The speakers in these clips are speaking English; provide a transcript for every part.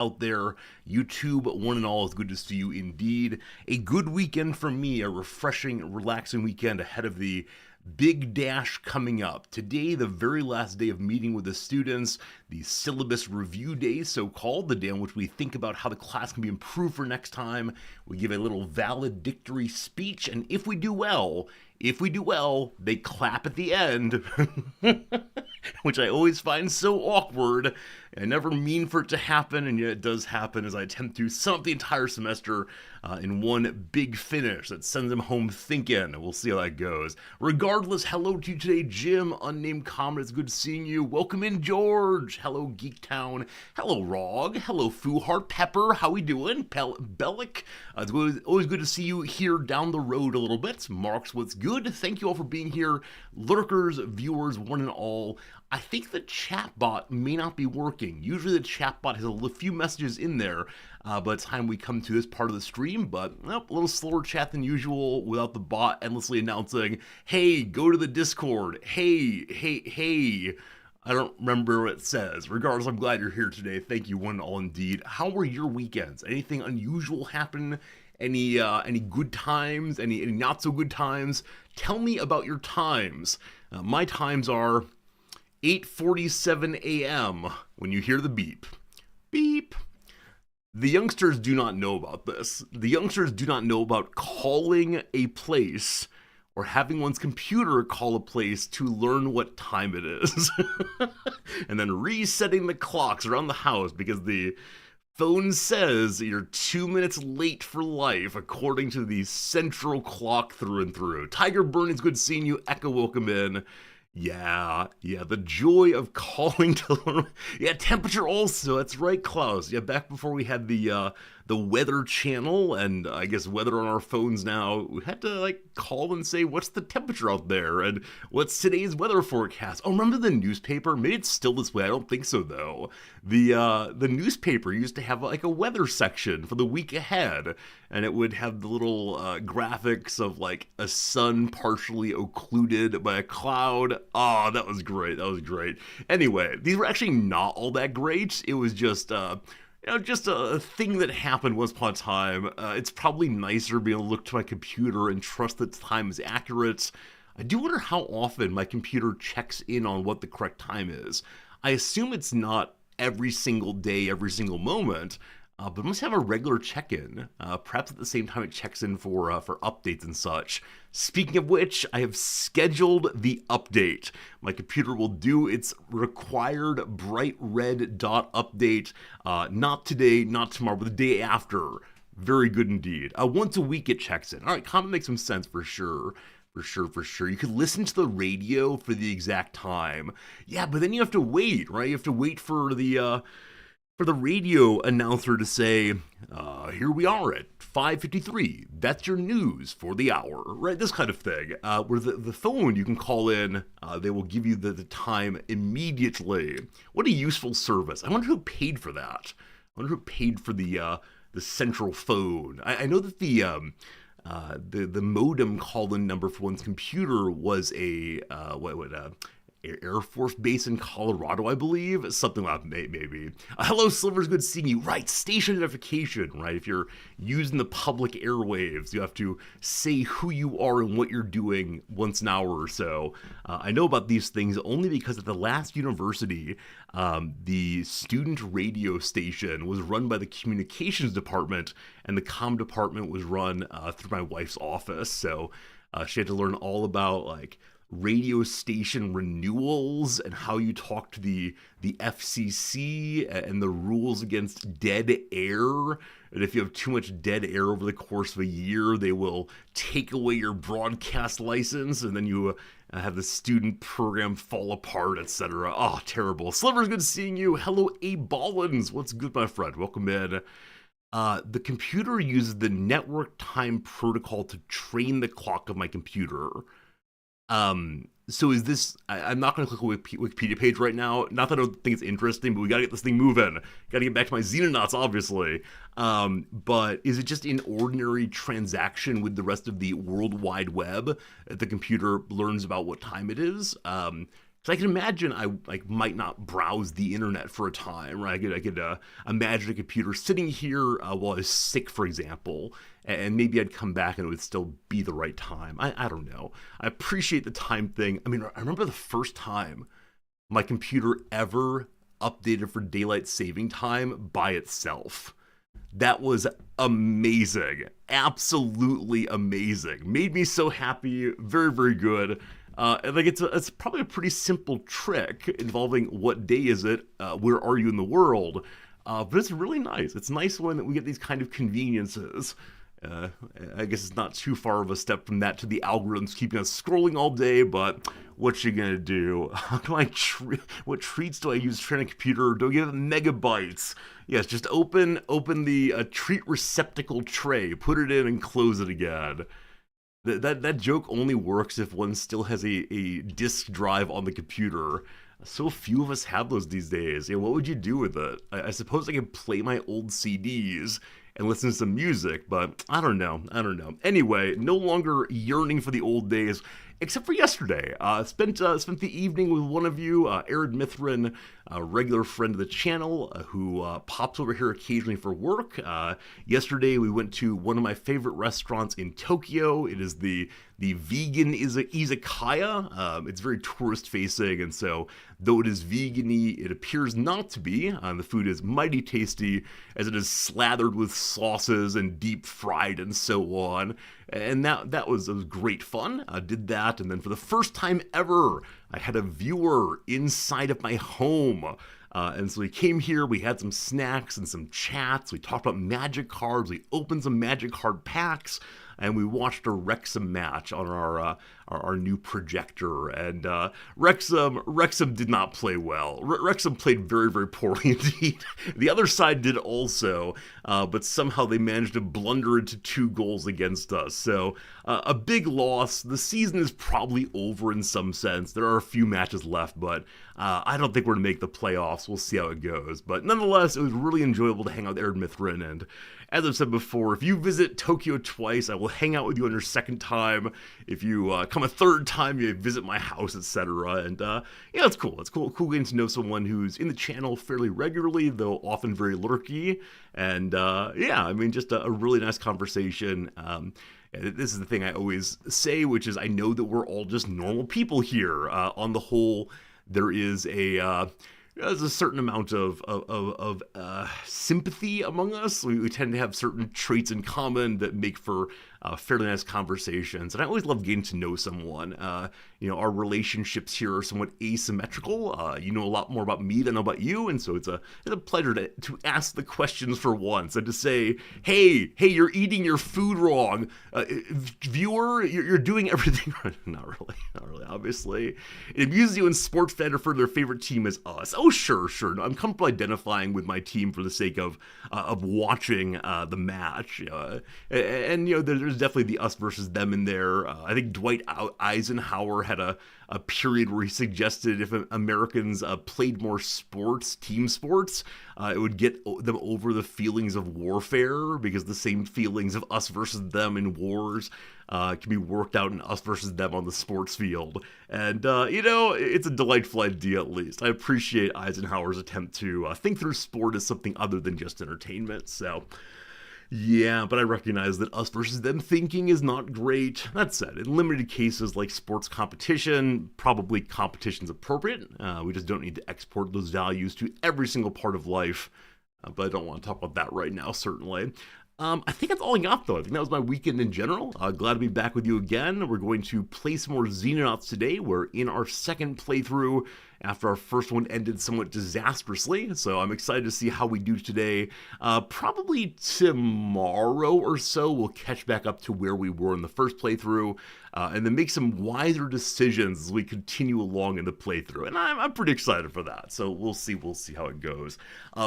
out there. YouTube, one and all, is good to see you indeed. A good weekend for me, a refreshing, relaxing weekend ahead of the big dash coming up. Today, the very last day of meeting with the students, the syllabus review day, so called, the day on which we think about how the class can be improved for next time. We give a little valedictory speech, and if we do well, they clap at the end, which I always find so awkward. I never mean for it to happen, and yet it does happen as I attempt to sum up the entire semester in one big finish that sends them home thinking. We'll see how that goes. Regardless, hello to you today, Jim, unnamed comment. It's good seeing you. Welcome in, George. Hello, Geektown. Hello, Rog. Hello, Fooheart. Pepper, how we doing? Bellic. It's always good to see you here down the road a little bit. Marks, what's good? Thank you all for being here. Lurkers, viewers, one and all. I think the chatbot may not be working. Usually the chatbot has a few messages in there by the time we come to this part of the stream, but nope, a little slower chat than usual without the bot endlessly announcing, hey, go to the Discord, hey. I don't remember what it says. Regardless, I'm glad you're here today. Thank you, one and all indeed. How were your weekends? Anything unusual happen? Any good times? Any not so good times? Tell me about your times. My times are 8:47 a.m. when you hear the beep. Beep. The youngsters do not know about this. The youngsters do not know about calling a place or having one's computer call a place to learn what time it is. And then resetting the clocks around the house because the phone says you're 2 minutes late for life according to the central clock through and through. Tiger Burn, it's good seeing you. Echo, welcome in. Yeah, the joy of calling to learn. Yeah, temperature also, that's right, Klaus. Yeah, back before we had the weather channel and I guess weather on our phones now, we had to call and say, what's the temperature out there and what's today's weather forecast? Oh, remember the newspaper? Maybe it's still this way, I don't think so though. The newspaper used to have a weather section for the week ahead, and it would have the little graphics of a sun partially occluded by a cloud. Oh, that was great. Anyway, these were actually not all that great. It was just just a thing that happened once upon a time. It's probably nicer being able to look to my computer and trust that time is accurate. I do wonder how often my computer checks in on what the correct time is. I assume it's not every single day, every single moment, but it must have a regular check-in, perhaps at the same time it checks in for updates and such. Speaking of which, I have scheduled the update. My computer will do its required bright red dot update, not today, not tomorrow, but the day after. Very good indeed. Once a week it checks in. All right, comment makes some sense for sure. For sure. You could listen to the radio for the exact time. Yeah, but then you have to wait, right? You have to wait for the radio announcer to say, here we are at 5:53. That's your news for the hour, right? This kind of thing. Where the phone, you can call in, they will give you the time immediately. What a useful service. I wonder who paid for that. I wonder who paid for the central phone. I know that the modem call-in number for one's computer was a Air Force Base in Colorado, I believe. Something like that, maybe. Hello, Silver's good seeing you. Right, station identification, right? If you're using the public airwaves, you have to say who you are and what you're doing once an hour or so. I know about these things only because at the last university, the student radio station was run by the communications department, and the comm department was run through my wife's office. So she had to learn all about radio station renewals and how you talk to the FCC and the rules against dead air. And if you have too much dead air over the course of a year, they will take away your broadcast license, and then you have the student program fall apart, etc. Oh, terrible. Sliver's good seeing you. Hello, Abe Ballins. What's good, my friend? Welcome in. The computer uses the network time protocol to train the clock of my computer. So is this, I'm not going to click a Wikipedia page right now. Not that I don't think it's interesting, but we got to get this thing moving. Got to get back to my Xenonauts, obviously. But is it just an ordinary transaction with the rest of the World Wide Web that the computer learns about what time it is? So I can imagine I might not browse the internet for a time, right? I could imagine a computer sitting here while I was sick, for example, and maybe I'd come back and it would still be the right time. I don't know. I appreciate the time thing. I mean, I remember the first time my computer ever updated for daylight saving time by itself. That was amazing. Absolutely amazing. Made me so happy. Very, very good. And like it's probably a pretty simple trick involving what day is it, where are you in the world, but it's really nice. It's nice when we get these kind of conveniences. Uh, I guess it's not too far of a step from that to the algorithms keeping us scrolling all day, but what you gonna do? How do what treats do I use to train a computer? Do I give it megabytes? Yes, just open the treat receptacle tray, put it in, and close it again. That joke only works if one still has a disk drive on the computer. So few of us have those these days. Yeah, what would you do with it? I suppose I could play my old CDs and listen to some music, but I don't know. Anyway, no longer yearning for the old days, except for yesterday. Spent the evening with one of you, Aaron Mithrin, a regular friend of the channel who pops over here occasionally for work. Yesterday we went to one of my favorite restaurants in Tokyo. It is the vegan izakaya. It's very tourist facing, and so though it is vegan-y, it appears not to be. The food is mighty tasty, as it is slathered with sauces and deep fried and so on. And that was great fun. I did that, and then for the first time ever, I had a viewer inside of my home. And so we came here, we had some snacks and some chats, we talked about magic cards, we opened some magic card packs, and we watched a Wrexham match on our new projector. And Wrexham did not play well. Wrexham played very, very poorly indeed. The other side did also, but somehow they managed to blunder into 2 goals against us. So a big loss. The season is probably over in some sense. There are a few matches left, but I don't think we're going to make the playoffs. We'll see how it goes. But nonetheless, it was really enjoyable to hang out with Aaron Mithrin. And as I've said before, if you visit Tokyo twice, I will hang out with you on your second time. If you come a third time, you visit my house, etc. And yeah, it's cool. It's cool getting to know someone who's in the channel fairly regularly, though often very lurky. And yeah, I mean, just a really nice conversation. This is the thing I always say, which is I know that we're all just normal people here. On the whole, there's a certain amount of sympathy among us. We tend to have certain traits in common that make for fairly nice conversations. And I always love getting to know someone. Our relationships here are somewhat asymmetrical. You know a lot more about me than I know about you, and so it's a pleasure to ask the questions for once and to say, hey, you're eating your food wrong. Viewer, you're doing everything right. Not really. Obviously, it amuses you when sports fans refer to their favorite team as us. Oh, sure. No, I'm comfortable identifying with my team for the sake of watching the match. And there's definitely the us versus them in there. I think Dwight Eisenhower had a period where he suggested if Americans played more team sports, it would get them over the feelings of warfare, because the same feelings of us versus them in wars can be worked out in us versus them on the sports field. And, it's a delightful idea, at least. I appreciate Eisenhower's attempt to think through sport as something other than just entertainment, so yeah, but I recognize that us versus them thinking is not great. That said, in limited cases like sports competition, probably competition's appropriate. We just don't need to export those values to every single part of life. But I don't want to talk about that right now, certainly. I think that's all I got, though. I think that was my weekend in general. Glad to be back with you again. We're going to play some more Xenonauts today. We're in our second playthrough after our first one ended somewhat disastrously, so I'm excited to see how we do today. Probably tomorrow or so we'll catch back up to where we were in the first playthrough, and then make some wiser decisions as we continue along in the playthrough, and I'm pretty excited for that, so we'll see how it goes.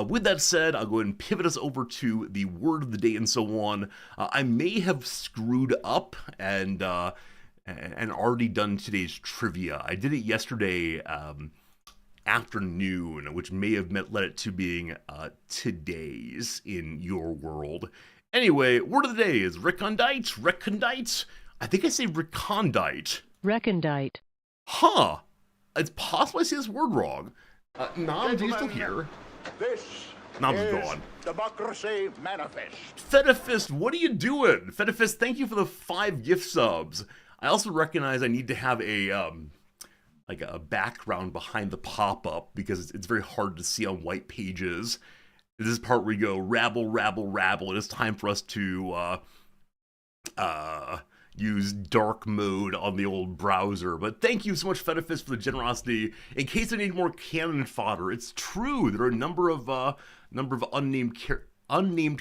With that said, I'll go ahead and pivot us over to the word of the day and so on. I may have screwed up and already done today's trivia. I did it yesterday afternoon, which may have led it to being today's in your world. Anyway, word of the day is recondite. I think I say recondite. Recondite. Huh. It's possible I say this word wrong. Noms, are you still here? This Noms is is gone. Democracy Manifest. Fetafist, what are you doing? Fetafist, thank you for the 5 gift subs. I also recognize I need to have a like a background behind the pop-up because it's very hard to see on white pages. This is part where we go rabble, rabble, rabble. It is time for us to use dark mode on the old browser. But thank you so much, Fetafist, for the generosity. In case I need more cannon fodder, it's true. There are a number of unnamed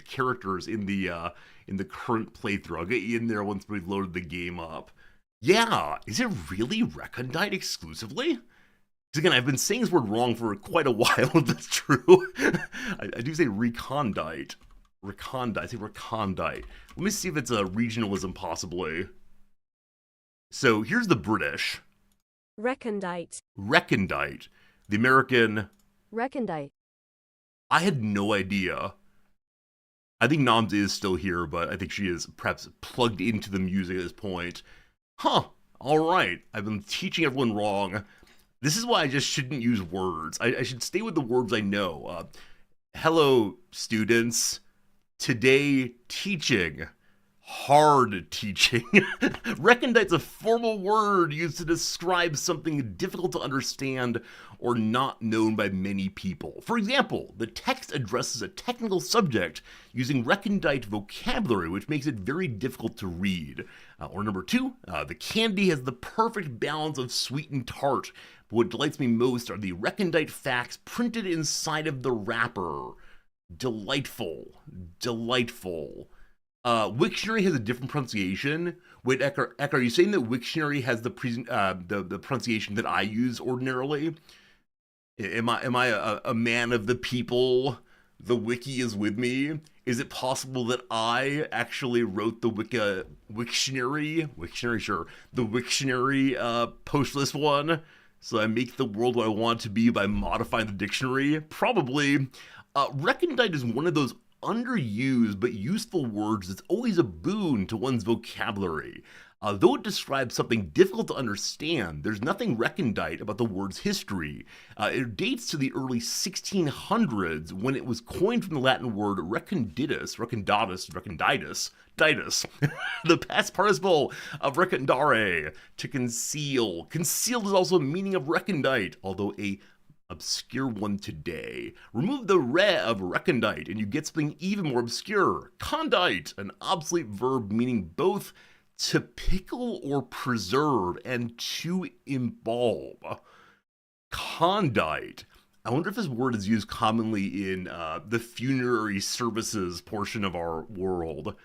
characters in the current playthrough. I'll get you in there once we've loaded the game up. Yeah, is it really recondite exclusively? Because again, I've been saying this word wrong for quite a while, if that's true. I do say recondite. Recondite, I say recondite. Let me see if it's a regionalism, possibly. So here's the British. Recondite. Recondite. The American. Recondite. I had no idea. I think Noms is still here, but I think she is perhaps plugged into the music at this point. Huh, alright. I've been teaching everyone wrong. This is why I just shouldn't use words. I should stay with the words I know. Hello, students. Today, teaching. Hard teaching. Recondite's a formal word used to describe something difficult to understand or not known by many people. For example, the text addresses a technical subject using recondite vocabulary, which makes it very difficult to read. Or number 2, the candy has the perfect balance of sweet and tart, but what delights me most are the recondite facts printed inside of the wrapper. Delightful. Delightful. Wiktionary has a different pronunciation. Wait, Eck, are you saying that Wiktionary has the pronunciation that I use ordinarily? Am I a man of the people? The wiki is with me. Is it possible that I actually wrote the Wiktionary? Wiktionary, sure. The Wiktionary postless one. So I make the world what I want it to be by modifying the dictionary? Probably. Recondite is one of those underused but useful words that's always a boon to one's vocabulary. Though it describes something difficult to understand, there's nothing recondite about the word's history. It dates to the early 1600s when it was coined from the Latin word reconditus, the past participle of recondare, to conceal. Concealed is also a meaning of recondite, although a obscure one today. Remove the re of recondite and you get something even more obscure. Condite, an obsolete verb meaning both to pickle or preserve and to embalm. Condite. I wonder if this word is used commonly in the funerary services portion of our world.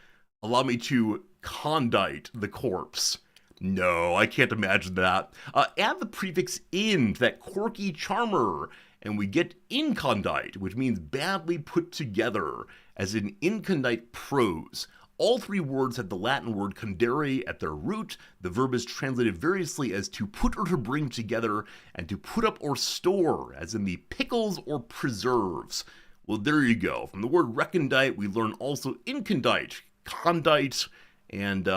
Allow me to condite the corpse. No, I can't imagine that. Add the prefix in to that quirky charmer, and we get incondite, which means badly put together, as in incondite prose. All 3 words have the Latin word condere at their root. The verb is translated variously as to put or to bring together, and to put up or store, as in the pickles or preserves. Well, there you go. From the word recondite, we learn also incondite, condite, and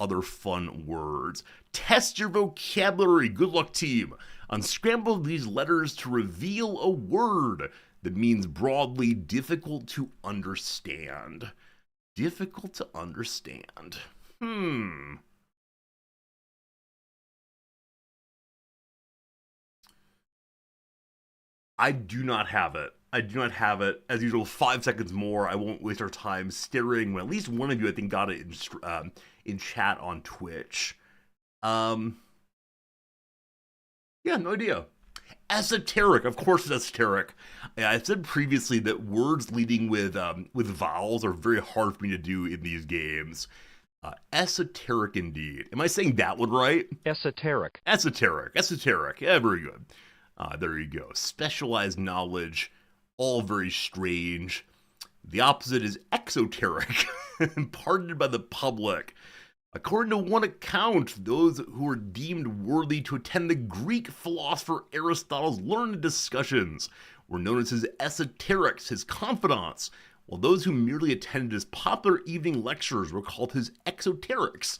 other fun words. Test your vocabulary. Good luck, team. Unscramble these letters to reveal a word that means broadly difficult to understand. Difficult to understand. I do not have it. I do not have it. As usual, 5 seconds more. I won't waste our time staring when at least one of you, I think, got it in chat on Twitch. Yeah, no idea. Esoteric, of course it's esoteric. I said previously that words leading with vowels are very hard for me to do in these games. Esoteric indeed. Am I saying that one right? Esoteric. Esoteric. Yeah, very good. There you go. Specialized knowledge, all very strange. The opposite is exoteric, imparted by the public. According to one account, those who were deemed worthy to attend the Greek philosopher Aristotle's learned discussions were known as his esoterics, his confidants, while those who merely attended his popular evening lectures were called his exoterics.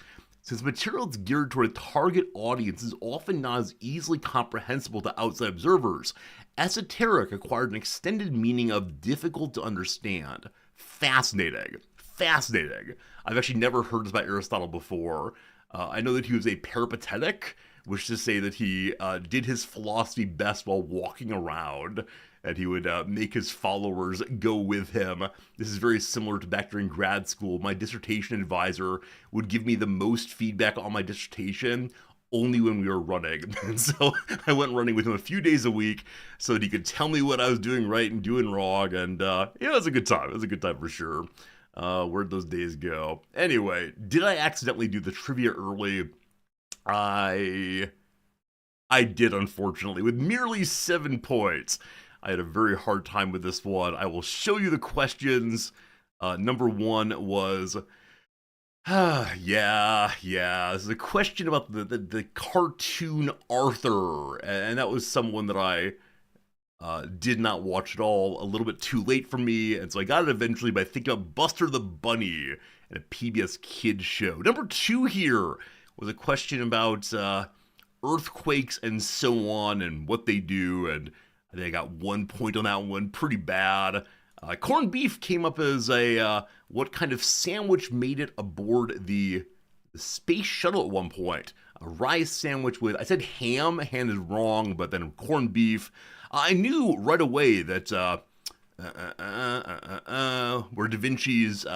Since material that's geared toward a target audience is often not as easily comprehensible to outside observers, esoteric acquired an extended meaning of difficult to understand. Fascinating. Fascinating. I've actually never heard this about Aristotle before. I know that he was a peripatetic, which is to say that he did his philosophy best while walking around, and he would make his followers go with him. This is very similar to back during grad school. My dissertation advisor would give me the most feedback on my dissertation only when we were running. And so I went running with him a few days a week so that he could tell me what I was doing right and doing wrong. And it was a good time. It was a good time for sure. Where'd those days go? Anyway, did I accidentally do the trivia early? I did, unfortunately, with merely 7 points. I had a very hard time with this one. I will show you the questions. Number 1 was, yeah, this is a question about the cartoon Arthur, and that was someone that I did not watch at all, a little bit too late for me, and so I got it eventually by thinking about Buster the Bunny and a PBS Kids show. Number 2 here was a question about earthquakes and so on and what they do, and I think I got 1 point on that one, pretty bad. Corned beef came up as a what kind of sandwich made it aboard the space shuttle at one point. A rice sandwich with, I said ham is wrong, but then corned beef. I knew right away that where Da Vinci's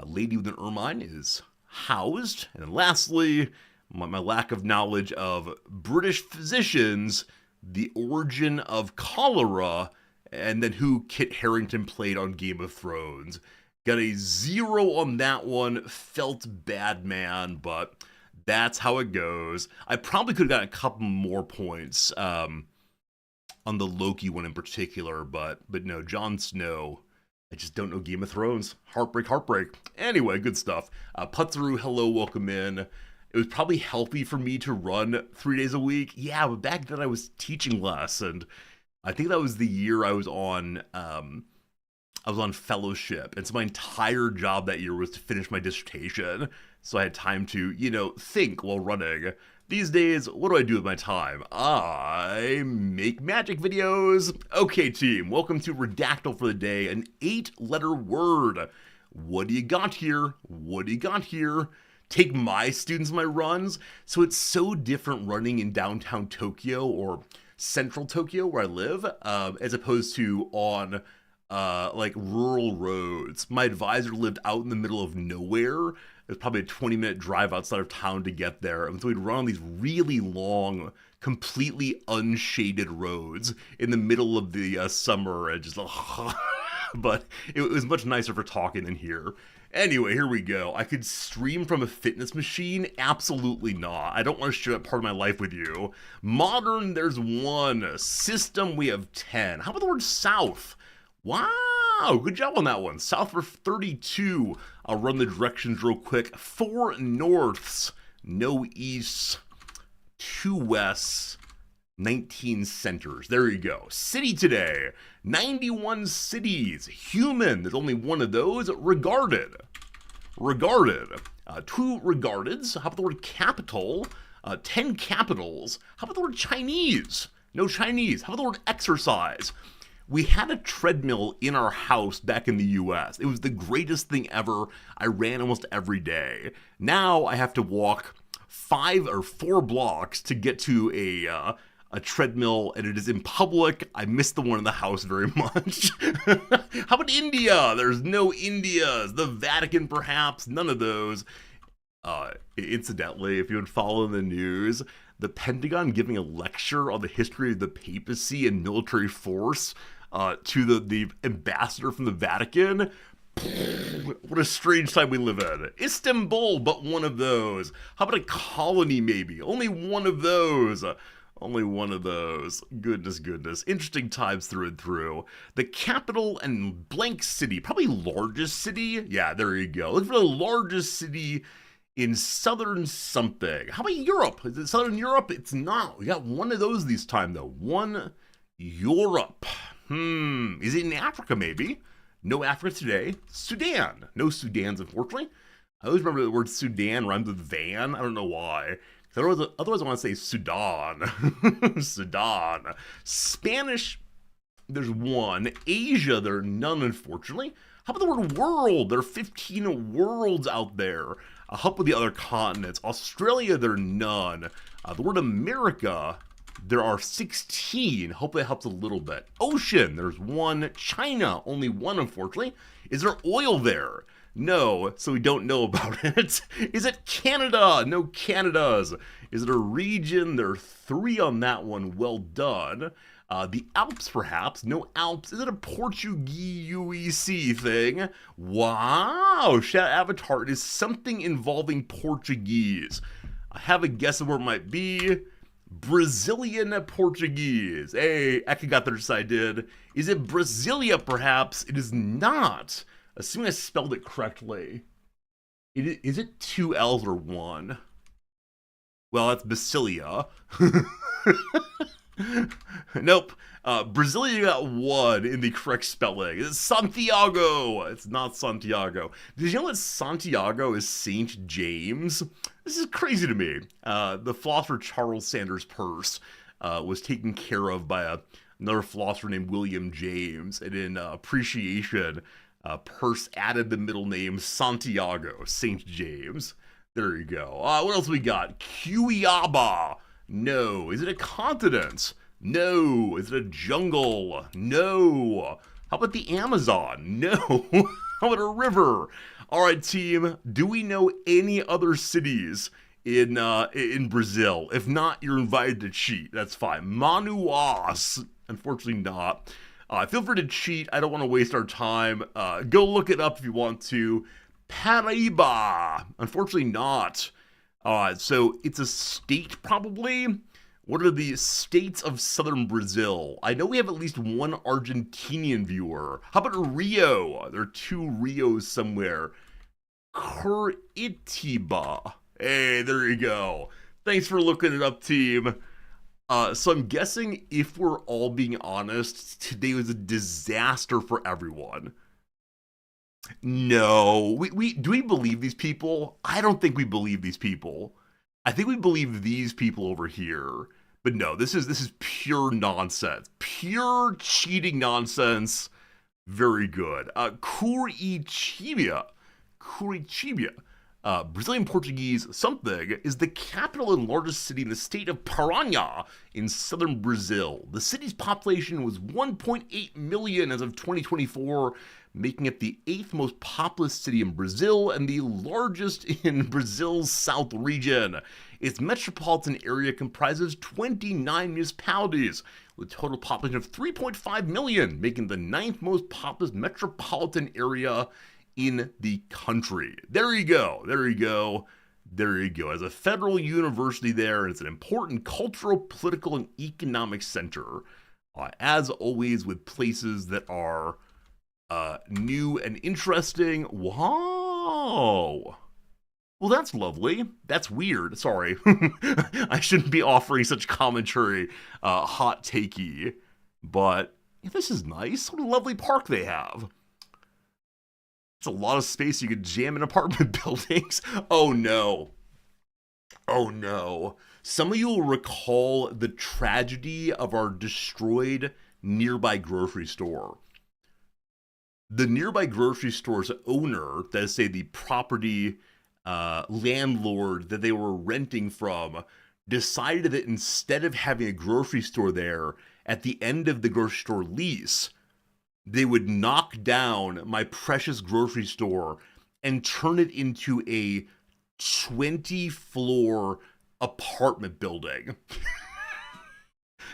Lady with an Ermine is housed. And then lastly, my lack of knowledge of British physicians, the origin of cholera, and then who Kit Harington played on Game of Thrones. Got a 0 on that one. Felt bad, man, but that's how it goes. I probably could have gotten a couple more points on the Loki one in particular, but no, Jon Snow. I just don't know Game of Thrones. Heartbreak. Anyway, good stuff. Putzaru, hello, welcome in. It was probably healthy for me to run 3 days a week. Yeah, but back then I was teaching less, and I think that was the year I was on fellowship, and so my entire job that year was to finish my dissertation, so I had time to, think while running. These days, what do I do with my time? I make magic videos. Okay, team, welcome to Redactyl for the day, an 8-letter word. What do you got here? Take my students on my runs. So it's so different running in downtown Tokyo or central Tokyo where I live, as opposed to on like rural roads. My advisor lived out in the middle of nowhere. It was probably a 20-minute drive outside of town to get there. And so we'd run on these really long, completely unshaded roads in the middle of the summer, and just but it was much nicer for talking than here. Anyway, here we go. I could stream from a fitness machine? Absolutely not. I don't want to share that part of my life with you. Modern, there's 1. System, we have 10. How about the word south? Wow, good job on that one. South for 32. I'll run the directions real quick. 4 norths, no easts, 2 wests, 19 centers. There you go. City today, 91 cities. Human, there's only 1 of those. Regarded. 2 regardeds. How about the word capital? 10 capitals. How about the word Chinese? No Chinese. How about the word exercise? We had a treadmill in our house back in the US. It was the greatest thing ever. I ran almost every day. Now I have to walk 5 or 4 blocks to get to a treadmill, and it is in public. I miss the one in the house very much. How about India? There's no Indias. The Vatican, perhaps. None of those. Incidentally, if you would follow the news, the Pentagon giving a lecture on the history of the papacy and military force to the ambassador from the Vatican. What a strange time we live in. Istanbul, but 1 of those. How about a colony, maybe? Only 1 of those. Goodness. Interesting times through and through. The capital and blank city. Probably largest city? Yeah, there you go. Look for the largest city in southern something. How about Europe? Is it southern Europe? It's not. We got 1 of those this time, though. 1 Europe. Is it in Africa, maybe? No Africa today. Sudan. No Sudans, unfortunately. I always remember the word Sudan rhymes with van. I don't know why. Otherwise I want to say Sudan. Sudan. Spanish, there's one. Asia, there are none, unfortunately. How about the word world? There are 15 worlds out there. How about the other continents? Australia, there are none. The word America, there are 16. Hope that helps a little bit. Ocean, there's one. China, only one, unfortunately. Is there oil there? No, so we don't know about it. Is it Canada? No Canadas. Is it a region? There are 3 on that one. Well done. The Alps, perhaps. No Alps. Is it a Portuguese UEC thing? Wow! Shout Avatar. It is something involving Portuguese. I have a guess of where it might be. Brazilian Portuguese. Hey, Eka got there, just I did. Is it Brasilia, perhaps? It is not. Assuming I spelled it correctly. Is it 2 L's or 1? Well, that's Basilia. Nope. Brasilia got 1 in the correct spelling. It's Santiago. It's not Santiago. Did you know that Santiago is St. James? This is crazy to me. The philosopher Charles Sanders Peirce was taken care of by another philosopher named William James, and in appreciation, Peirce added the middle name Santiago, St. James. There you go. What else we got? Cuyaba. No. Is it a continent? No. Is it a jungle? No. How about the Amazon? No. How about a river? All right, team. Do we know any other cities in Brazil? If not, you're invited to cheat. That's fine. Manaus. Unfortunately not. Feel free to cheat. I don't want to waste our time. Go look it up if you want to. Paraíba. Unfortunately not. So it's a state, probably. What are the states of southern Brazil? I know we have at least one Argentinian viewer. How about Rio? There are 2 Rios somewhere. Curitiba. Hey, there you go. Thanks for looking it up, team. So I'm guessing, if we're all being honest, today was a disaster for everyone. No. Do we believe these people? I don't think we believe these people. I think we believe these people over here. But no, this is pure nonsense. Pure cheating nonsense. Very good. Curitiba. Brazilian Portuguese something is the capital and largest city in the state of Paraná in southern Brazil. The city's population was 1.8 million as of 2024, making it the 8th most populous city in Brazil and the largest in Brazil's south region. Its metropolitan area comprises 29 municipalities, with a total population of 3.5 million, making the 9th most populous metropolitan area in the country. There you go. As a federal university there, it's an important cultural, political, and economic center. As always, with places that are new and interesting. Wow. Well, that's lovely. That's weird. Sorry. I shouldn't be offering such commentary, hot takey. But this is nice. What a lovely park they have. It's a lot of space you could jam in apartment buildings. Oh no. Some of you will recall the tragedy of our destroyed nearby grocery store. The nearby grocery store's owner, that is, say, the property landlord that they were renting from, decided that instead of having a grocery store there, at the end of the grocery store lease, they would knock down my precious grocery store and turn it into a 20-floor apartment building.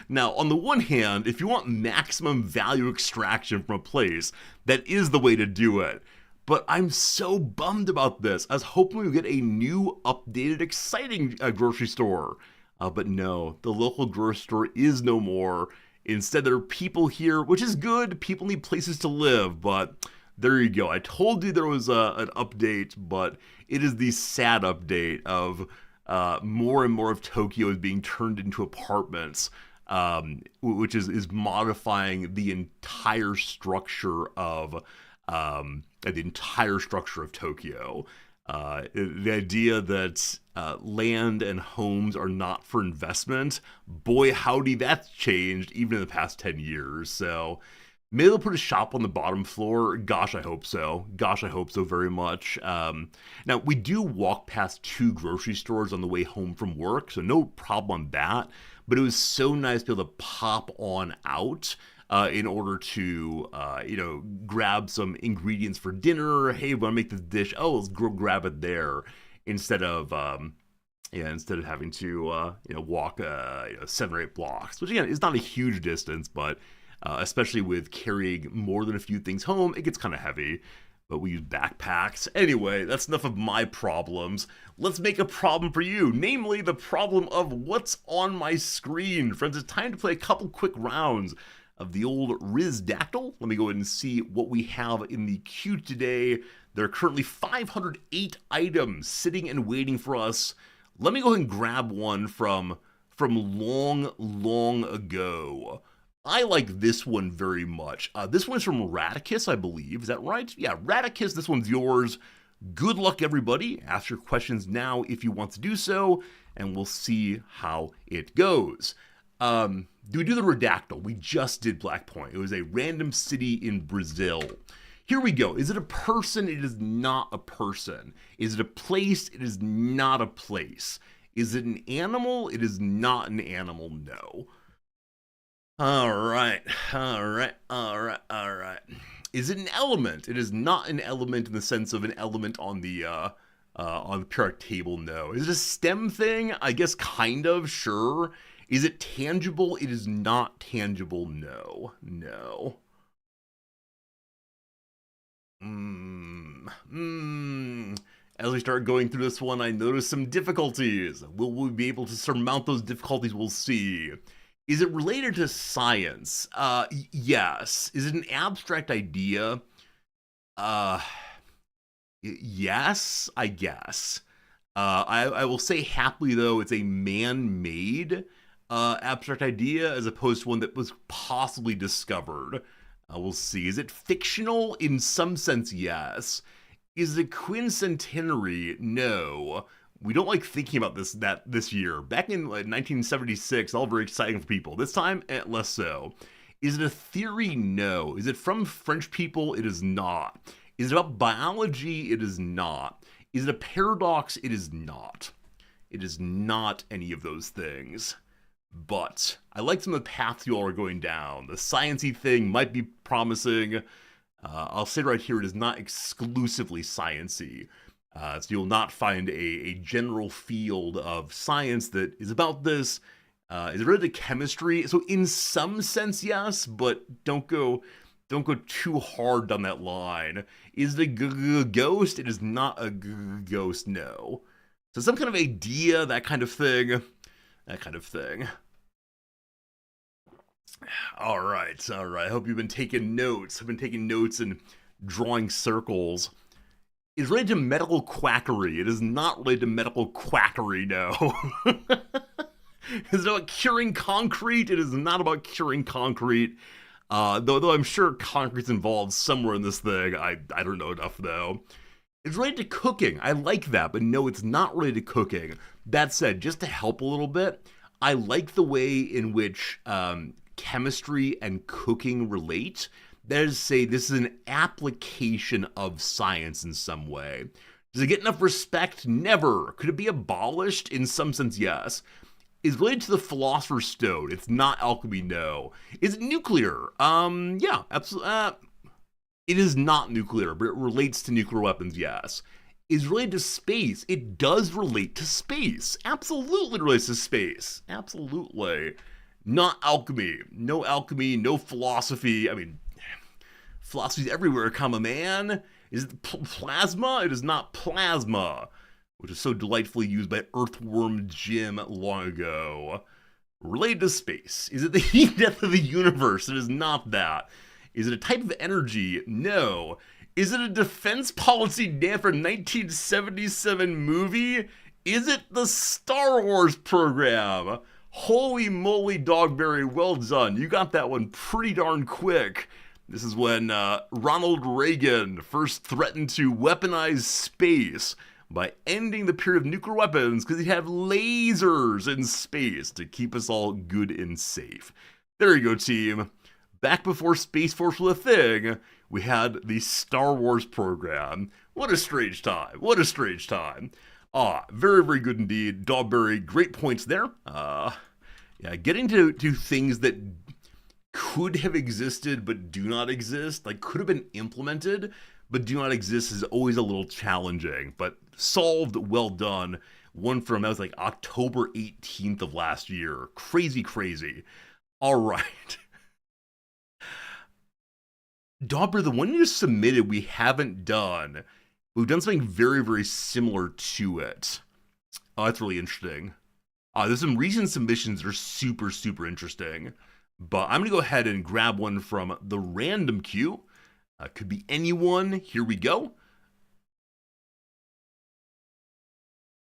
Now, on the one hand, if you want maximum value extraction from a place, that is the way to do it. But I'm so bummed about this. I was hoping we would get a new, updated, exciting grocery store. But no, the local grocery store is no more. Instead, there are people here, which is good. People need places to live, but there you go. I told you there was an update, but it is the sad update of more and more of Tokyo is being turned into apartments, which is modifying the entire structure of Tokyo. The idea that land and homes are not for investment, boy howdy, that's changed even in the past 10 years. So maybe they'll put a shop on the bottom floor. Gosh, I hope so. Gosh, I hope so very much. Now, we do walk past 2 grocery stores on the way home from work, so no problem on that. But it was so nice to be able to pop on out in order to, grab some ingredients for dinner. Hey, we want to make this dish. Oh, let's go grab it there instead of having to, walk 7 or 8 blocks, which again is not a huge distance, but especially with carrying more than a few things home, it gets kind of heavy. But we use backpacks. Anyway, that's enough of my problems. Let's make a problem for you, namely the problem of what's on my screen. Friends, it's time to play a couple quick rounds of the old Rizdactyl. Let me go ahead and see what we have in the queue today. There are currently 508 items sitting and waiting for us. Let me go ahead and grab one from long ago. I like this one very much. This one's from Radicus, I believe. Is that right? Yeah, Radicus, this one's yours. Good luck, everybody. Ask your questions now if you want to do so, and we'll see how it goes. Do we do the Redactyl? We just did Black Point. It was a random city in Brazil. Here we go. Is it a person? It is not a person. Is it a place? It is not a place. Is it an animal? It is not an animal, no. All right. Is it an element? It is not an element in the sense of an element on the periodic table, no. Is it a STEM thing? I guess kind of, sure. Is it tangible? It is not tangible, no. As we start going through this one, I notice some difficulties. Will we be able to surmount those difficulties? We'll see. Is it related to science? Yes. Is it an abstract idea? Yes, I guess. I will say happily, though, it's a man-made abstract idea as opposed to one that was possibly discovered. We'll see. Is it fictional? In some sense, yes. Is it quincentenary? No. We don't like thinking about this year. Back in 1976, all very exciting for people. This time, less so. Is it a theory? No. Is it from French people? It is not. Is it about biology? It is not. Is it a paradox? It is not. It is not any of those things. But I like some of the paths you all are going down. The sciencey thing might be promising. I'll say right here, it is not exclusively sciencey. So you'll not find a general field of science that is about this. Is it related to chemistry? So in some sense, yes, but don't go too hard down that line. Is it a ghost? It is not a ghost, no. So some kind of idea, that kind of thing. All right. I hope you've been taking notes. I've been taking notes and drawing circles. It's related to medical quackery. It is not related to medical quackery, no. Is it about curing concrete? It is not about curing concrete. Though I'm sure concrete's involved somewhere in this thing. I don't know enough, though. It's related to cooking. I like that, but no, it's not related to cooking. That said, just to help a little bit, I like the way in which chemistry and cooking relate. That is to say, this is an application of science in some way. Does it get enough respect? Never. Could it be abolished? In some sense, yes. Is related to the Philosopher's Stone. It's not alchemy, no. Is it nuclear? Yeah, absolutely. It is not nuclear, but it relates to nuclear weapons, yes. Is related to space. It does relate to space. Absolutely relates to space. Absolutely. Not alchemy. No philosophy. I mean, philosophy's everywhere, comma man. Is it plasma? It is not plasma, which is so delightfully used by Earthworm Jim long ago. Related to space. Is it the heat death of the universe? It is not that. Is it a type of energy? No. Is it a defense policy damn for 1977 movie? Is it the Star Wars program? Holy moly, Dogberry, well done. You got that one pretty darn quick. This is when Ronald Reagan first threatened to weaponize space by ending the period of nuclear weapons because he'd have lasers in space to keep us all good and safe. There you go, team. Back before Space Force was a thing, we had the Star Wars program. What a strange time. What a strange time. Very, very good indeed. Dogberry, great points there. Yeah, getting to things that could have existed but do not exist, like could have been implemented but do not exist, is always a little challenging. But solved, well done. One from, that was like October 18th of last year. Crazy, crazy. All right. Dauber, the one you just submitted, we haven't done. We've done something very, very similar to it. Oh, that's really interesting. There's some recent submissions that are super, super interesting. But I'm going to go ahead and grab one from the random queue. Could be anyone. Here we go.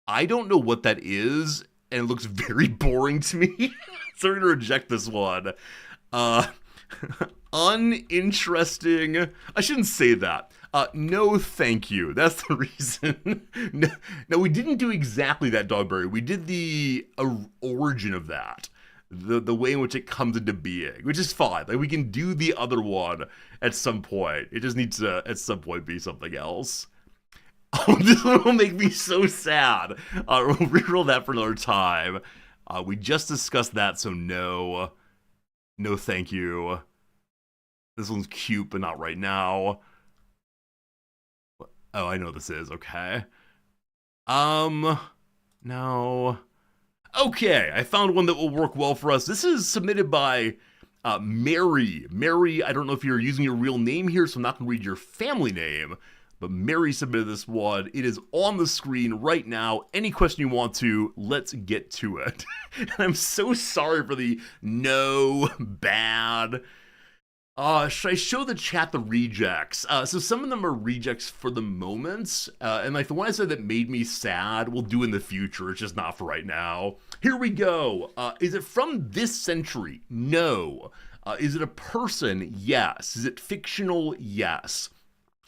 I don't know what that is, and it looks very boring to me. So we're going to reject this one. Uninteresting. I shouldn't say that. No, thank you. That's the reason. No, we didn't do exactly that, Dogberry. We did the origin of that. The way in which it comes into being, which is fine. Like, we can do the other one at some point. It just needs to, at some point, be something else. Oh, this one will make me so sad. We'll reroll that for another time. We just discussed that, so no. No, thank you. This one's cute, but not right now. Oh, I know this is. Okay. No. Okay, I found one that will work well for us. This is submitted by Mary. Mary, I don't know if you're using your real name here, so I'm not going to read your family name, but Mary submitted this one. It is on the screen right now. Any question you want to, let's get to it. And I'm so sorry for the no, bad. Should I show the chat the rejects? So some of them are rejects for the moment, and like the one I said that made me sad, we'll do in the future. It's just not for right now. Here we go. Is it from this century? No. Is it a person? Yes. Is it fictional? Yes.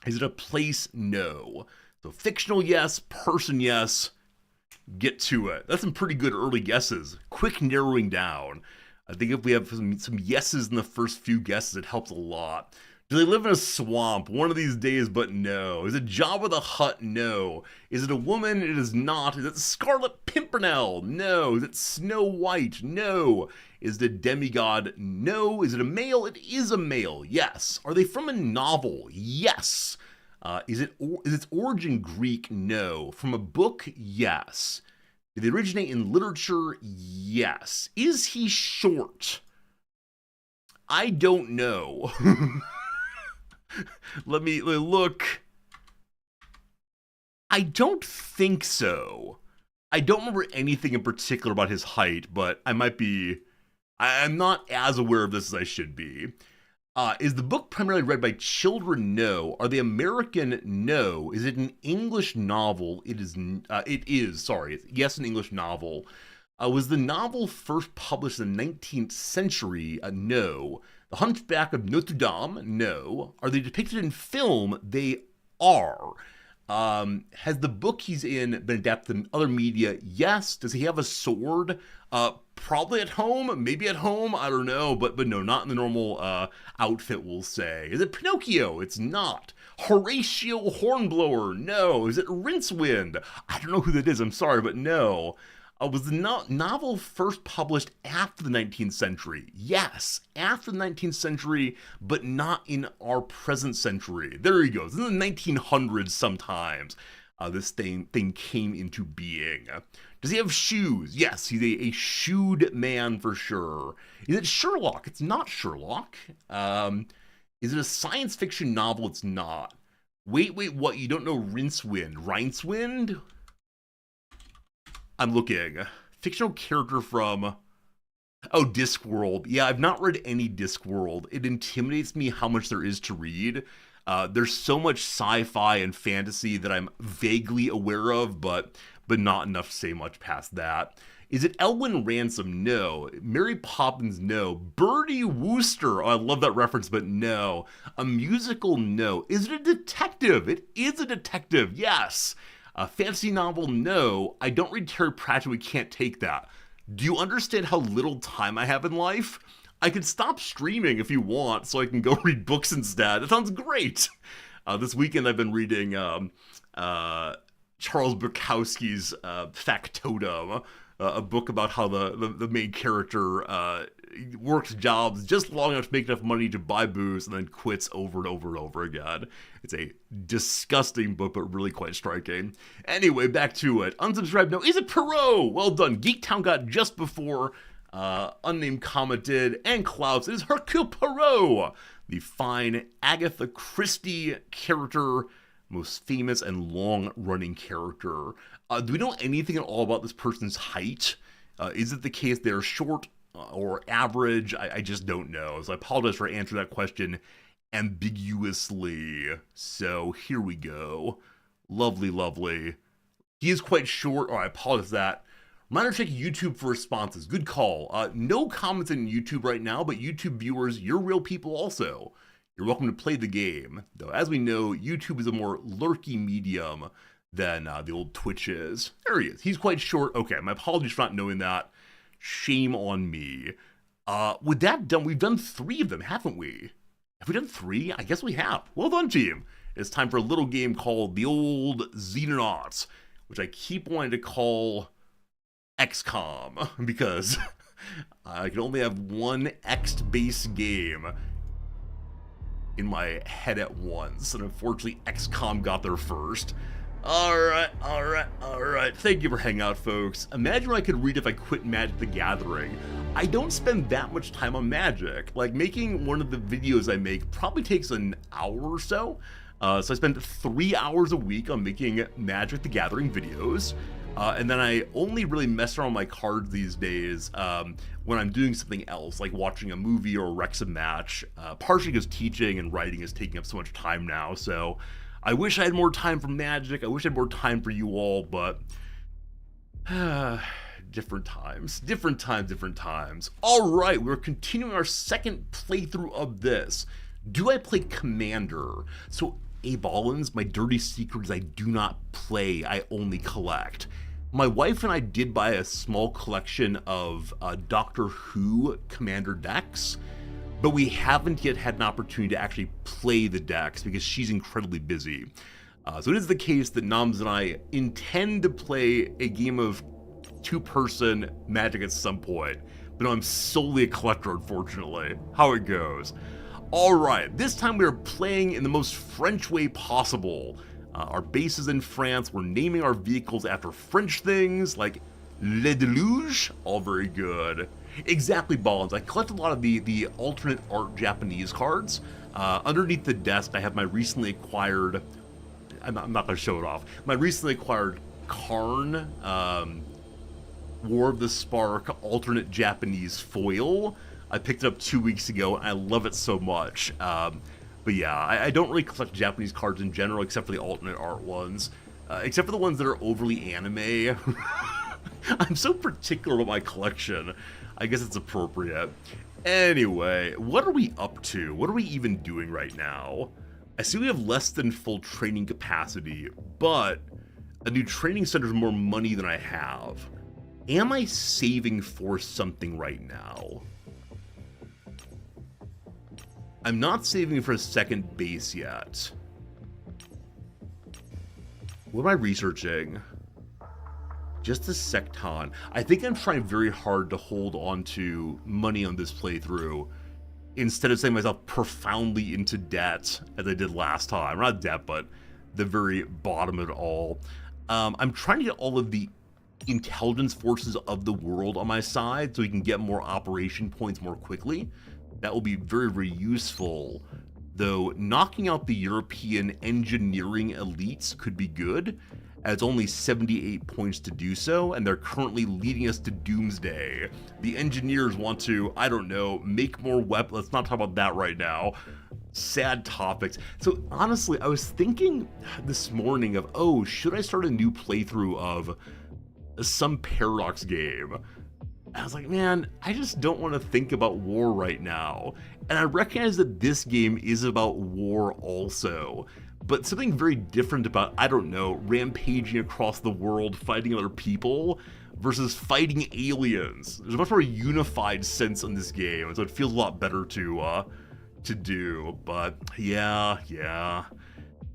Is it a place? No. So fictional, yes. Person, yes. Get to it. That's some pretty good early guesses. Quick narrowing down. I think if we have some yeses in the first few guesses, it helps a lot. Do they live in a swamp? One of these days, but no. Is it Jabba the Hutt? No. Is it a woman? It is not. Is it Scarlet Pimpernel? No. Is it Snow White? No. Is it a demigod? No. Is it a male? It is a male. Yes. Are they from a novel? Yes. Is its origin Greek? No. From a book? Yes. Did they originate in literature? Yes. Is he short? I don't know. Let me look. I don't think so. I don't remember anything in particular about his height, but I'm not as aware of this as I should be. Is the book primarily read by children? No. Are they American? No. Is it an English novel? It is. Sorry. Yes, an English novel. Was the novel first published in the 19th century? No. The Hunchback of Notre Dame? No. Are they depicted in film? They are. Has the book he's in been adapted in other media? Yes. Does he have a sword? Probably at home, maybe at home, I don't know, but no, not in the normal outfit, we'll say. Is it Pinocchio? It's not. Horatio Hornblower? No. Is it Rincewind? I don't know who that is, I'm sorry, but no. Was the novel first published after the 19th century? Yes, after the 19th century, but not in our present century. There he goes. In the 1900s sometimes, this thing came into being. Does he have shoes? Yes, he's a shoed man for sure. Is it Sherlock? It's not Sherlock. Is it a science fiction novel? It's not. Wait, what? You don't know Rincewind? Rincewind? I'm looking. Fictional character from... Oh, Discworld. Yeah, I've not read any Discworld. It intimidates me how much there is to read. There's so much sci-fi and fantasy that I'm vaguely aware of, but not enough to say much past that. Is it Elwyn Ransom? No. Mary Poppins? No. Bertie Wooster? Oh, I love that reference, but no. A musical? No. Is it a detective? It is a detective, yes. Fantasy novel, no. I don't read Terry Pratchett, we can't take that. Do you understand how little time I have in life? I could stop streaming if you want, so I can go read books instead. That sounds great. This weekend I've been reading Charles Bukowski's Factotum, a book about how the main character works jobs just long enough to make enough money to buy booze and then quits over and over and over again. It's a disgusting book, but really quite striking. Anyway, back to it. Unsubscribe now. Is it Perot? Well done. Geektown got just before Unnamed commented, and Klaus. It is Hercule Poirot, the fine Agatha Christie character, most famous and long-running character. Do we know anything at all about this person's height? Is it the case they're short or average? I just don't know. So I apologize for answering that question ambiguously. So here we go. Lovely, lovely. He is quite short. Oh, I apologize for that. Reminder to check YouTube for responses. Good call. No comments on YouTube right now, but YouTube viewers, you're real people also. You're welcome to play the game. Though, as we know, YouTube is a more lurky medium than the old Twitch is. There he is. He's quite short. Okay, my apologies for not knowing that. Shame on me. With that done, we've done 3 of them, haven't we? Have we done 3? I guess we have. Well done, team. It's time for a little game called the old Xenonauts, which I keep wanting to call XCOM, because I can only have one X-based game in my head at once, and unfortunately XCOM got there first. Alright. Thank you for hanging out, folks. Imagine what I could read if I quit Magic the Gathering. I don't spend that much time on Magic. Like, making one of the videos I make probably takes an hour or so. So I spend 3 hours a week on making Magic the Gathering videos. And then I only really mess around with my cards these days when I'm doing something else, like watching a movie or a Wrexham match, partially because teaching and writing is taking up so much time now. So I wish I had more time for Magic. I wish I had more time for you all, but different times. All right, we're continuing our second playthrough of this. Do I play Commander? So Abolins, my dirty secret is I do not play, I only collect. My wife and I did buy a small collection of Doctor Who Commander decks, but we haven't yet had an opportunity to actually play the decks because she's incredibly busy. So it is the case that Noms and I intend to play a game of 2-person Magic at some point, but I'm solely a collector, unfortunately. How it goes. Alright, this time we are playing in the most French way possible. Our base is in France, we're naming our vehicles after French things, like Le Deluge, all very good. Exactly, Ballins. I collect a lot of the alternate art Japanese cards. Underneath the desk, I have my recently acquired, I'm not going to show it off, my recently acquired Karn, War of the Spark alternate Japanese foil. I picked it up 2 weeks ago, and I love it so much. But yeah, I don't really collect Japanese cards in general, except for the alternate art ones. Except for the ones that are overly anime. I'm so particular about my collection. I guess it's appropriate. Anyway, what are we up to? What are we even doing right now? I see we have less than full training capacity, but a new training center is more money than I have. Am I saving for something right now? I'm not saving for a second base yet. What am I researching? Just a Secton. I think I'm trying very hard to hold on to money on this playthrough instead of setting myself profoundly into debt as I did last time. Not debt, but the very bottom of it all. I'm trying to get all of the intelligence forces of the world on my side so we can get more operation points more quickly. That will be very, very useful, though knocking out the European engineering elites could be good, as only 78 points to do so, and they're currently leading us to doomsday. The engineers want to, I don't know, make more weapons. Let's not talk about that right now. Sad topics. So honestly, I was thinking this morning of, oh, should I start a new playthrough of some Paradox game? I was like, man, I just don't want to think about war right now. And I recognize that this game is about war also, but something very different about, I don't know, rampaging across the world, fighting other people, versus fighting aliens. There's a much more unified sense in this game, and so it feels a lot better to do. But yeah,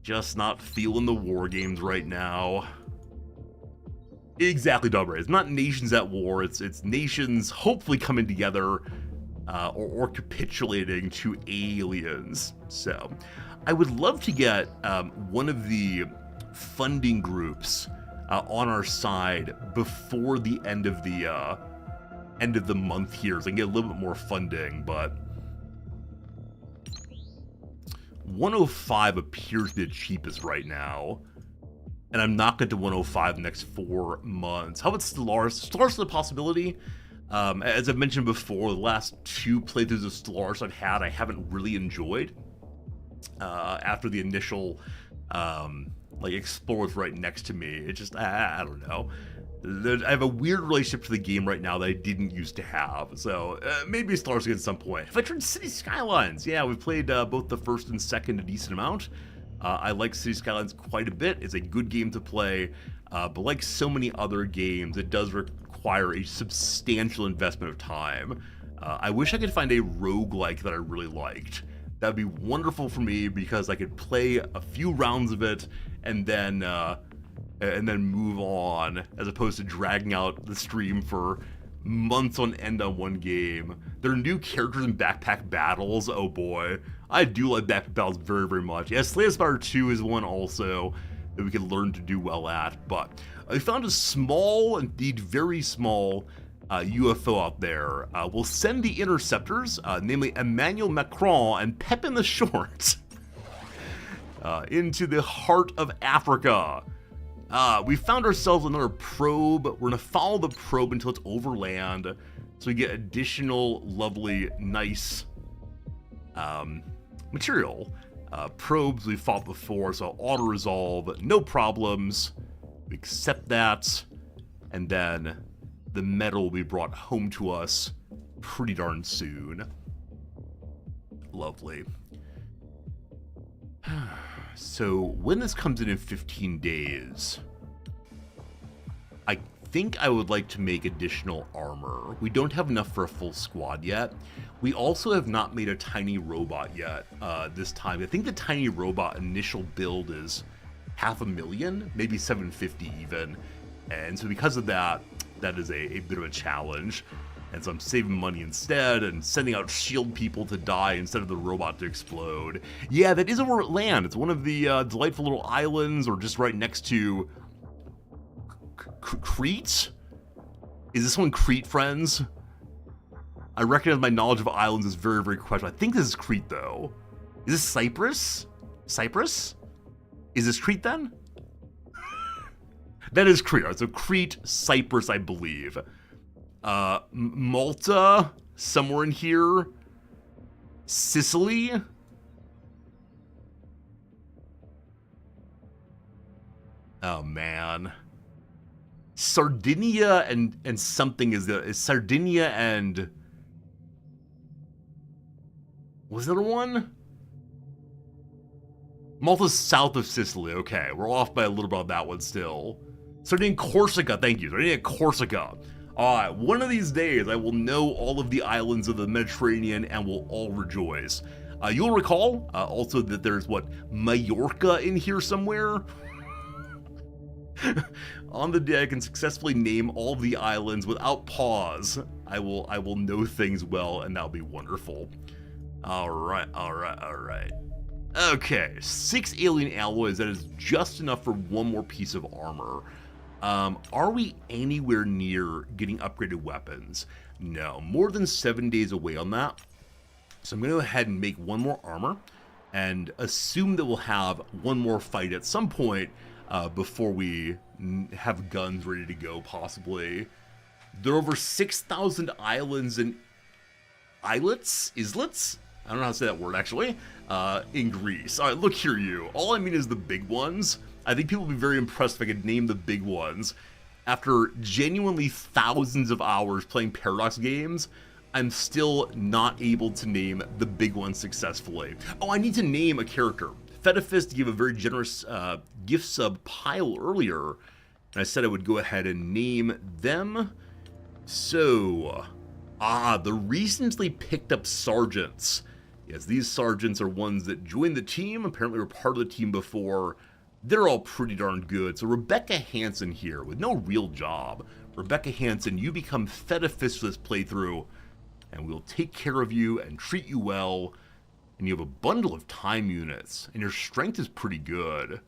just not feeling the war games right now. Exactly, Dubray. It's not nations at war. It's nations hopefully coming together or capitulating to aliens. So, I would love to get one of the funding groups on our side before the end of the month here, so I can get a little bit more funding. But 105 appears to be the cheapest right now, and I'm not going to 105 the next 4 months. How about Stellaris? Stellaris is a possibility. As I've mentioned before, the last 2 playthroughs of Stellaris I've had, I haven't really enjoyed. After the initial Explorer's right next to me, it just, I don't know. I have a weird relationship to the game right now that I didn't used to have, so maybe Stellaris at some point. If I tried City Skylines, yeah, we've played both the first and second a decent amount. I like City Skylines quite a bit. It's a good game to play, but like so many other games, it does require a substantial investment of time. I wish I could find a roguelike that I really liked. That would be wonderful for me because I could play a few rounds of it and then move on, as opposed to dragging out the stream for months on end on one game. There are new characters in Backpack Battles. Oh boy, I do like Backpack Battles very, very much. Yeah, Slay the Spire 2 is one also that we could learn to do well at. But I found a small, indeed very small, UFO out there. We'll send the interceptors, namely Emmanuel Macron and Pepin the Short, into the heart of Africa. We found ourselves another probe. We're gonna follow the probe until it's overland, so we get additional lovely, nice material. Probes we fought before, so auto-resolve, no problems. We accept that, and then the metal will be brought home to us pretty darn soon. Lovely. So when this comes in 15 days, I think I would like to make additional armor. We don't have enough for a full squad yet. We also have not made a tiny robot yet this time. I think the tiny robot initial build is 500,000, maybe 750 even. And so because of that, that is a bit of a challenge. And so I'm saving money instead and sending out shield people to die instead of the robot to explode. Yeah, that isn't where it lands. It's one of the delightful little islands, or just right next to Crete? Is this one Crete, friends? I recognize my knowledge of islands is very, very questionable. I think this is Crete, though. Is this Cyprus? Cyprus? Is this Crete, then? That is Crete. All right, so Crete, Cyprus, I believe. Malta, somewhere in here. Sicily. Oh man. Sardinia and something is Sardinia and was there one? Malta's south of Sicily. Okay, we're off by a little bit on that one still. Sardinia and Corsica, thank you. Sardinia and Corsica. Alright, one of these days I will know all of the islands of the Mediterranean and we'll all rejoice. You'll recall also that there's, Majorca in here somewhere? On the day I can successfully name all of the islands without pause, I will know things well, and that'll be wonderful. Alright. Okay, 6 alien alloys, that is just enough for one more piece of armor. Are we anywhere near getting upgraded weapons? No, more than 7 days away on that. So I'm going to go ahead and make one more armor and assume that we'll have one more fight at some point before we have guns ready to go, possibly. There are over 6,000 islands and islets? I don't know how to say that word, actually. In Greece. All right, look here, you. All I mean is the big ones. I think people would be very impressed if I could name the big ones. After genuinely thousands of hours playing Paradox games, I'm still not able to name the big ones successfully. Oh, I need to name a character. Fedifist gave a very generous gift sub pile earlier, and I said I would go ahead and name them. So, the recently picked up sergeants. Yes, these sergeants are ones that joined the team, apparently were part of the team before. They're all pretty darn good. So Rebecca Hansen here, with no real job. Rebecca Hansen, you become Fedifist for this playthrough, and we'll take care of you and treat you well. And you have a bundle of time units, and your strength is pretty good.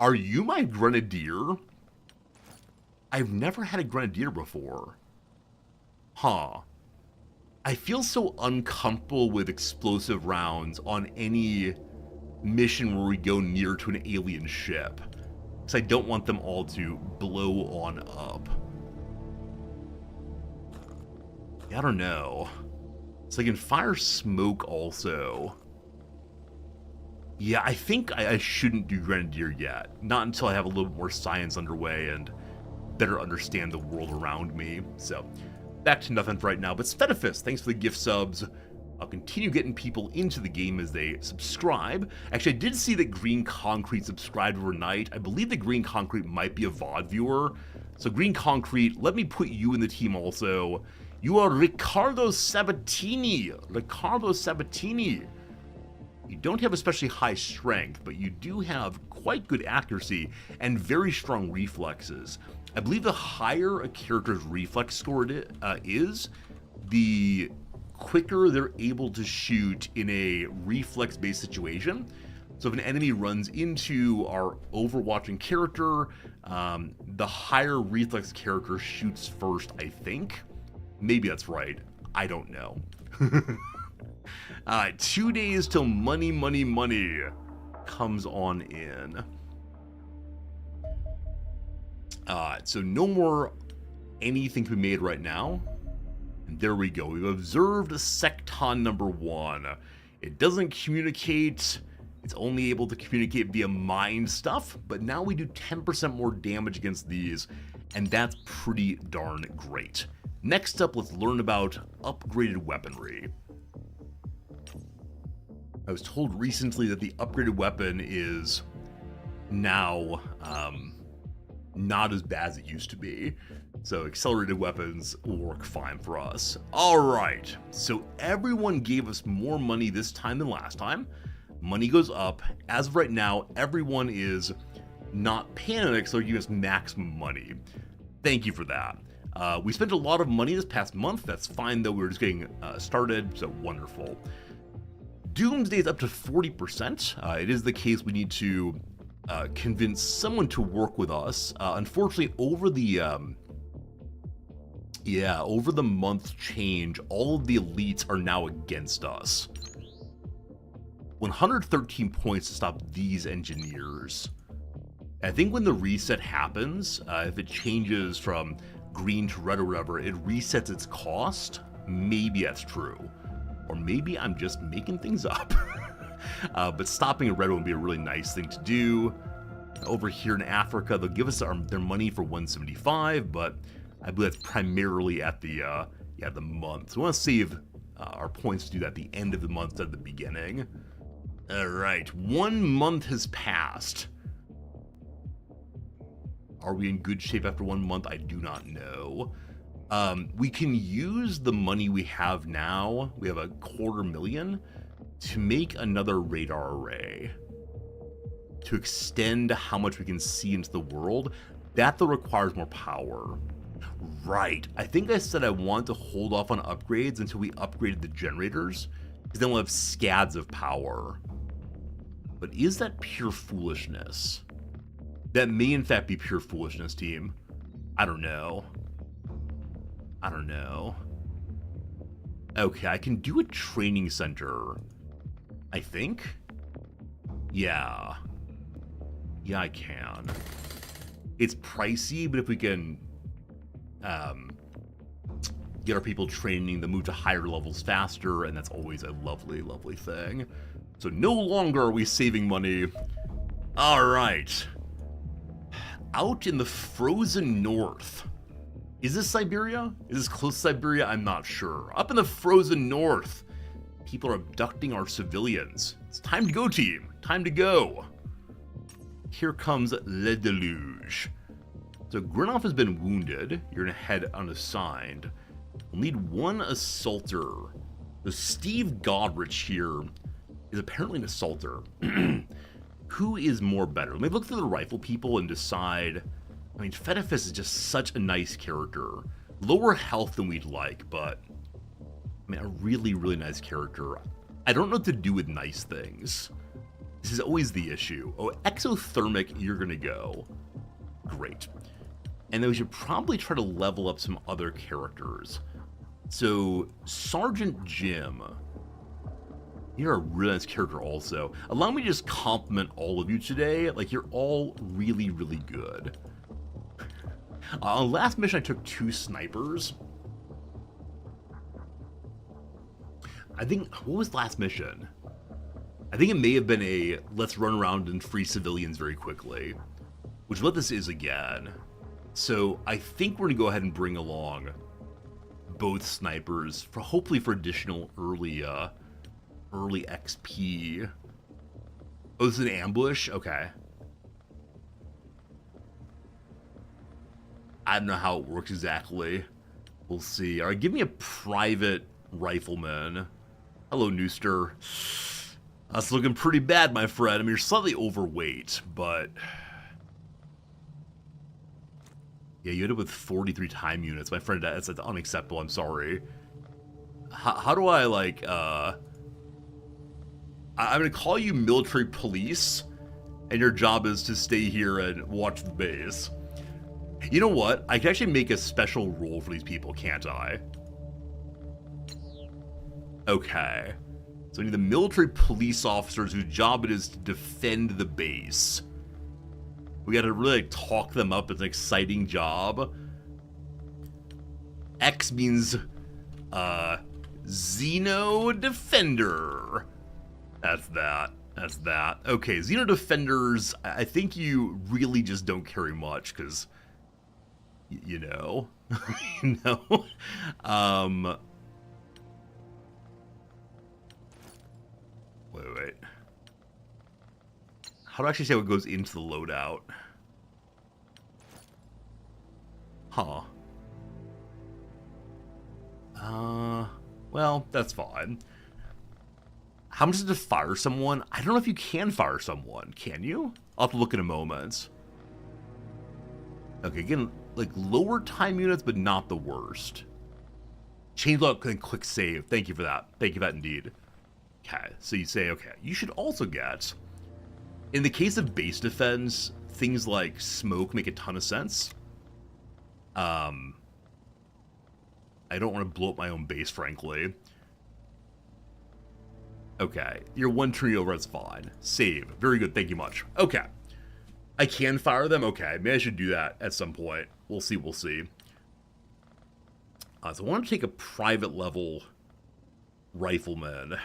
Are you my grenadier? I've never had a grenadier before. Huh. I feel so uncomfortable with explosive rounds on any mission where we go near to an alien ship, because I don't want them all to blow on up. I don't know. So I can fire smoke also. Yeah, I think I shouldn't do Grenadier yet. Not until I have a little bit more science underway and better understand the world around me. So, back to nothing for right now. But Spedifist, thanks for the gift subs. I'll continue getting people into the game as they subscribe. Actually, I did see that Green Concrete subscribed overnight. I believe that Green Concrete might be a VOD viewer. So Green Concrete, let me put you in the team also. You are Riccardo Sabatini. Riccardo Sabatini. You don't have especially high strength, but you do have quite good accuracy and very strong reflexes. I believe the higher a character's reflex score is, the quicker they're able to shoot in a reflex-based situation. So if an enemy runs into our overwatching character, the higher reflex character shoots first, I think. Maybe that's right. I don't know. 2 days till money comes on in. So no more anything to be made right now. And there we go. We've observed Secton number 1. It doesn't communicate. It's only able to communicate via mind stuff. But now we do 10% more damage against these. And that's pretty darn great. Next up, let's learn about upgraded weaponry. I was told recently that the upgraded weapon is now not as bad as it used to be. So accelerated weapons will work fine for us. Alright, so everyone gave us more money this time than last time. Money goes up. As of right now, everyone is not panicked, so they're giving us maximum money. Thank you for that. We spent a lot of money this past month. That's fine, though. We're just getting started, so wonderful. Doomsday is up to 40%. It is the case we need to convince someone to work with us. Unfortunately, over the month change, all of the elites are now against us. 113 points to stop these engineers. I think when the reset happens, if it changes from green to red or whatever, it resets its cost. Maybe that's true. Or maybe I'm just making things up. But stopping a red one would be a really nice thing to do. Over here in Africa, they'll give us their money for 175, but I believe that's primarily at the month. So we want to save our points to do that at the end of the month instead of the beginning. Alright, 1 month has passed. Are we in good shape after 1 month? I do not know. We can use the money we have now. We have $250,000 to make another radar array. To extend how much we can see into the world. That though requires more power. Right. I think I said I want to hold off on upgrades until we upgraded the generators. Because then we'll have scads of power. But is that pure foolishness? That may in fact be pure foolishness, team. I don't know. Okay, I can do a training center. I think? Yeah. Yeah, I can. It's pricey, but if we can get our people training, they move to higher levels faster, and that's always a lovely, lovely thing. So no longer are we saving money. Alright. Out in the frozen north. Is this Siberia? Is this close to Siberia? I'm not sure. Up in the frozen north, People are abducting our civilians. It's time to go, team. Time to go. Here comes Le Deluge. So Grinoff has been wounded. You're gonna head unassigned. We'll need one assaulter. The Steve Godrich here is apparently an assaulter. Who is more better? Let me look through the rifle people and decide. I mean, Fedifis is just such a nice character. Lower health than we'd like, but I mean, a really, really nice character. I don't know what to do with nice things. This is always the issue. Oh, exothermic, you're gonna go. Great. And then we should probably try to level up some other characters. So, Sergeant Jim. You're a really nice character also. Allow me to just compliment all of you today. Like, you're all really, really good. On last mission, I took 2 snipers. I think, what was last mission? I think it may have been a let's run around and free civilians very quickly, which is what this is again. So I think we're gonna go ahead and bring along both snipers for hopefully for additional early XP. Oh, this is an ambush? Okay. I don't know how it works exactly. We'll see. All right, give me a private rifleman. Hello, Nooster. That's looking pretty bad, my friend. I mean, you're slightly overweight, but yeah, you ended up with 43 time units. My friend, that's unacceptable. I'm sorry. How do I, like, I'm going to call you military police, and your job is to stay here and watch the base. You know what? I can actually make a special role for these people, can't I? Okay. So we need the military police officers whose job it is to defend the base. We gotta really, like, talk them up. It's an exciting job. X means, Xeno Defender. That's that. That's that. Okay, Xeno Defenders, I think you really just don't carry much, because, you know. You know? Wait. How do I actually say what goes into the loadout? Huh. Well, that's fine. How much is it to fire someone? I don't know if you can fire someone. Can you? I'll have to look in a moment. Okay, again, like lower time units, but not the worst. Change look and quick save. Thank you for that. Thank you for that indeed. Okay, so you say, okay, you should also get, in the case of base defense, things like smoke make a ton of sense. I don't want to blow up my own base, frankly. Okay, you're one turn over, that's fine. Save, very good, thank you much. Okay, I can fire them, okay, maybe I should do that at some point. We'll see, we'll see. So I want to take a private level rifleman.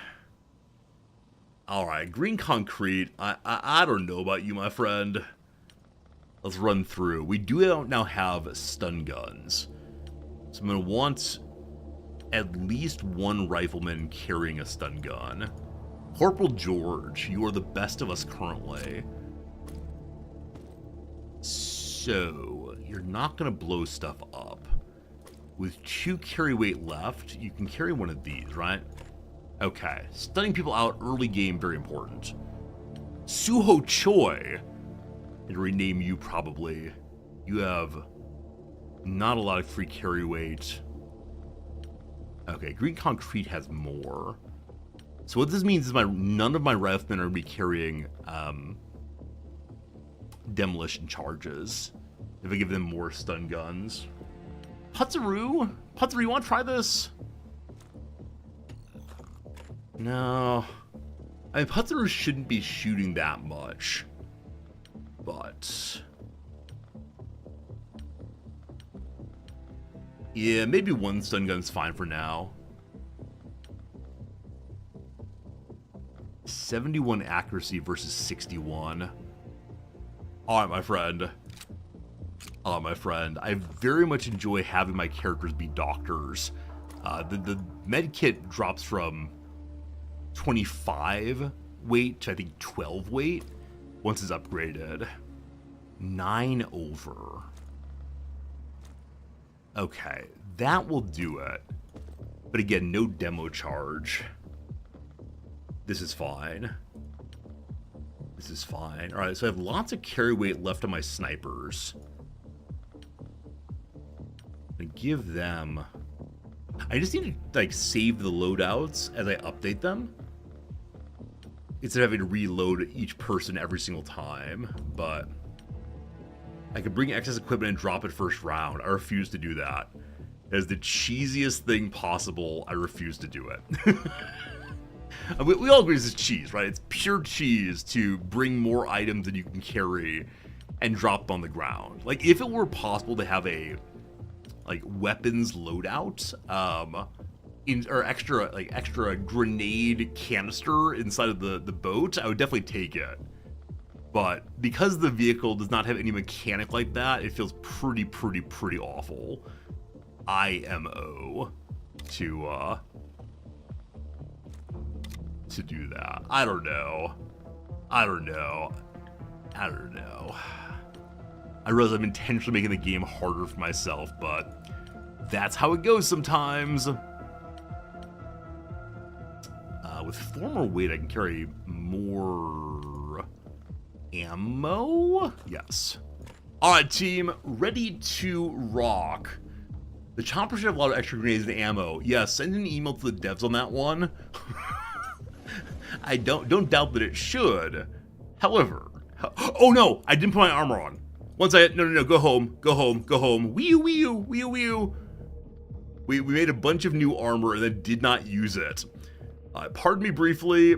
Alright, green concrete. I don't know about you, my friend. Let's run through. We do now have stun guns. So I'm going to want at least one rifleman carrying a stun gun. Corporal George, you are the best of us currently. So, you're not going to blow stuff up. With 2 carry weight left, you can carry one of these, right? Okay, stunning people out early game, very important. Suho Choi, and rename you probably. You have not a lot of free carry weight. Okay, green concrete has more. So what this means is none of my riflemen are going to be carrying demolition charges if I give them more stun guns. Putzaru, you want to try this? No. I mean, Putzaru shouldn't be shooting that much. But yeah, maybe one stun gun's fine for now. 71 accuracy versus 61. Alright, my friend. Alright, my friend. I very much enjoy having my characters be doctors. The med kit drops from 25 weight to, I think, 12 weight once it's upgraded. 9 over. Okay, that will do it. But again, no demo charge. This is fine. This is fine. All right, so I have lots of carry weight left on my snipers. And give them... I just need to, like, save the loadouts as I update them, instead of having to reload each person every single time. But I could bring excess equipment and drop it first round. I refuse to do that. As the cheesiest thing possible, I refuse to do it. We all agree this is cheese, right? It's pure cheese to bring more items than you can carry and drop them on the ground. Like, if it were possible to have a like weapons loadout, or extra grenade canister inside of the boat, I would definitely take it. But because the vehicle does not have any mechanic like that, it feels pretty awful. IMO to do that. I don't know. I realize I'm intentionally making the game harder for myself, but that's how it goes sometimes. With 4 more weight, I can carry more ammo? Yes. Alright, team, ready to rock. The chopper should have a lot of extra grenades and ammo. Yeah, send an email to the devs on that one. I don't doubt that it should. However, oh no, I didn't put my armor on. Once no, go home. Wee-oo. We made a bunch of new armor and then did not use it. Pardon me briefly.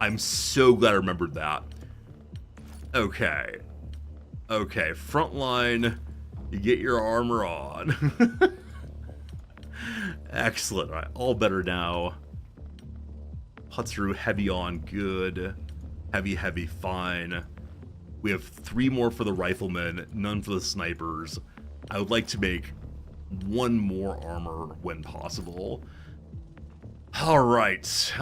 I'm so glad I remembered that. Okay, frontline, you get your armor on. Excellent, all right, all better now. Put through, heavy on, good. Heavy, fine. We have 3 more for the riflemen, none for the snipers. I would like to make 1 more armor when possible. All right.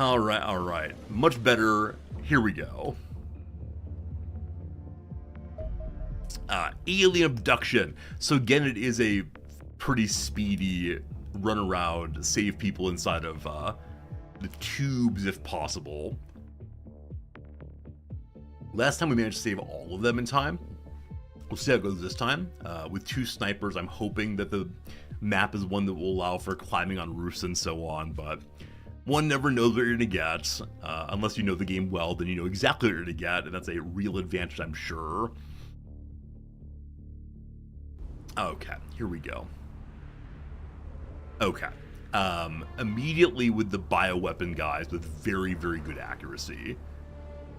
Much better. Here we go. Alien abduction. So again, it is a pretty speedy run around, save people inside of the tubes if possible. Last time we managed to save all of them in time. We'll see how it goes this time. With 2 snipers, I'm hoping that the map is one that will allow for climbing on roofs and so on, but one never knows what you're going to get. Unless you know the game well, then you know exactly what you're going to get, and that's a real advantage, I'm sure. Okay, here we go. Okay. Immediately with the bioweapon guys with very good accuracy.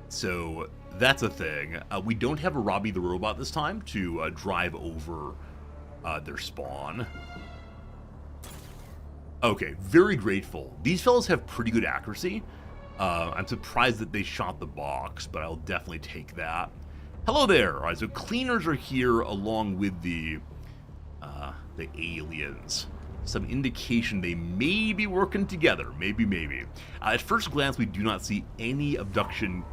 So that's a thing. We don't have a Robbie the Robot this time to drive over their spawn. Okay, very grateful. These fellows have pretty good accuracy. I'm surprised that they shot the box, but I'll definitely take that. Hello there. All right, so cleaners are here along with the aliens. Some indication they may be working together. Maybe. At first glance, we do not see any abduction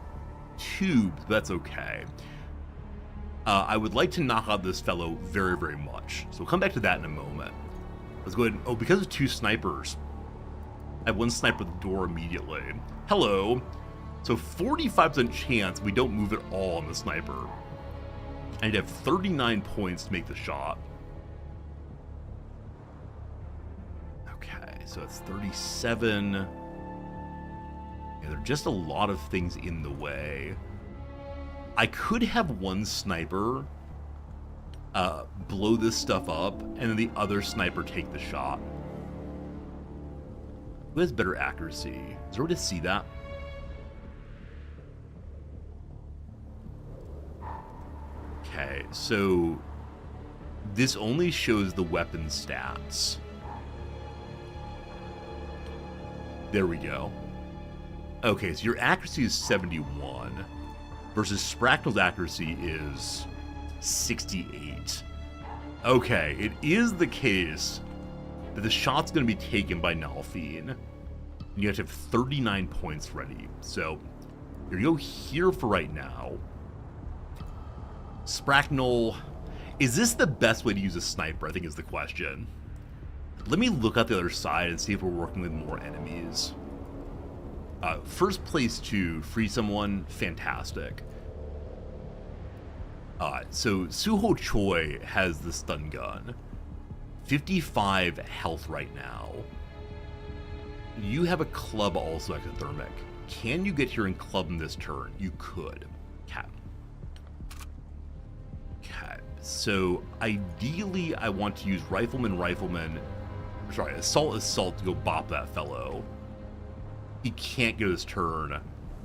tubes, but that's okay. I would like to knock out this fellow very much. So we'll come back to that in a moment. Let's go ahead and, oh, because of 2 snipers, I have 1 sniper at the door immediately. Hello. So 45% chance we don't move at all on the sniper. I need to have 39 points to make the shot. Okay, so it's 37. Yeah, there are just a lot of things in the way. I could have 1 sniper blow this stuff up, and then the other sniper take the shot. Who has better accuracy? Is there a way to see that? Okay, so this only shows the weapon stats. There we go. Okay, so your accuracy is 71 versus Sprackle's accuracy is 68. Okay, it is the case that the shot's going to be taken by Nalfine. And you have to have 39 points ready. So, here you go here for right now. Spracknell, is this the best way to use a sniper, I think is the question. Let me look at the other side and see if we're working with more enemies. First place to free someone, fantastic. So Suho Choi has the stun gun. 55 health right now. You have a club also exothermic. Can you get here and club in this turn? You could. Okay. Okay. So ideally I want to use Rifleman, Assault to go bop that fellow. He can't get his turn.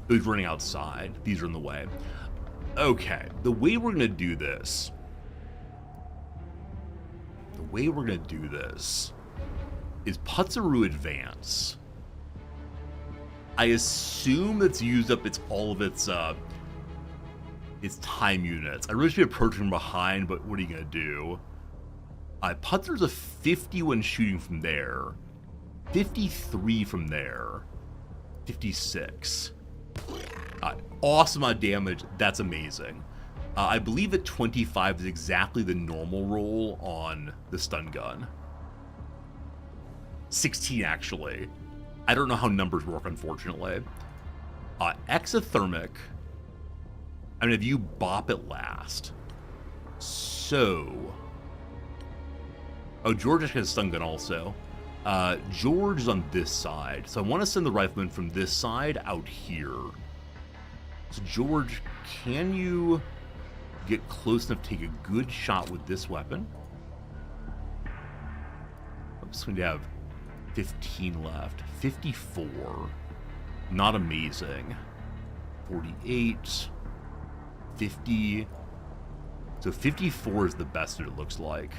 He's running outside. These are in the way. Okay, the way we're gonna do this. Is Putzaru advance. I assume it's used up all of its time units. I really should be approaching from behind, but what are you gonna do? Putzaru's a 50 when shooting from there. 53 from there. 56. Awesome amount of damage. That's amazing. I believe that 25 is exactly the normal roll on the stun gun. 16, actually. I don't know how numbers work, unfortunately. Exothermic. I'm gonna have you bop it last. So... Oh, George has a stun gun also. George is on this side. So I want to send the rifleman from this side out here. So George, can you get close enough to take a good shot with this weapon? I'm just going to have 15 left. 54. Not amazing. 48. 50. So 54 is the best that it looks like.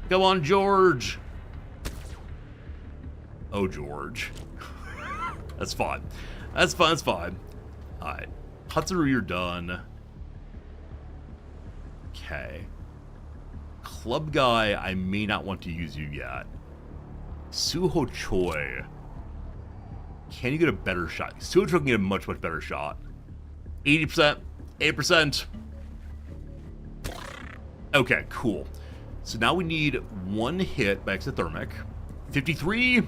Come on, George! Oh, George. That's fine. That's fine. Alright. Putzaru, you're done. Okay. Club guy, I may not want to use you yet. Suho Choi. Can you get a better shot? Suho Choi can get a much better shot. 80%. 8%. Okay, cool. So now we need one hit by exothermic. 53.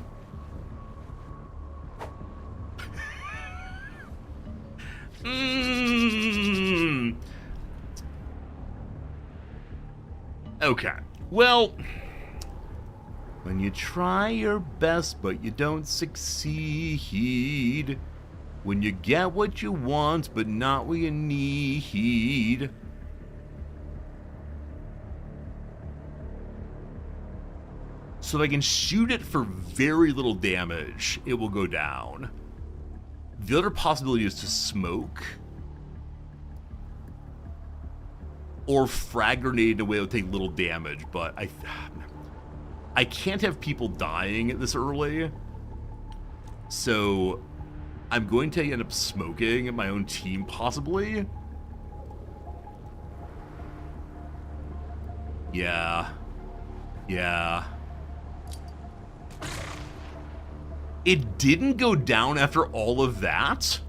Okay. Well, when you try your best but you don't succeed, when you get what you want but not what you need. So if I can shoot it for very little damage, it will go down. The other possibility is to smoke. Or frag grenade in a way that would take little damage, but I can't have people dying this early. So I'm going to end up smoking my own team, possibly. Yeah. It didn't go down after all of that?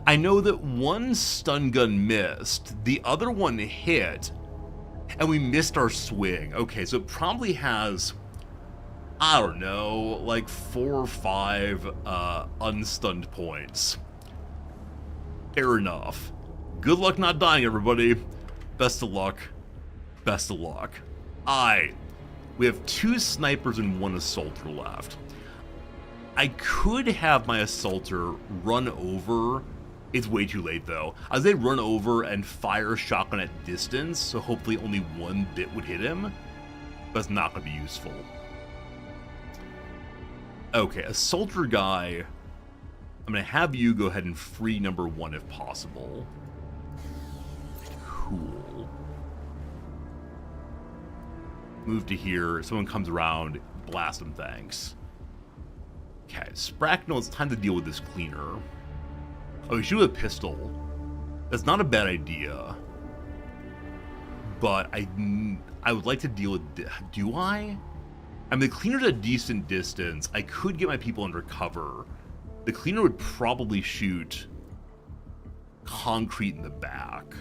I know that one stun gun missed, the other one hit, and we missed our swing. Okay, so it probably has, I don't know, like 4 or 5 unstunned points. Fair enough. Good luck not dying, everybody. Best of luck. Best of luck. We have 2 snipers and 1 assaulter left. I could have my assaulter run over. It's way too late though. As they run over and fire a shotgun at distance, so hopefully only 1 bit would hit him. But it's not going to be useful. Okay, assaulter guy. I'm going to have you go ahead and free number 1 if possible. Cool. Move to here. Someone comes around. Blast them, thanks. Okay, Spracknell, it's time to deal with this cleaner. Oh, you shoot with a pistol. That's not a bad idea. but I would like to deal with... Do I? I mean, the cleaner's a decent distance. I could get my people under cover. The cleaner would probably shoot concrete in the back.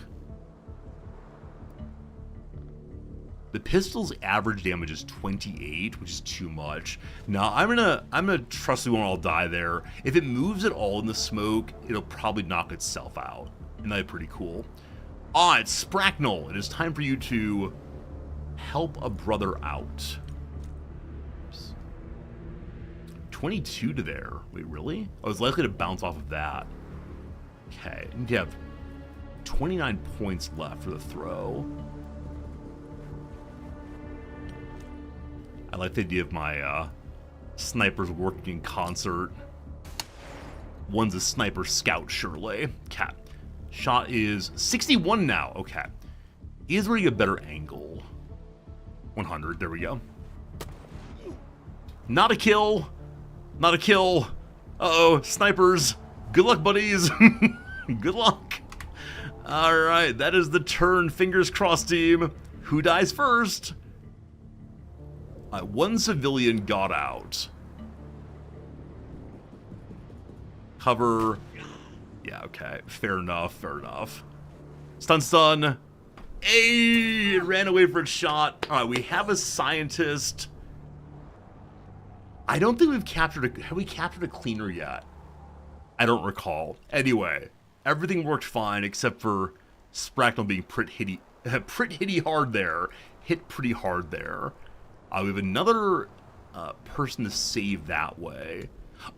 The pistol's average damage is 28, which is too much. Now, I'm gonna trust we won't all die there. If it moves at all in the smoke, it'll probably knock itself out. And that'd be pretty cool. Ah, it's Spracknell. It is time for you to help a brother out. 22 to there. Wait, really? I was likely to bounce off of that. Okay, I need to have 29 points left for the throw. I like the idea of my snipers working in concert. One's a sniper scout, surely. Okay. Shot is 61 now. Okay. Is where you get a better angle. 100. There we go. Not a kill. Not a kill. Uh-oh. Snipers. Good luck, buddies. Good luck. All right. That is the turn. Fingers crossed, team. Who dies first? One civilian got out. Cover. Yeah, okay. Fair enough, fair enough. Stun. Hey, it ran away for its shot. All right, we have a scientist. I don't think we've captured have we captured a cleaner yet? I don't recall. Anyway, everything worked fine except for Spracknell being pretty hard there. Hit pretty hard there. We have another person to save that way.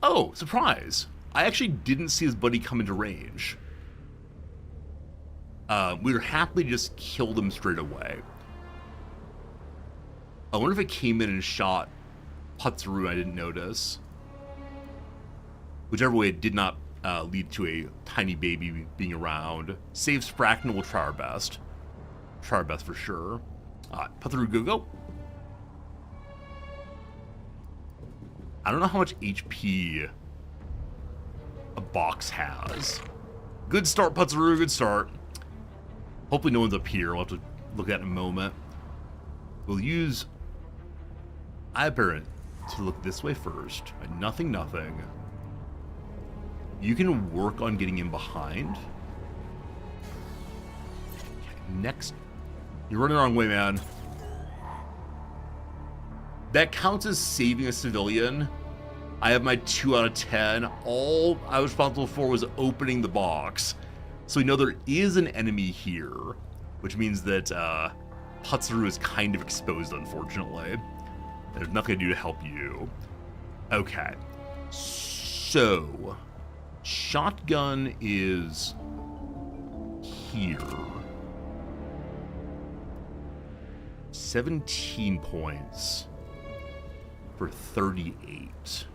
Oh, surprise. I actually didn't see his buddy come into range. We would happily just killed him straight away. I wonder if it came in and shot Putzaru. I didn't notice. Whichever way, it did not lead to a tiny baby being around. Save Spracknell, we'll try our best. Try our best for sure. Putzaru, go. I don't know how much HP a box has. Good start, Putzaru, good start. Hopefully no one's up here. We'll have to look at it in a moment. We'll use Iparent to look this way first. Nothing. You can work on getting in behind. Okay, next. You're running the wrong way, man. That counts as saving a civilian. I have my 2 out of 10. All I was responsible for was opening the box. So we know there is an enemy here, which means that Putzaru is kind of exposed, unfortunately. There's nothing to do to help you. Okay. So, shotgun is here. 17 points. For 38.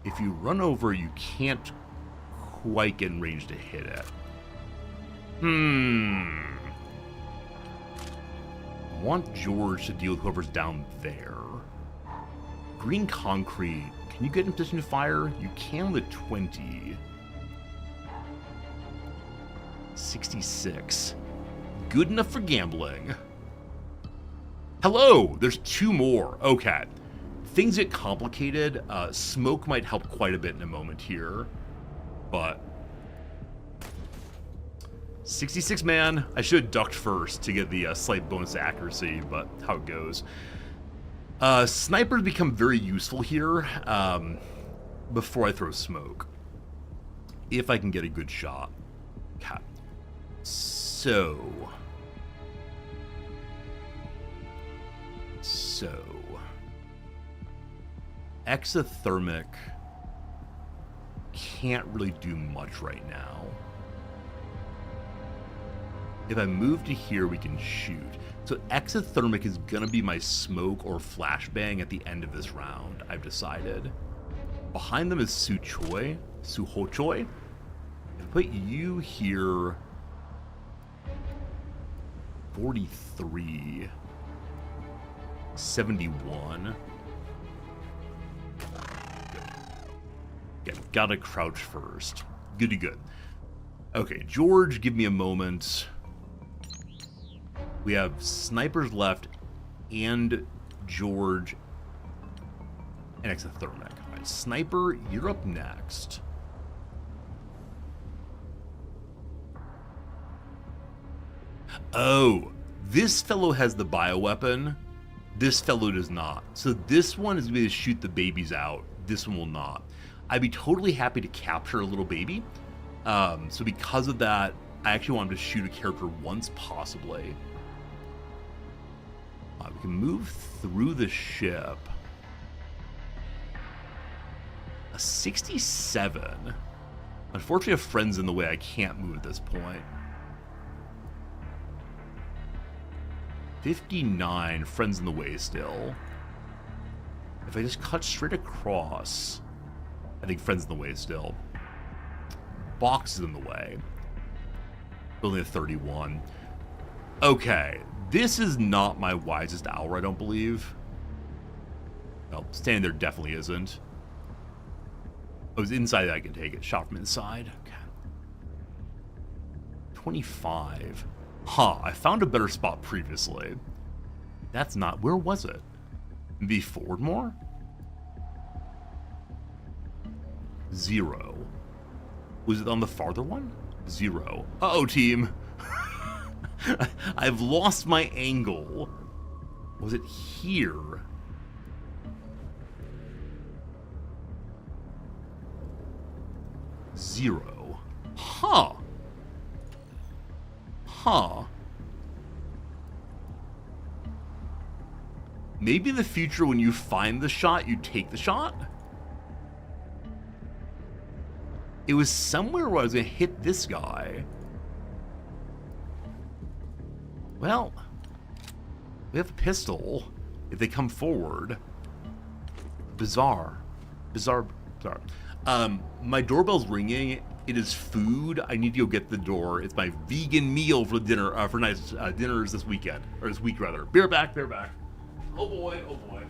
If you run over, you can't quite get in range to hit it. I want George to deal with whoever's down there. Green concrete. Can you get in position to fire? You can with 20. 66. Good enough for gambling. Hello! There's 2 more. Okay. Things get complicated. Smoke might help quite a bit in a moment here. But 66 man. I should have ducked first to get the slight bonus accuracy, but how it goes. Snipers become very useful here before I throw smoke. If I can get a good shot. Okay. So... exothermic can't really do much right now. If I move to here, we can shoot. So exothermic is gonna be my smoke or flashbang at the end of this round, I've decided. Behind them is Suhochoi. If I put you here, 43. 71. Okay, gotta crouch first. Good. Okay, George, give me a moment. We have snipers left and George and exothermic. All right, sniper, you're up next. Oh, this fellow has the bioweapon. This fellow does not. So this one is going to shoot the babies out. This one will not. I'd be totally happy to capture a little baby. So because of that, I actually wanted to shoot a character once, possibly. We can move through the ship. A 67. Unfortunately, a friend's in the way. I can't move at this point. 59. Friend's in the way still. If I just cut straight across, I think friend's in the way still. Box is in the way. Building a 31. Okay, this is not my wisest hour, I don't believe. Well, standing there definitely isn't. Oh, it's inside that I can take it. Shot from inside. Okay. 25. Huh, I found a better spot previously. That's not... Where was it? Maybe forward more? 0. Was it on the farther one? 0. Uh-oh, team. I've lost my angle. Was it here? Zero. Huh. Huh. Maybe in the future when you find the shot, you take the shot? It was somewhere where I was going to hit this guy. Well, we have a pistol if they come forward. Bizarre. Bizarre. My doorbell's ringing. It is food. I need to go get the door. It's my vegan meal for dinner, for nice dinners this weekend. Or this week, rather. Bear back, bear back. Oh boy, oh boy.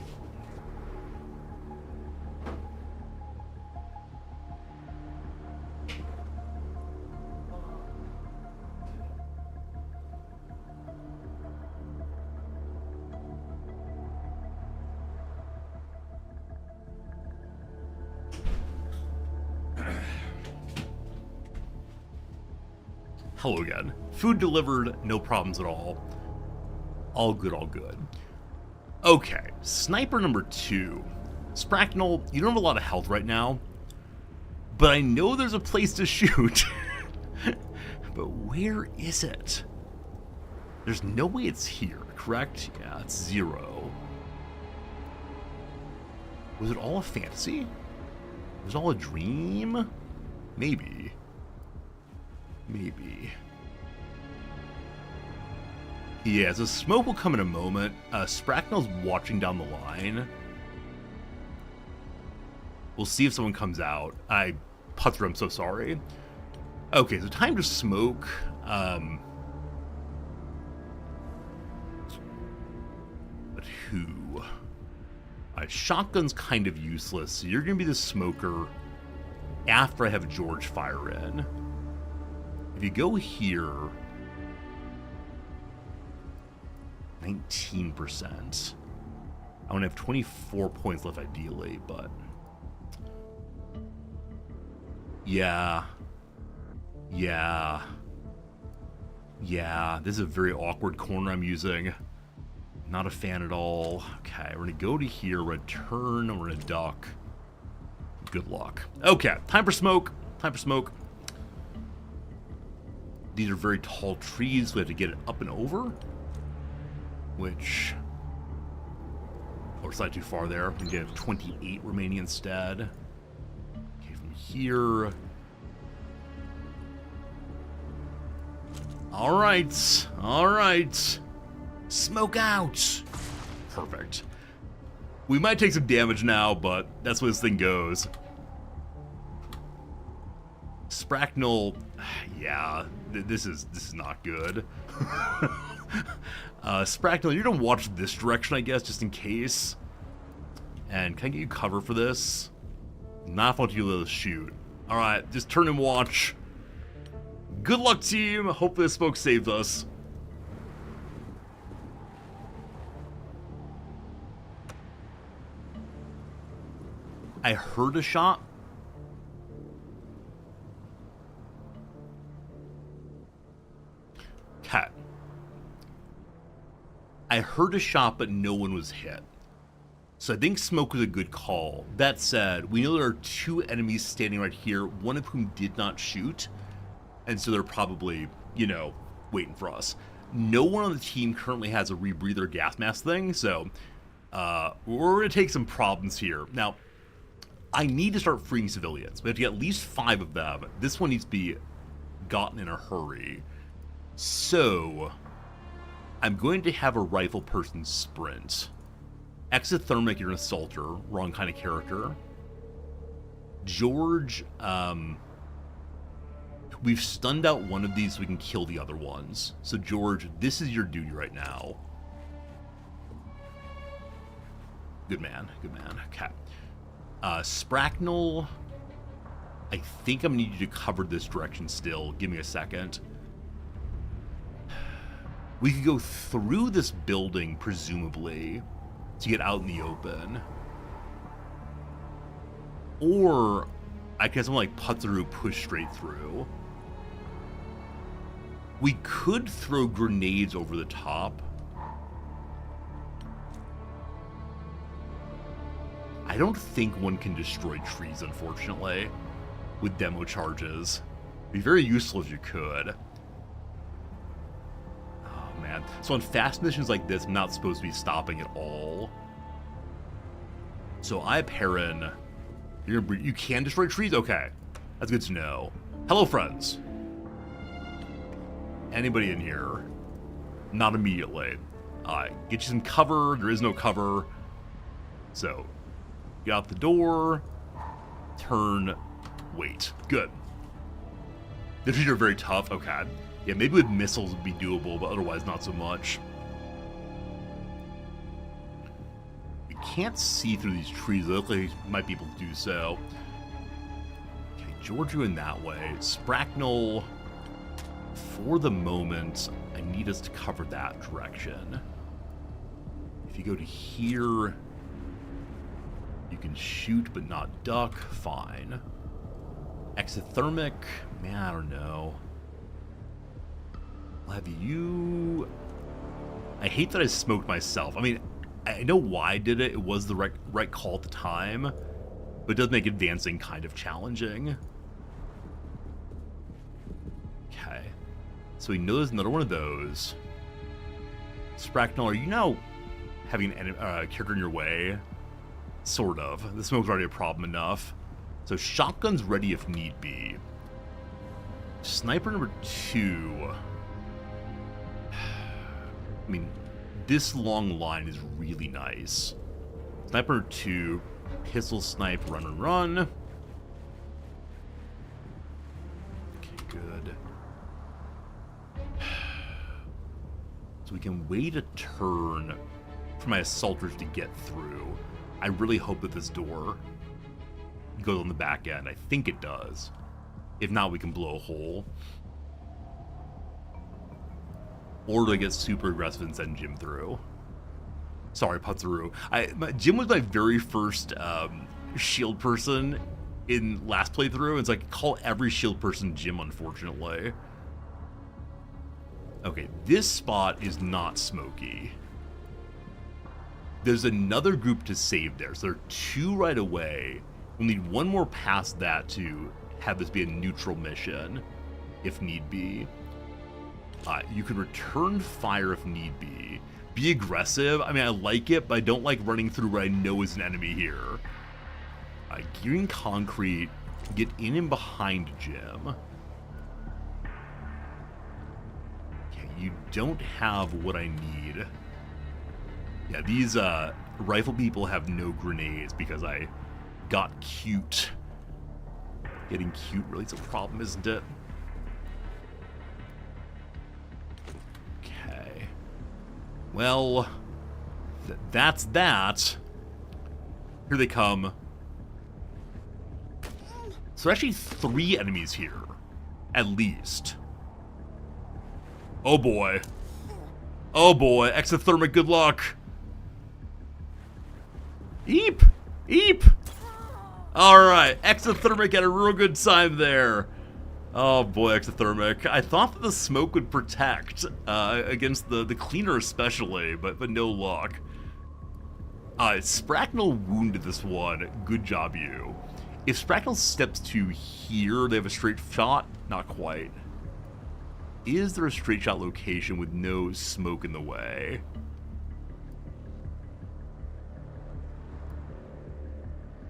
Hello again. Food delivered, no problems at all. All good, all good. Okay, sniper number 2. Spracknell, you don't have a lot of health right now, but I know there's a place to shoot. But where is it? There's no way it's here, correct? Yeah, it's 0. Was it all a fantasy? Was it all a dream? Maybe. Maybe. Yeah, so smoke will come in a moment. Spracknell's watching down the line. We'll see if someone comes out. I putzer, I'm so sorry. Okay, so time to smoke. But who? Alright, shotgun's kind of useless, so you're gonna be the smoker after I have George fire in. If you go here, 19%. I want to have 24 points left ideally, but yeah, this is a very awkward corner I'm using. Not a fan at all. Okay, we're gonna go to here, we're gonna turn, we're gonna duck. Good luck. Okay, time for smoke. Time for smoke. These are very tall trees, so we have to get it up and over. Which... oh, it's not too far there. We can get 28 remaining instead. Okay, from here... Alright, alright. Smoke out! Perfect. We might take some damage now, but that's where this thing goes. Spracknell, yeah, this is not good. Spracknell, you're gonna watch this direction, I guess, just in case. And can I get you cover for this? Not want you to shoot. All right, just turn and watch. Good luck, team. Hopefully this smoke saves us. I heard a shot. Okay. I heard a shot, but no one was hit. So I think smoke was a good call. That said, we know there are 2 enemies standing right here, one of whom did not shoot. And so they're probably, you know, waiting for us. No one on the team currently has a rebreather gas mask thing, so we're going to take some problems here. Now, I need to start freeing civilians. We have to get at least 5 of them. This one needs to be gotten in a hurry. So, I'm going to have a rifle person sprint. Exothermic, you're an assaulter. Wrong kind of character. George, we've stunned out one of these so we can kill the other ones. So George, this is your duty right now. Good man, good man. Okay. Spracknell, I think I'm gonna need you to cover this direction still. Give me a second. We could go through this building, presumably, to get out in the open. Or I could have someone like Putzaru push straight through. We could throw grenades over the top. I don't think one can destroy trees, unfortunately, with demo charges. It'd be very useful if you could. Oh, man. So on fast missions like this, I'm not supposed to be stopping at all. So I, Perrin, you can destroy trees? Okay. That's good to know. Hello, friends. Anybody in here? Not immediately. Get you some cover. There is no cover. So, get out the door. Turn. Wait. Good. The trees are very tough. Okay. Yeah, maybe with missiles would be doable, but otherwise not so much. We can't see through these trees. They look like we might be able to do so. Okay, Giorgio in that way. Spracknell... For the moment, I need us to cover that direction. If you go to here, you can shoot but not duck. Fine. Exothermic, man, I don't know. I'll have you... I hate that I smoked myself. I mean, I know why I did it. It was the right call at the time, but it does make advancing kind of challenging. Okay. So we know there's another one of those. Spracknell, are you now having a character in your way? Sort of. The smoke's already a problem enough. So shotgun's ready if need be. Sniper number 2. I mean, this long line is really nice. Sniper number 2. Pistol snipe, run and run. Okay, good. So we can wait a turn for my assaulters to get through. I really hope that this door goes on the back end. I think it does. If not, we can blow a hole. Or do I get super aggressive and send Jim through? Sorry, Putzaru. Jim was my very first shield person in last playthrough. It's like, call every shield person Jim, unfortunately. Okay, this spot is not smoky. There's another group to save there, so there are 2 right away. We'll need one more past that to have this be a neutral mission, if need be. You can return fire if need be. Be aggressive. I mean, I like it, but I don't like running through what I know is an enemy here. Gearing concrete. Get in and behind Jim. You don't have what I need. Yeah, these rifle people have no grenades because I got cute. Getting cute really is a problem, isn't it? Okay. Well, that's that. Here they come. So actually 3 enemies here, at least. Oh boy. Oh boy, exothermic, good luck. Eep! Eep! Alright, exothermic had a real good time there. Oh boy, exothermic. I thought that the smoke would protect against the cleaner especially, but no luck. Spracknel wounded this one. Good job, you. If Spracknel steps to here, they have a straight shot? Not quite. Is there a straight shot location with no smoke in the way?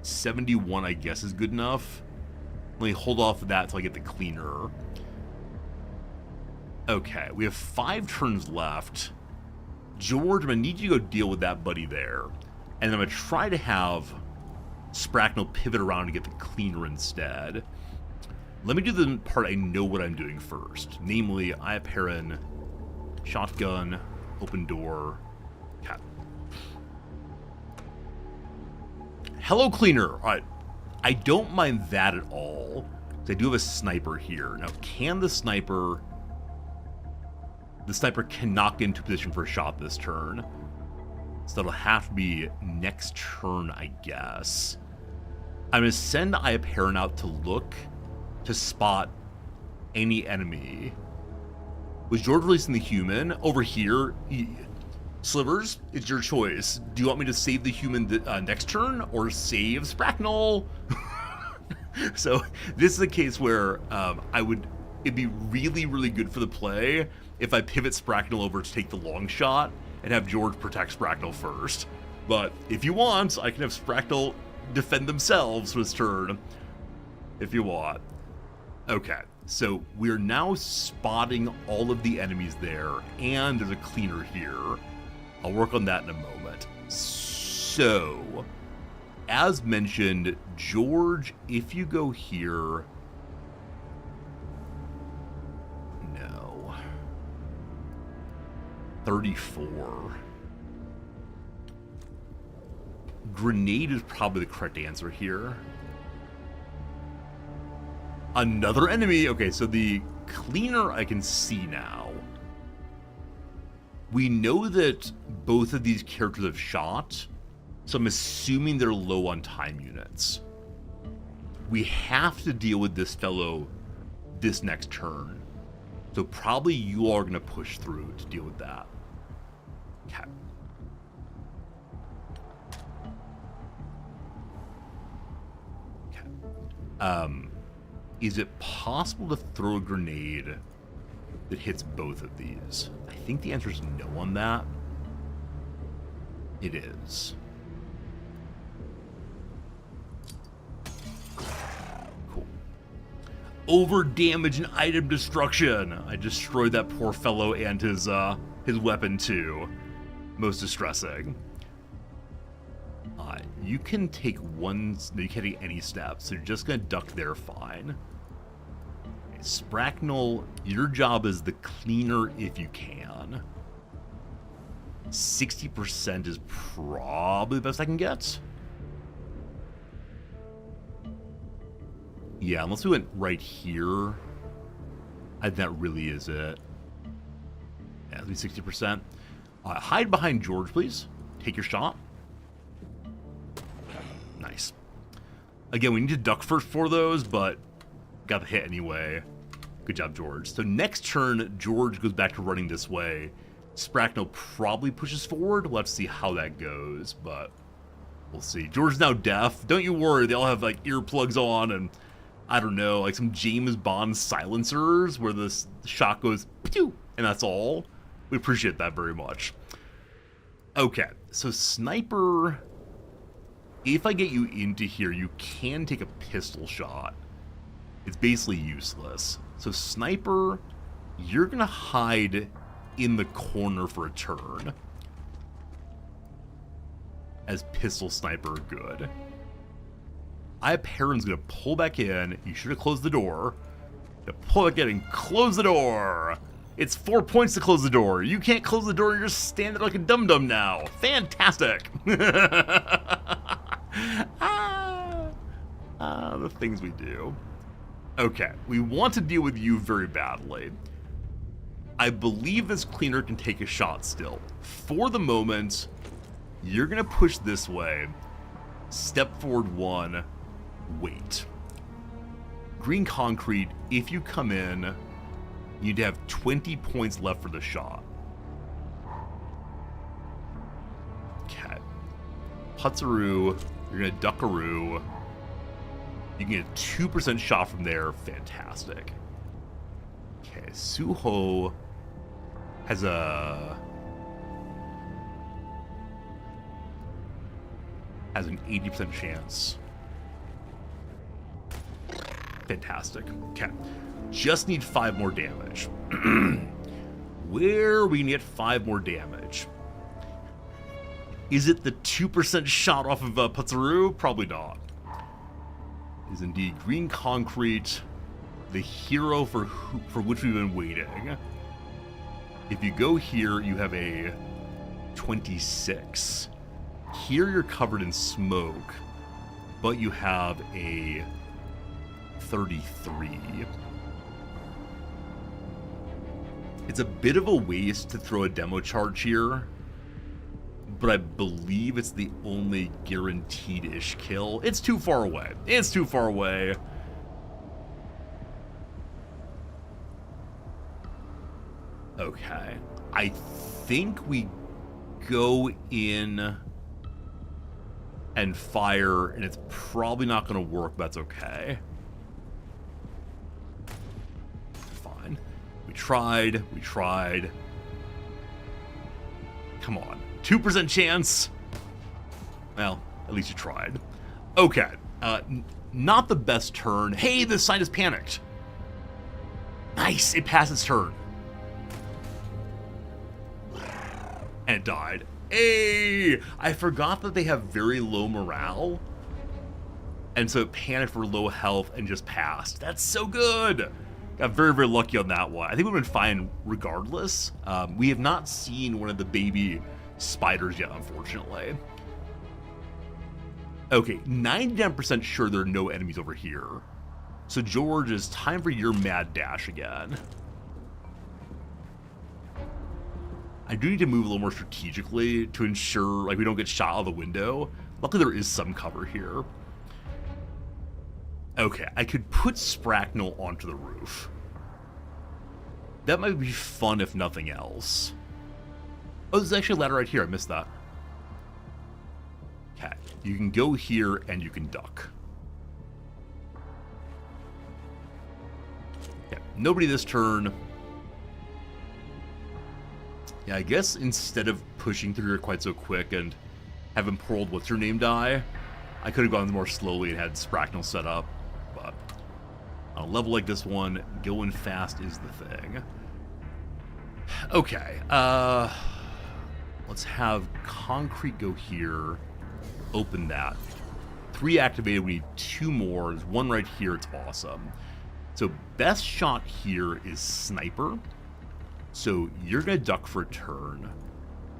$71, I guess, is good enough. Let me hold off of that until I get the cleaner. Okay, we have 5 turns left. George, I'm gonna need you to go deal with that buddy there. And I'm gonna try to have Spracknel pivot around to get the cleaner instead. Let me do the part I know what I'm doing first. Namely, I have Heron, shotgun, open door, cat. Hello, cleaner. Alright. I don't mind that at all. Because I do have a sniper here. Now, can the sniper... The sniper cannot get into position for a shot this turn. So that'll have to be next turn, I guess. I'm going to send Heron out to look to spot any enemy. Was George releasing the human? Over here, Slivers, it's your choice. Do you want me to save the human next turn or save Spracknel? So this is a case where it'd be really, really good for the play if I pivot Spracknel over to take the long shot and have George protect Spracknel first. But if you want, I can have Spracknel defend themselves for this turn, if you want. Okay, so we're now spotting all of the enemies there, and there's a cleaner here. I'll work on that in a moment. So, as mentioned, George, if you go here... No. 34. Grenade is probably the correct answer here. Another enemy? Okay, so the cleaner I can see now. We know that both of these characters have shot, so I'm assuming they're low on time units. We have to deal with this fellow this next turn. So probably you are going to push through to deal with that. Okay. Is it possible to throw a grenade that hits both of these? I think the answer is no on that. It is. Cool. Over damage and item destruction. I destroyed that poor fellow and his weapon too. Most distressing. You can take one... No, you can't take any steps, so you're just going to duck there fine. Okay, Spracknel, your job is the cleaner if you can. 60% is probably the best I can get. Yeah, unless we went right here, I think that really is it. Yeah, it'll be 60%. Hide behind George, please. Take your shot. Nice. Again, we need to duck first for those, but got the hit anyway. Good job, George. So next turn, George goes back to running this way. Spracknel probably pushes forward. We'll have to see how that goes, but we'll see. George's now deaf. Don't you worry. They all have, like, earplugs on and, I don't know, like some James Bond silencers where the shot goes, and that's all. We appreciate that very much. Okay, so Sniper... If I get you into here, you can take a pistol shot. It's basically useless. So Sniper, you're going to hide in the corner for a turn. As Pistol Sniper, good. Heron's going to pull back in. You should have closed the door. To pull back in and close the door. It's 4 points to close the door. You can't close the door. You're just standing like a dum-dum now. Fantastic. The things we do. Okay, we want to deal with you very badly. I believe this cleaner can take a shot still. For the moment, you're going to push this way, step forward 1, wait. Green concrete, if you come in, you'd have 20 points left for the shot. Okay. Putzaroo, you're gonna Duckaroo. You can get a 2% shot from there. Fantastic. Okay, Suho has an 80% chance. Fantastic. Okay. Just need 5 more damage. Where are we gonna get 5 more damage? Is it the 2% shot off of Putzaroo? Probably not. Is indeed green concrete the hero for which we've been waiting. If you go here, you have a 26. Here you're covered in smoke, but you have a 33. It's a bit of a waste to throw a demo charge here, but I believe it's the only guaranteed-ish kill. It's too far away. It's too far away. Okay. I think we go in and fire, and it's probably not going to work, but that's okay. Fine. We tried. We tried. Come on. 2% chance. Well, at least you tried. Okay. Not the best turn. Hey, the sign is panicked. Nice. It passed its turn. And it died. Hey! I forgot that they have very low morale. And so it panicked for low health and just passed. That's so good! Got very, very lucky on that one. I think we've been fine regardless. We have not seen one of the baby spiders yet, unfortunately. Okay, 99% sure there are no enemies over here. So George, it's time for your mad dash again. I do need to move a little more strategically to ensure like we don't get shot out of the window. Luckily there is some cover here. Okay, I could put Spracknel onto the roof. That might be fun if nothing else. Oh, there's actually a ladder right here. I missed that. Okay, you can go here and you can duck. Okay, nobody this turn. Yeah, I guess instead of pushing through here quite so quick and having poor old what's-her-name die, I could have gone more slowly and had Spracknel set up. But on a level like this one, going fast is the thing. Okay, let's have Concrete go here. Open that. 3 activated, we need 2 more. There's 1 right here, it's awesome. So best shot here is Sniper. So you're gonna duck for a turn.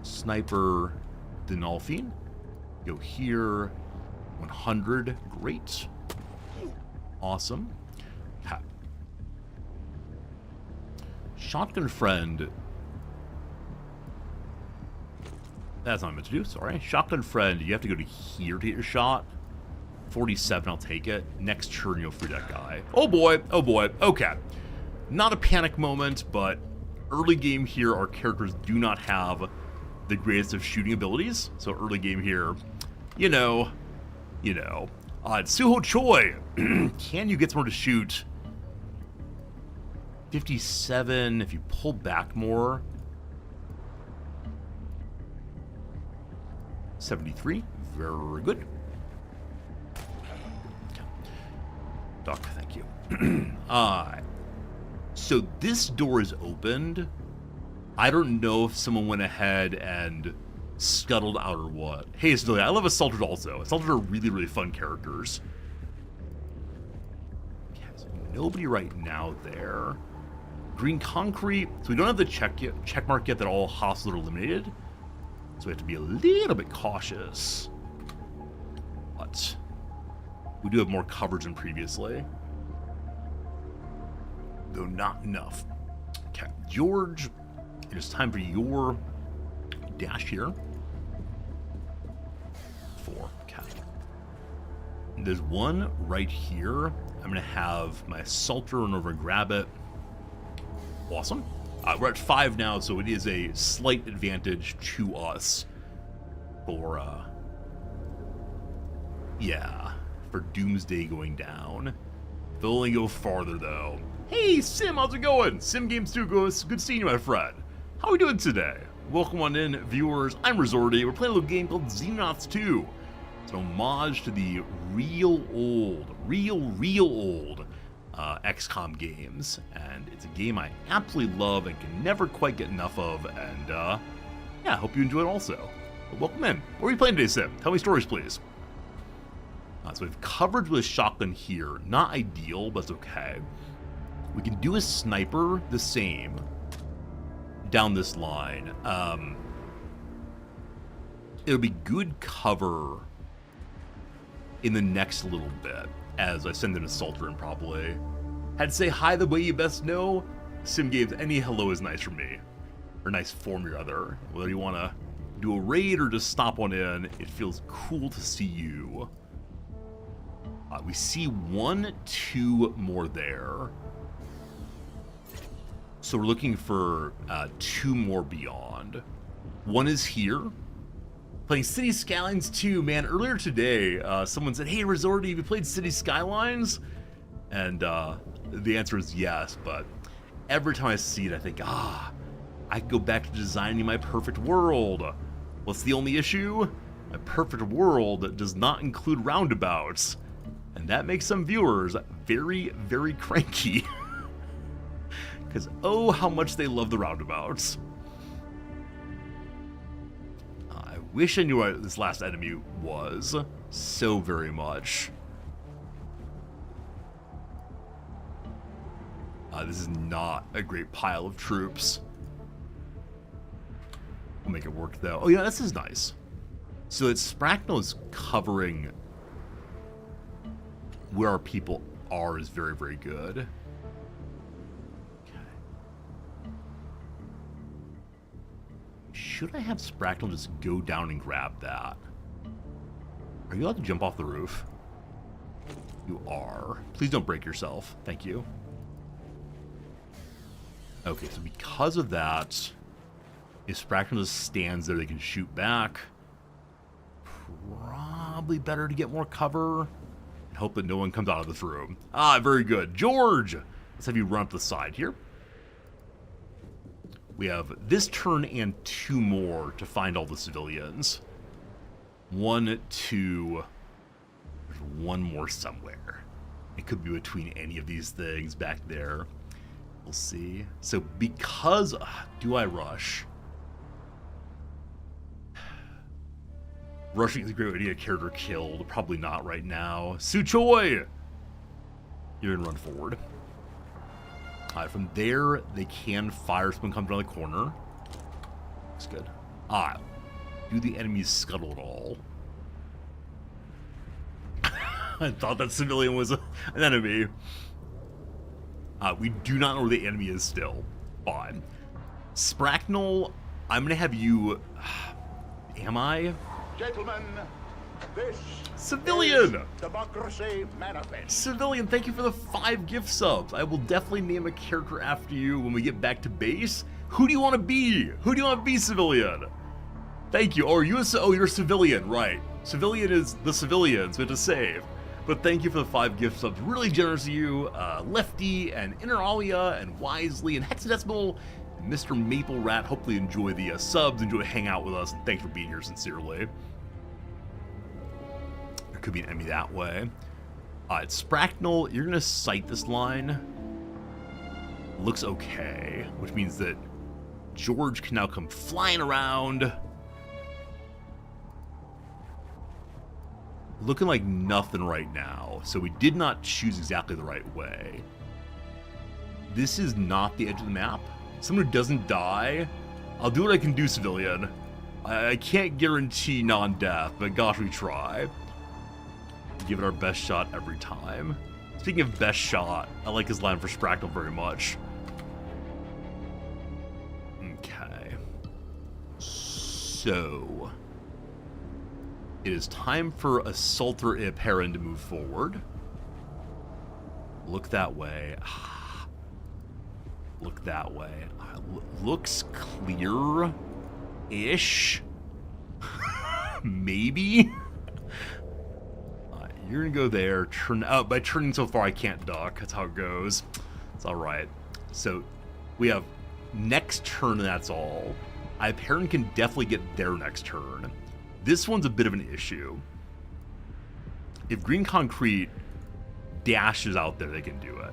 Sniper Denolphine. Go here. 100. Great. Awesome. Ha. Shotgun Friend. That's not what I meant to do, sorry. Shotgun Friend, you have to go to here to get your shot. 47, I'll take it. Next turn, you'll free that guy. Oh boy, oh boy. Okay. Not a panic moment, but early game here, our characters do not have the greatest of shooting abilities. So early game here, you know. Suho Choi, can you get someone to shoot? 57, if you pull back more. 73, very good. Doc, thank you. So this door is opened. I don't know if someone went ahead and scuttled out or what. Hey, Astolia, I love Assaulters also. Assaulters are really, really fun characters. Okay, so nobody right now there. Green Concrete. So we don't have the check mark yet that all hostiles are eliminated. So we have to be a little bit cautious. But we do have more coverage than previously. Though not enough. Okay, George, it is time for your dash here. 4, okay. There's one right here. I'm going to have my assaulter run over and grab it. Awesome. We're at 5 now, so it is a slight advantage to us for, for Doomsday going down. They'll only go farther, though. Hey, Sim, how's it going? Sim Games 2 goes. Good seeing you, my friend. How are we doing today? Welcome on in, viewers. I'm Resorty. We're playing a little game called Xenonauts 2. It's an homage to the real old XCOM games, and it's a game I absolutely love and can never quite get enough of, and yeah, I hope you enjoy it also. But welcome in. What are we playing today, Sim? Tell me stories, please. So we have coverage with a shotgun here. Not ideal, but it's okay. We can do a sniper the same down this line. It'll be good cover in the next little bit, as I send an assaulter in probably. Had to say hi the way you best know. Sim Games, any hello is nice for me. Or nice for me, rather. Whether you want to do a raid or just stop on in, it feels cool to see you. We see 1, 2 more there. So we're looking for 2 more beyond. One is here. Playing City Skylines 2, man. Earlier today, someone said, "Hey, Resorty, have you played City Skylines?" And the answer is yes, but every time I see it, I think, I could go back to designing my perfect world. What's the only issue? My perfect world does not include roundabouts. And that makes some viewers very, very cranky. Because, oh, how much they love the roundabouts. I wish I knew what this last enemy was so very much. This is not a great pile of troops. We'll make it work, though. Oh, yeah, this is nice. So it's Spracknel is covering where our people are is very, very good. Okay. Should I have Spracknel just go down and grab that? Are you allowed to jump off the roof? You are. Please don't break yourself. Thank you. Okay, so because of that, if Spracknel just stands there, they can shoot back. Probably better to get more cover. Hope that no one comes out of this room. Very good. George! Let's have you run up the side here. We have this turn and 2 more to find all the civilians. 1, 2. There's 1 more somewhere. It could be between any of these things back there. We'll see. So because... do I rush? Rushing is a great way to get a character killed. Probably not right now. Su Choi! You're gonna run forward. From there, they can fire someone comes around the corner. That's good. Do the enemies scuttle at all? I thought that civilian was an enemy. We do not know where the enemy is still. Fine. Spracknel, I'm gonna have you... am I? Gentlemen, this Civilian! is Democracy Manifest. Civilian, thank you for the 5 gift subs. I will definitely name a character after you when we get back to base. Who do you want to be? Who do you want to be, Civilian? Thank you. Oh, you're a Civilian, right. Civilian is the civilians we have to save. But thank you for the 5 gift subs. Really generous of you. Lefty and Interalia and Wisely and Hexadecimal. Mr. Maple Rat, hopefully enjoy the subs, enjoy hanging out with us, and thanks for being here sincerely. There could be an enemy that way. It's Spracknel, you're going to sight this line. Looks okay, which means that George can now come flying around. Looking like nothing right now, so we did not choose exactly the right way. This is not the edge of the map. Someone who doesn't die, I'll do what I can do, Civilian. I can't guarantee non-death, but gosh, we try. Give it our best shot every time. Speaking of best shot, I like his line for Spracknel very much. Okay. So... It is time for Assaulter Iparen to move forward. Look that way. Look that way. Looks clear-ish. Maybe? You're gonna go there. By turning so far, I can't duck. That's how it goes. It's alright. So, we have next turn, and that's all. Iparen can definitely get their next turn. This one's a bit of an issue. If Green Concrete dashes out there, they can do it.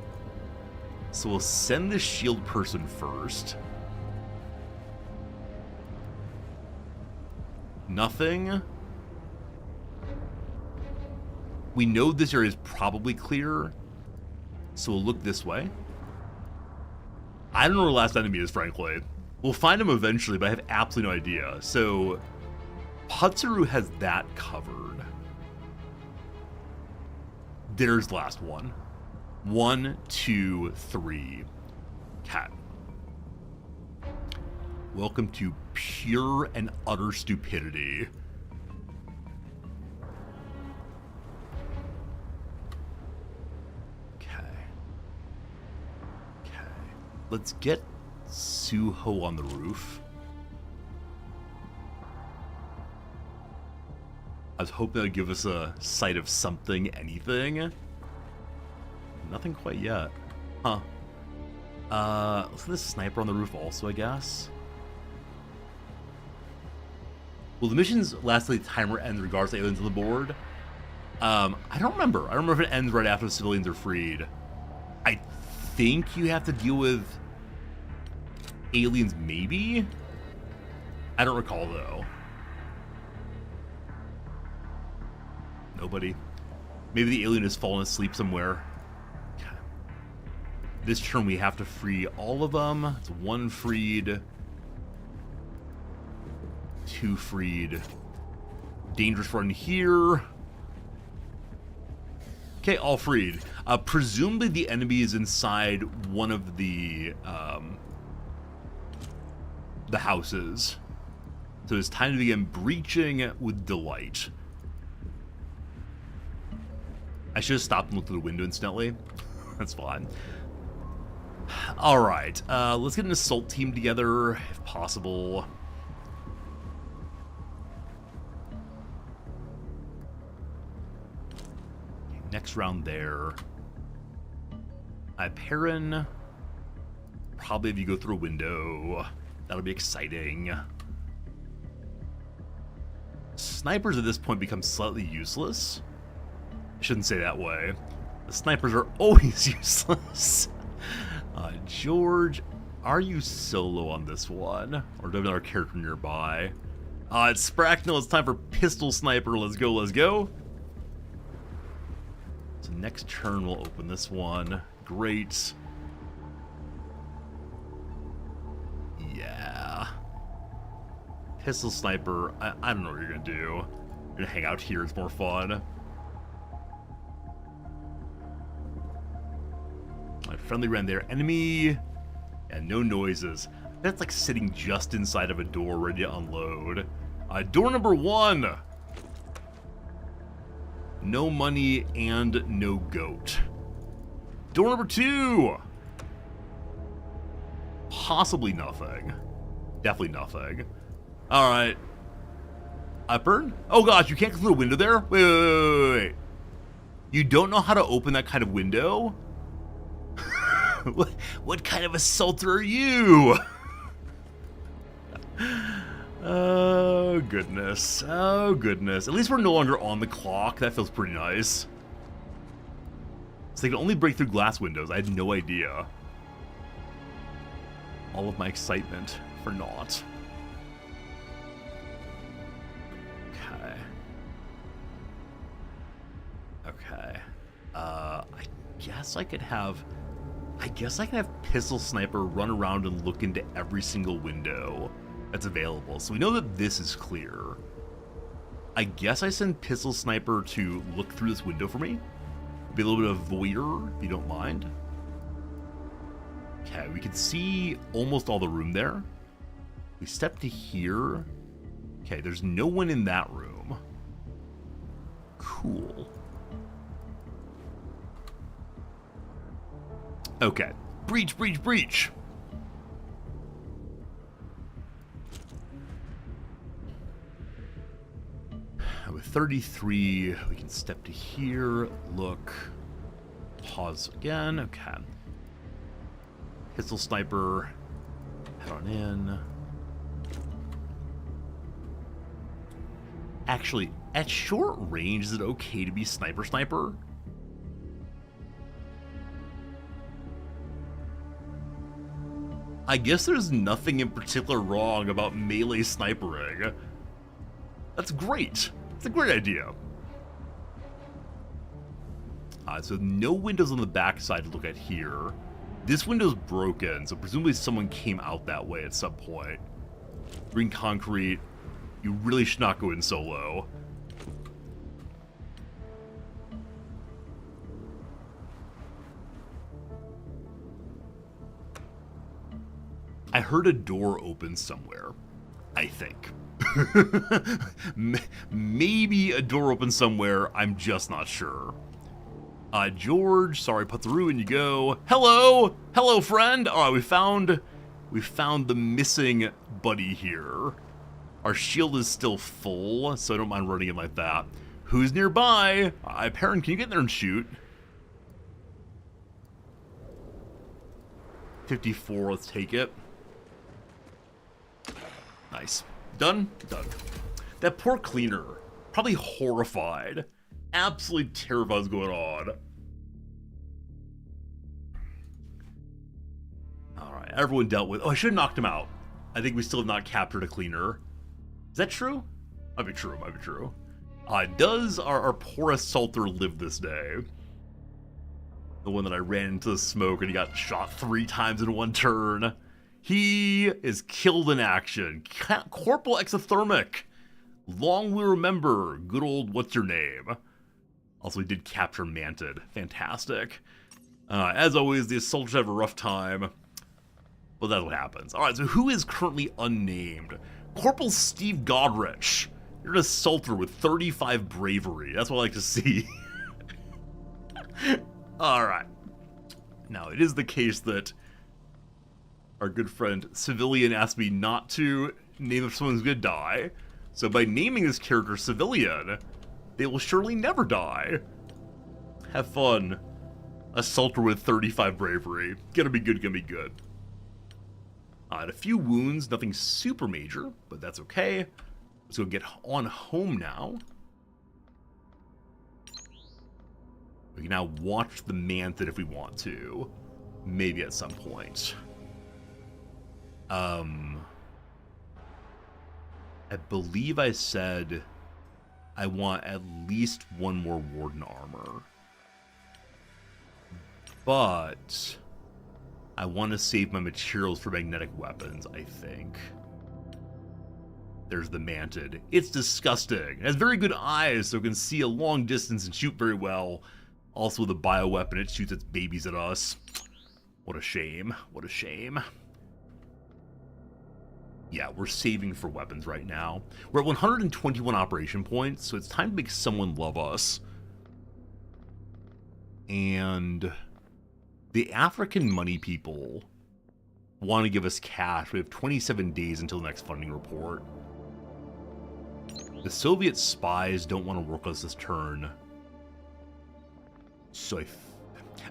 So we'll send the shield person first. Nothing. We know this area is probably clear, so we'll look this way. I don't know where the last enemy is, frankly. We'll find him eventually, but I have absolutely no idea. So Putsuru has that covered. There's the last one. 1, 2, 3. Cat. Welcome to pure and utter stupidity. Let's get Suho on the roof. I was hoping that would give us a sight of something, anything. Nothing quite yet. Huh. Let's get this sniper on the roof also, I guess. Will the missions last till the timer ends regardless of aliens on the board? I don't remember. I don't remember if it ends right after the civilians are freed. I think you have to deal with aliens, maybe? I don't recall, though. Nobody. Maybe the alien has fallen asleep somewhere. This turn we have to free all of them. It's 1 freed. 2 freed. Dangerous run here. Okay, all freed. Presumably the enemy is inside one of the houses. So it's time to begin breaching with delight. I should have stopped and looked through the window instantly. That's fine. Alright, let's get an assault team together, if possible. Next round there. Iparen. Probably if you go through a window. That'll be exciting. Snipers at this point become slightly useless. I shouldn't say that way. The snipers are always useless. George, are you solo on this one? Or do I have another character nearby? It's Spracknell. It's time for Pistol Sniper. Let's go, let's go. So next turn we'll open this one. Great. Yeah. Pistol Sniper, I don't know what you're gonna do. You're gonna hang out here, it's more fun. My friendly ran there. Enemy. And no noises. That's like sitting just inside of a door ready to unload. Door number 1. No money and no goat. Door number 2. Possibly nothing. Definitely nothing. Alright. Iparen? Oh gosh, you can't go through a window there? Wait. You don't know how to open that kind of window? What kind of assaulter are you? Oh, goodness. Oh, goodness. At least we're no longer on the clock. That feels pretty nice. So they can only break through glass windows. I had no idea. All of my excitement for naught. Okay. Okay. I guess I could have Pistol Sniper run around and look into every single window that's available. So we know that this is clear. I guess I send Pistol Sniper to look through this window for me. Be a little bit of voyeur, if you don't mind. Okay, we can see almost all the room there. We step to here. Okay, there's no one in that room. Cool. Okay. Breach, breach, breach. With 33, we can step to here, look, pause again. Okay. Pistol sniper, head on in. Actually, at short range, is it okay to be sniper? I guess there's nothing in particular wrong about melee snipering. That's great. It's a great idea. So no windows on the backside to look at here. This window's broken, so presumably someone came out that way at some point. Green concrete. You really should not go in solo. I heard a door open somewhere. I think. Maybe a door open somewhere. I'm just not sure. George, sorry, put through and you go. Hello, hello, friend. All right, we found the missing buddy here. Our shield is still full, so I don't mind running it like that. Who's nearby? Perrin, can you get there and shoot? 54, let's take it. Nice. Done? Done. That poor cleaner, probably horrified. Absolutely terrified what's going on. Alright, everyone dealt with... Oh, I should have knocked him out. I think we still have not captured a cleaner. Is that true? Might be true, might be true. Does our poor assaulter live this day? The one that I ran into the smoke and he got shot 3 times in one turn. He is killed in action. Corporal Exothermic. Long we remember. Good old what's your name? Also, we did capture Manted. Fantastic. As always, the assaulters have a rough time. But that's what happens. Alright, so who is currently unnamed? Corporal Steve Godrich. You're an assaulter with 35 bravery. That's what I like to see. Alright. Now, it is the case that our good friend Civilian asked me not to name if someone's gonna die. So by naming this character Civilian, they will surely never die. Have fun. Assaulter with 35 bravery. Gonna be good, gonna be good. And a few wounds, nothing super major, but that's okay. Let's go get on home now. We can now watch the Mantid if we want to. Maybe at some point. I believe I said I want at least one more Warden armor. But I want to save my materials for magnetic weapons, I think. There's the Mantid. It's disgusting. It has very good eyes, so it can see a long distance and shoot very well. Also with a bioweapon, it shoots its babies at us. What a shame. What a shame. Yeah, we're saving for weapons right now. We're at 121 operation points, so it's time to make someone love us. And the African money people want to give us cash. We have 27 days until the next funding report. The Soviet spies don't want to work with us this turn. So I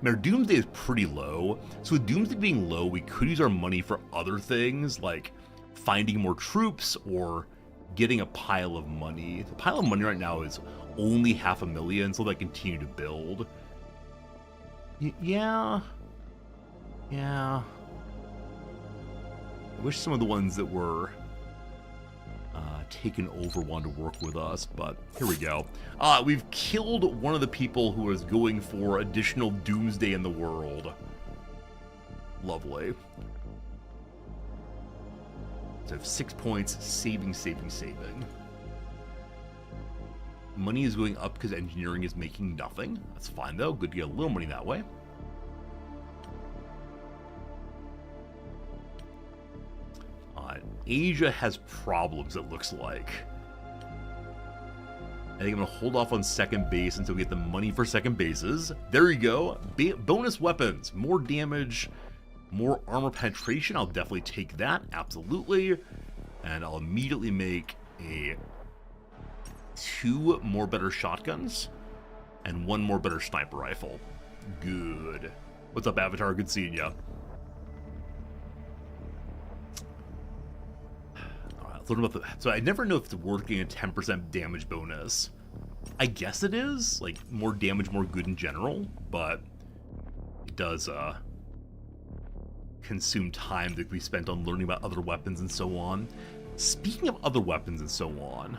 mean, our Doomsday is pretty low. So with Doomsday being low, we could use our money for other things, like finding more troops or getting a pile of money. The pile of money right now is only 500,000, so they continue to build. Yeah. I wish some of the ones that were taken over wanted to work with us, but here we go. We've killed one of the people who was going for additional Doomsday in the world. Lovely. So I have 6 points, saving. Money is going up because engineering is making nothing. That's fine though, good to get a little money that way. Asia has problems, it looks like. I think I'm going to hold off on second base until we get the money for second bases. There you go. Bonus weapons. More damage, more armor penetration. I'll definitely take that. Absolutely. And I'll immediately make a 2 more better shotguns and 1 more better sniper rifle. Good. What's up, Avatar? Good seeing ya. So I never know if it's working a 10% damage bonus. I guess it is, like, more damage, more good in general, but it does consume time that we spent on learning about other weapons and so on. Speaking of other weapons and so on,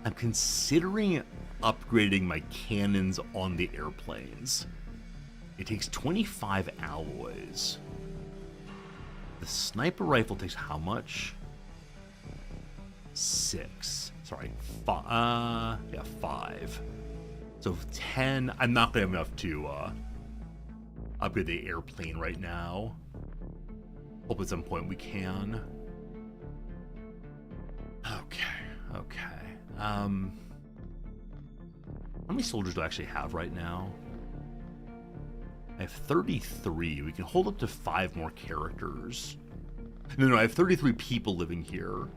I'm considering upgrading my cannons on the airplanes. It takes 25 alloys. The sniper rifle takes how much? 6. Sorry, 5. Yeah, 5. So 10. I'm not gonna have enough to upgrade the airplane right now. Hope at some point we can. Okay. How many soldiers do I actually have right now? I have 33. We can hold up to 5 more characters. No, I have 33 people living here.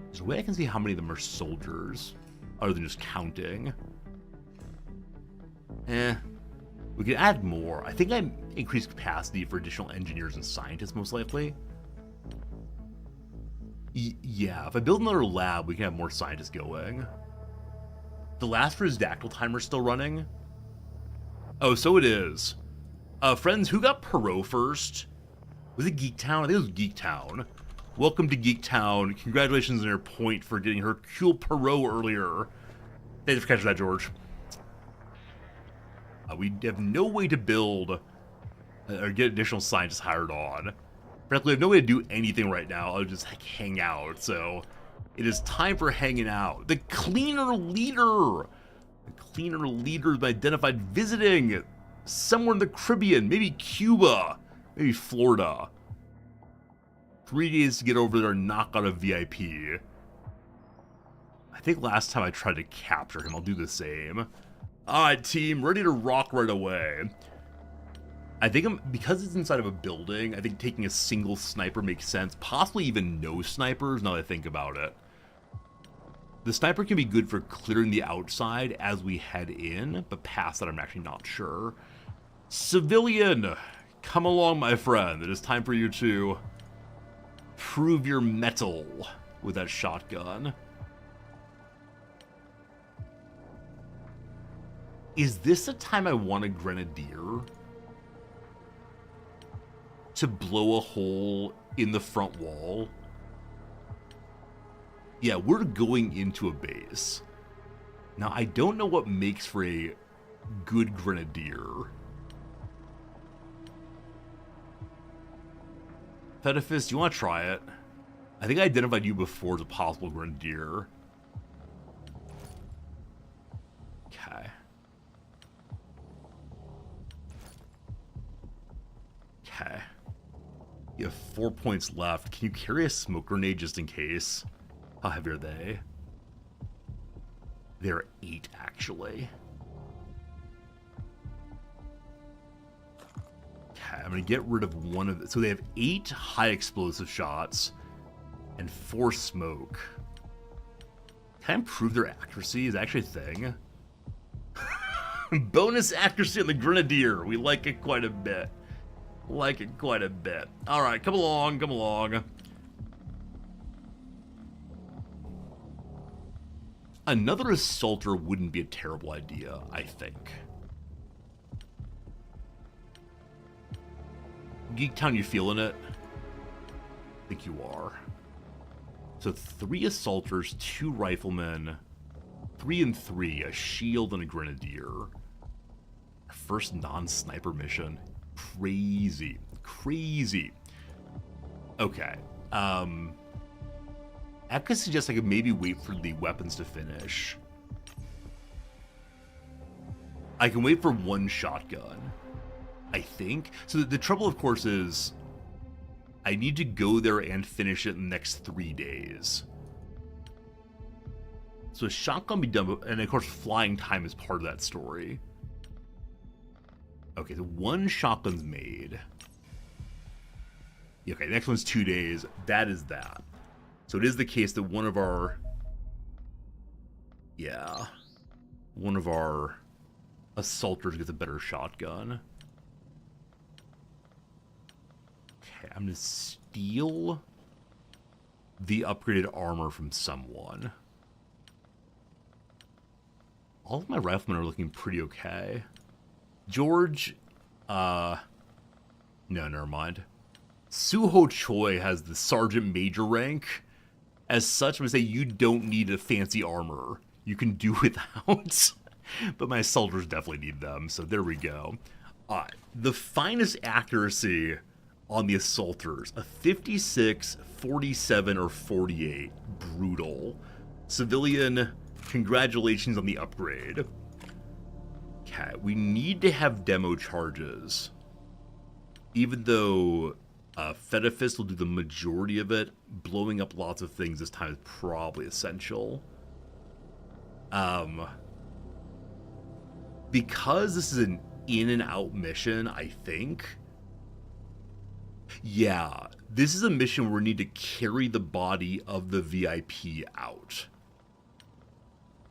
There's a way I can see how many of them are soldiers, other than just counting. We could add more. I think I increased capacity for additional engineers and scientists, most likely. Yeah, if I build another lab, we can have more scientists going. The last Resdactyl timer's still running. Oh, so it is. Friends, who got Perot first? Was it Geektown? I think it was Geektown. Welcome to Geektown. Congratulations on your point for getting Hercule Perot earlier. Thanks for catching that, George. We have no way to build or get additional scientists hired on. Frankly, I have no way to do anything right now. I'll just hang out. So it is time for hanging out. The cleaner leader. The cleaner leader has been identified visiting somewhere in the Caribbean, maybe Cuba, maybe Florida. 3 days to get over there and knock out a VIP. I think last time I tried to capture him, I'll do the same. Alright, team, ready to rock right away. I think because it's inside of a building, I think taking a single sniper makes sense. Possibly even no snipers, now that I think about it. The sniper can be good for clearing the outside as we head in, but past that I'm actually not sure. Civilian, come along, my friend. It is time for you to prove your mettle with that shotgun. Is this the time I want a grenadier to blow a hole in the front wall? Yeah, we're going into a base. Now, I don't know what makes for a good grenadier. Fettifist, you want to try it? I think I identified you before as a possible grenadier. Okay. Okay. You have 4 points left. Can you carry a smoke grenade just in case? How heavy are they? They're 8, actually. Okay, I'm going to get rid of one of them. So they have 8 high explosive shots and 4 smoke. Can I improve their accuracy? Is that actually a thing? Bonus accuracy on the grenadier. We like it quite a bit. Like it quite a bit. All right, come along, come along. Another assaulter wouldn't be a terrible idea, I think. Geektown, you feeling it? I think you are. So 3 assaulters, 2 riflemen, 3 and 3, a shield and a grenadier. Our first non-sniper mission. Crazy. Crazy. Okay. I could suggest I could maybe wait for the weapons to finish. I can wait for 1 shotgun, I think. So the trouble, of course, is I need to go there and finish it in the next 3 days. So a shotgun will be done, and of course flying time is part of that story. Okay, so 1 shotgun's made. Okay, the next one's 2 days. That is that. So it is the case that one of our assaulters gets a better shotgun. Okay, I'm gonna steal the upgraded armor from someone. All of my riflemen are looking pretty okay. George, no, never mind. Suho Choi has the Sergeant Major rank. As such, I'm gonna say you don't need a fancy armor. You can do without. But my soldiers definitely need them, so there we go. The finest accuracy on the assaulters, a 56, 47, or 48. Brutal. Civilian, congratulations on the upgrade. Okay, we need to have demo charges. Even though Fedifist will do the majority of it, blowing up lots of things this time is probably essential. Because this is an in and out mission, I think. Yeah, this is a mission where we need to carry the body of the VIP out.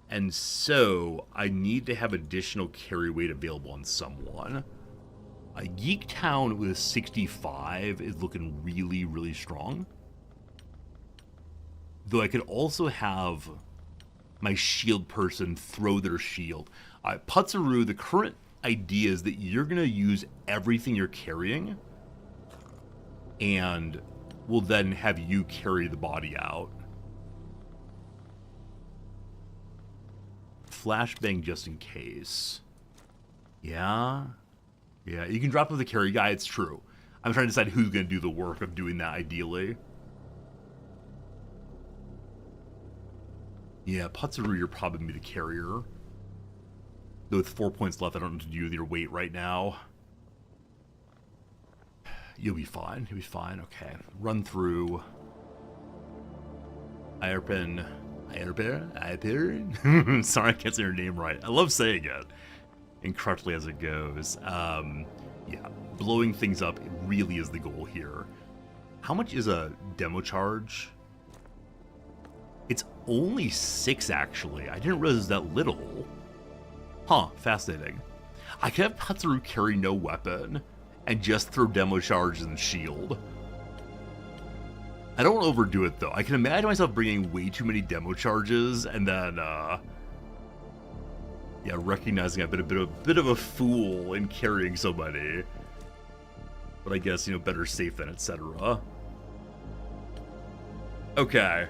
And so, I need to have additional carry weight available on someone. Geek Town with 65 is looking really, really strong. Though I could also have my shield person throw their shield. Putzeroo, the current idea is that you're going to use everything you're carrying, and we'll then have you carry the body out. Flashbang just in case. Yeah, you can drop with the carry guy, it's true. I'm trying to decide who's going to do the work of doing that ideally. Yeah, Putzeroo, you're probably going to be the carrier. Though with 4 points left, I don't know what to do with your weight right now. You'll be fine. You'll be fine. Okay. Run through. Ayerpin. Sorry, I can't say your name right. I love saying it incorrectly as it goes. Yeah, blowing things up really is the goal here. How much is a demo charge? It's only 6, actually. I didn't realize it was that little. Huh, fascinating. I could have Putzeroo carry no weapon and just throw demo charges and shield. I don't want to overdo it, though. I can imagine myself bringing way too many demo charges and then, yeah, recognizing I've been a bit of a fool in carrying somebody. But I guess, you know, better safe than etc. Okay.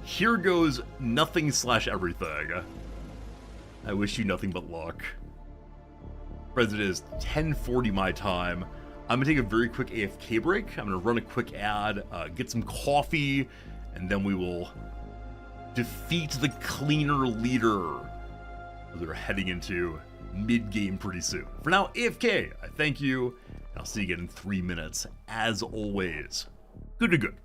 Here goes nothing / everything. I wish you nothing but luck. Friends, it is 10:40 my time. I'm gonna take a very quick AFK break. I'm gonna run a quick ad, get some coffee, and then we will defeat the cleaner leader. They're heading into mid-game pretty soon. For now, AFK, I thank you, and I'll see you again in 3 minutes. As always, good to good.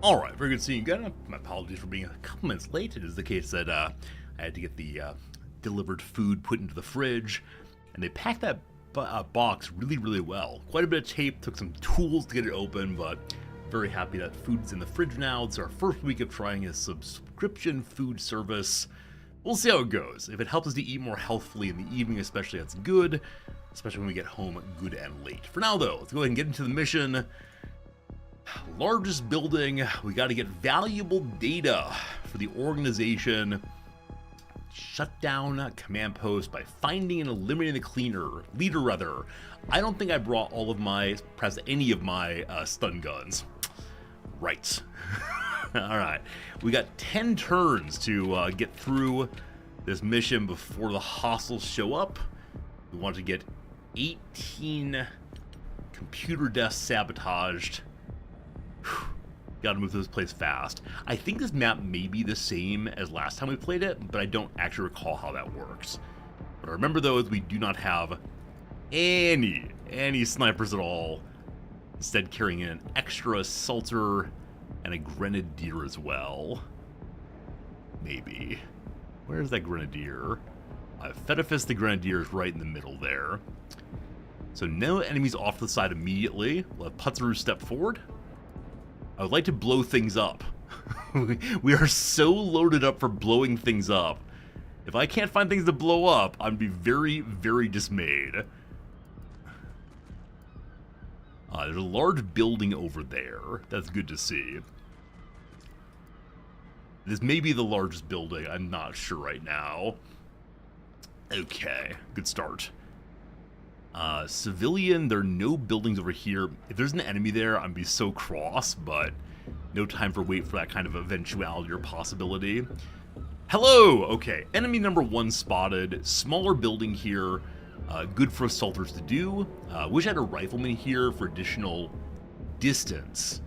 Alright, very good seeing you again. My apologies for being a couple minutes late. It is the case that I had to get the delivered food put into the fridge, and they packed that box really, really well. Quite a bit of tape, took some tools to get it open, but very happy that food's in the fridge now. It's our first week of trying a subscription food service. We'll see how it goes. If it helps us to eat more healthfully in the evening especially, that's good, especially when we get home good and late. For now though, let's go ahead and get into the mission. Largest building, we got to get valuable data for the organization. Shut down command post by finding and eliminating the leader. I don't think I brought all of my, perhaps any of my stun guns. Right. Alright, we got 10 turns to get through this mission before the hostiles show up. We want to get 18 computer desks sabotaged. Gotta move through this place fast. I think this map may be the same as last time we played it, but I don't actually recall how that works. What I remember though is we do not have any snipers at all. Instead carrying in an extra assaulter and a grenadier as well. Maybe. Where's that grenadier? Fedifus the grenadier is right in the middle there. So no enemies off to the side immediately. We'll have Putzaru step forward. I would like to blow things up. We are so loaded up for blowing things up. If I can't find things to blow up, I'd be very, very dismayed. There's a large building over there. That's good to see. This may be the largest building. I'm not sure right now. Okay, good start. Civilian, there are no buildings over here. If there's an enemy there, I'd be so cross, but no time for wait for that kind of eventuality or possibility. Hello! Okay, enemy number 1 spotted. Smaller building here. Good for assaulters to do. Wish I had a rifleman here for additional distance.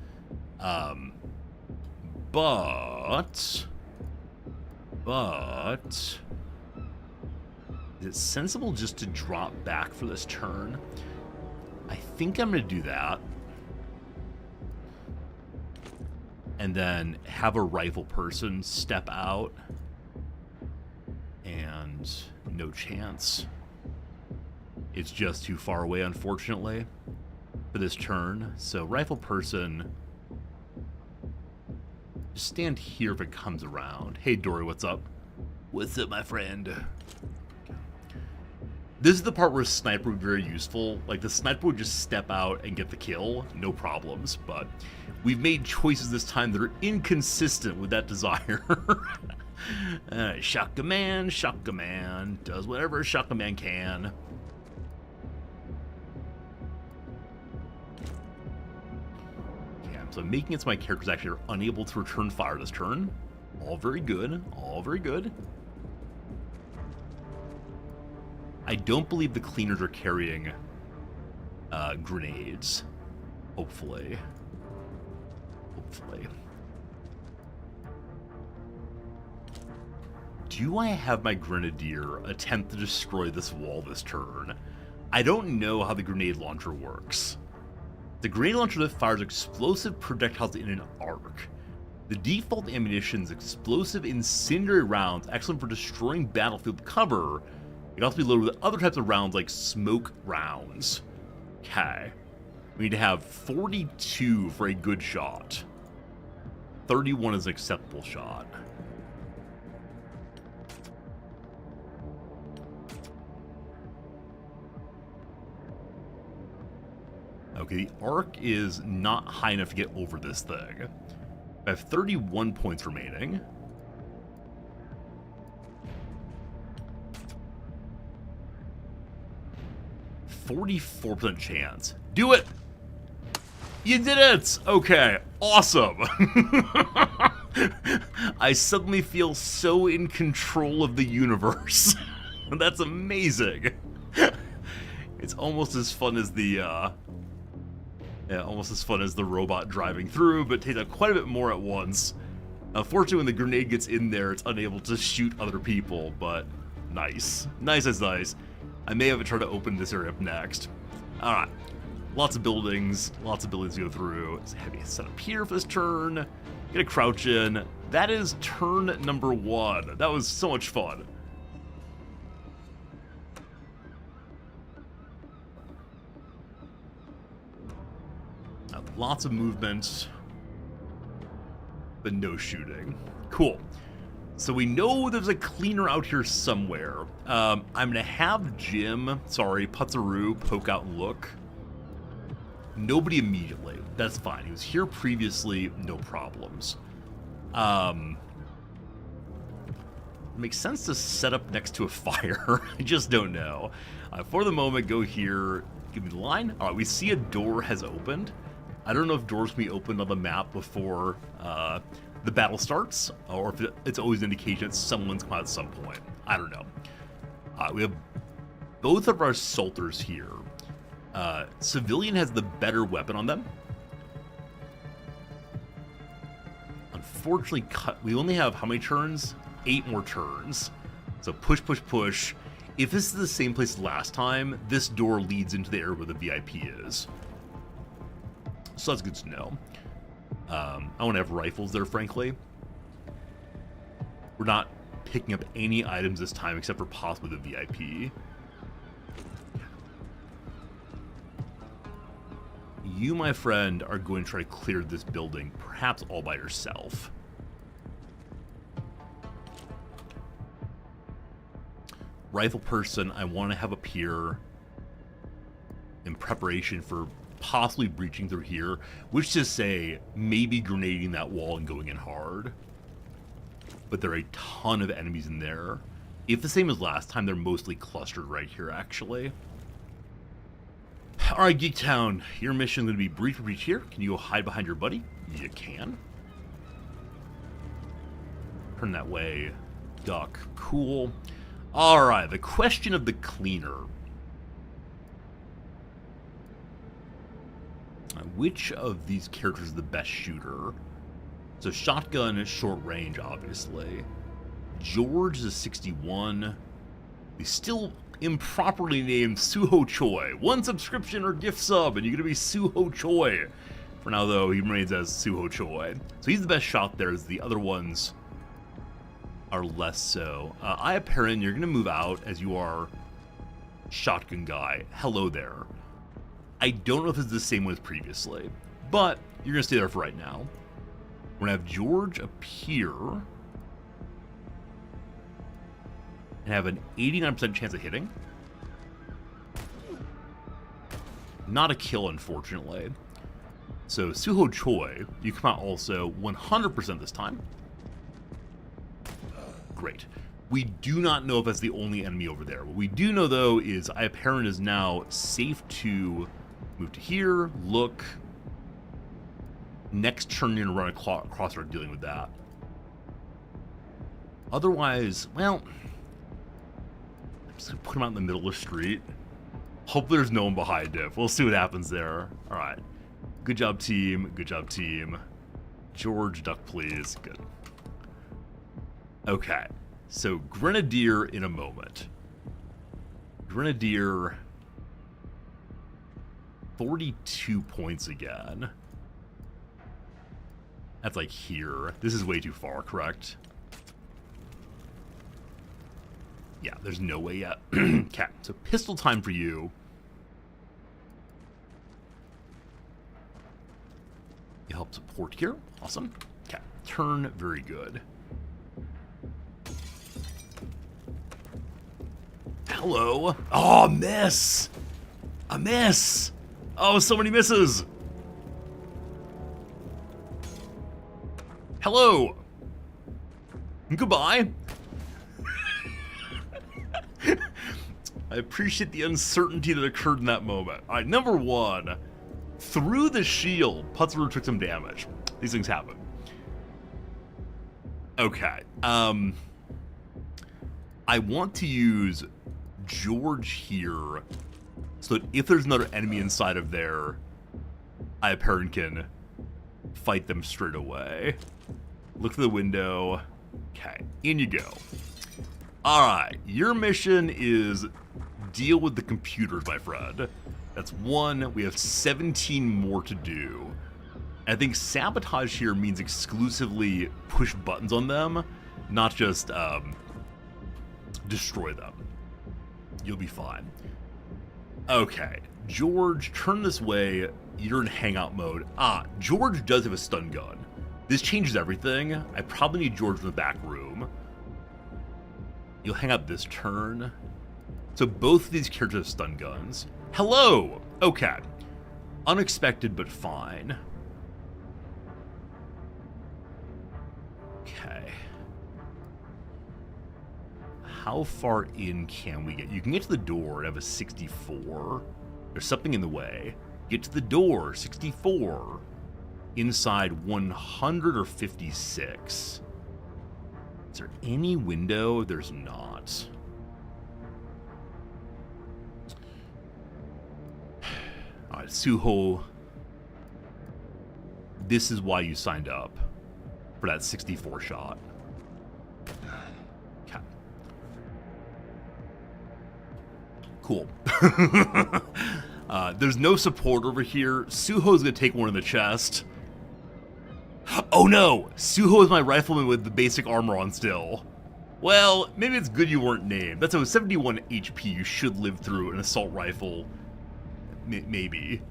But... Is it sensible just to drop back for this turn? I think I'm going to do that. And then have a rifle person step out. And no chance. It's just too far away, unfortunately, for this turn. So rifle person, just stand here if it comes around. Hey Dory, what's up? What's up, my friend? This is the part where sniper would be very useful. Like, the sniper would just step out and get the kill, no problems, but we've made choices this time that are inconsistent with that desire. Shotgun man, does whatever a shotgun man can. Yeah, so making it so my characters actually are unable to return fire this turn. All very good, all very good. I don't believe the cleaners are carrying grenades. Hopefully. Do I have my grenadier attempt to destroy this wall this turn? I don't know how the grenade launcher works. The grenade launcher that fires explosive projectiles in an arc. The default ammunition is explosive incendiary rounds, excellent for destroying battlefield cover. It can also be loaded with other types of rounds like smoke rounds. Okay. We need to have 42 for a good shot. 31 is an acceptable shot. Okay, the arc is not high enough to get over this thing. I have 31 points remaining. .44% chance. Do it! You did it! Okay, awesome. I suddenly feel so in control of the universe. That's amazing. It's almost as fun as the robot driving through, but takes out quite a bit more at once. Unfortunately, when the grenade gets in there, it's unable to shoot other people, but nice. Nice as nice. I may have to try to open this area up next. Alright. Lots of buildings to go through. It's a heavy setup here for this turn. Get a crouch in. That is turn number 1. That was so much fun. Lots of movement, but no shooting. Cool. So we know there's a cleaner out here somewhere. I'm going to have Putzaru, poke out and look. Nobody immediately. That's fine. He was here previously, no problems. Makes sense to set up next to a fire. I just don't know. For the moment, go here. Give me the line. All right, we see a door has opened. I don't know if doors can be opened on the map before the battle starts, or if it's always an indication that someone's come out at some point. I don't know. We have both of our Salters here. Civilian has the better weapon on them. Unfortunately, we only have how many turns? 8 more turns. So push, push, push. If this is the same place as last time, this door leads into the area where the VIP is. So that's good to know. I want to have rifles there, frankly. We're not picking up any items this time except for possibly the VIP. You, my friend, are going to try to clear this building, perhaps all by yourself. Rifle person, I want to have up here in preparation for possibly breaching through here, which to say, maybe grenading that wall and going in hard. But there are a ton of enemies in there. If the same as last time, they're mostly clustered right here, actually. Alright, Geektown, your mission is going to be breach here. Can you go hide behind your buddy? You can. Turn that way. Duck. Cool. Alright, the question of the cleaner. Which of these characters is the best shooter? So shotgun is short range, obviously. George is 61. The still improperly named Suho Choi. 1 subscription or gift sub, and you're going to be Suho Choi. For now, though, he remains as Suho Choi. So he's the best shot there, as the other ones are less so. Aya Perrin, you're going to move out as you are shotgun guy. Hello there. I don't know if it's the same one as previously, but you're going to stay there for right now. We're going to have George appear and have an 89% chance of hitting. Not a kill, unfortunately. So Suho Choi, you come out also 100% this time. Great. We do not know if that's the only enemy over there. What we do know, though, is Iapparent is now safe to move to here, look. Next turn, you're going to run across, start dealing with that. Otherwise, well, I'm just going to put him out in the middle of the street. Hope there's no one behind him. We'll see what happens there. All right. Good job, team. Good job, team. George, duck, please. Good. Okay. So, Grenadier in a moment. Grenadier, 42 points again. That's like here. This is way too far, correct? Yeah, there's no way yet. Okay, so pistol time for you. You help support here. Awesome. Okay, turn, very good. Hello. Oh, miss. A miss. Oh, so many misses. Hello. Goodbye. I appreciate the uncertainty that occurred in that moment. All right, number 1. Through the shield, Putzaru took some damage. These things happen. Okay. I want to use George here so that if there's another enemy inside of there, Iapparent can fight them straight away. Look through the window. Okay, in you go. Alright, your mission is deal with the computers, my friend. That's 1. We have 17 more to do. I think sabotage here means exclusively push buttons on them, not just destroy them. You'll be fine. Okay, George, turn this way. You're in hangout mode. George does have a stun gun. This changes everything. I probably need George in the back room. You'll hang out this turn. So both of these characters have stun guns. Hello! Okay. Unexpected, but fine. Okay. How far in can we get? You can get to the door and have a 64. There's something in the way. Get to the door, 64. Inside 100 or 56. Is there any window? There's not. Alright, Suho. This is why you signed up for that 64 shot. Okay. Cool. There's no support over here. Suho's gonna take one in the chest. Oh no! Suho is my rifleman with the basic armor on still. Well, maybe it's good you weren't named. That's a 71 HP you should live through an assault rifle. Maybe.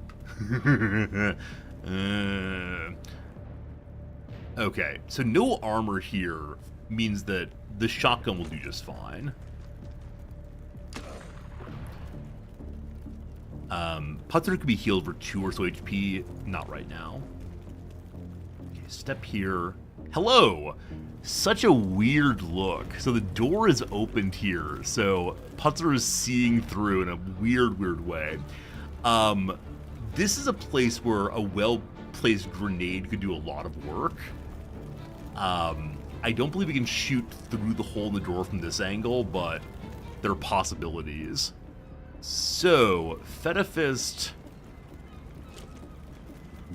Okay, so no armor here means that the shotgun will do just fine. Putzer could be healed for 2 or so HP. Not right now. Okay, step here. Hello! Such a weird look. So the door is opened here, so Putzer is seeing through in a weird way. This is a place where a well-placed grenade could do a lot of work. I don't believe we can shoot through the hole in the door from this angle, but there are possibilities. So, Fetafist,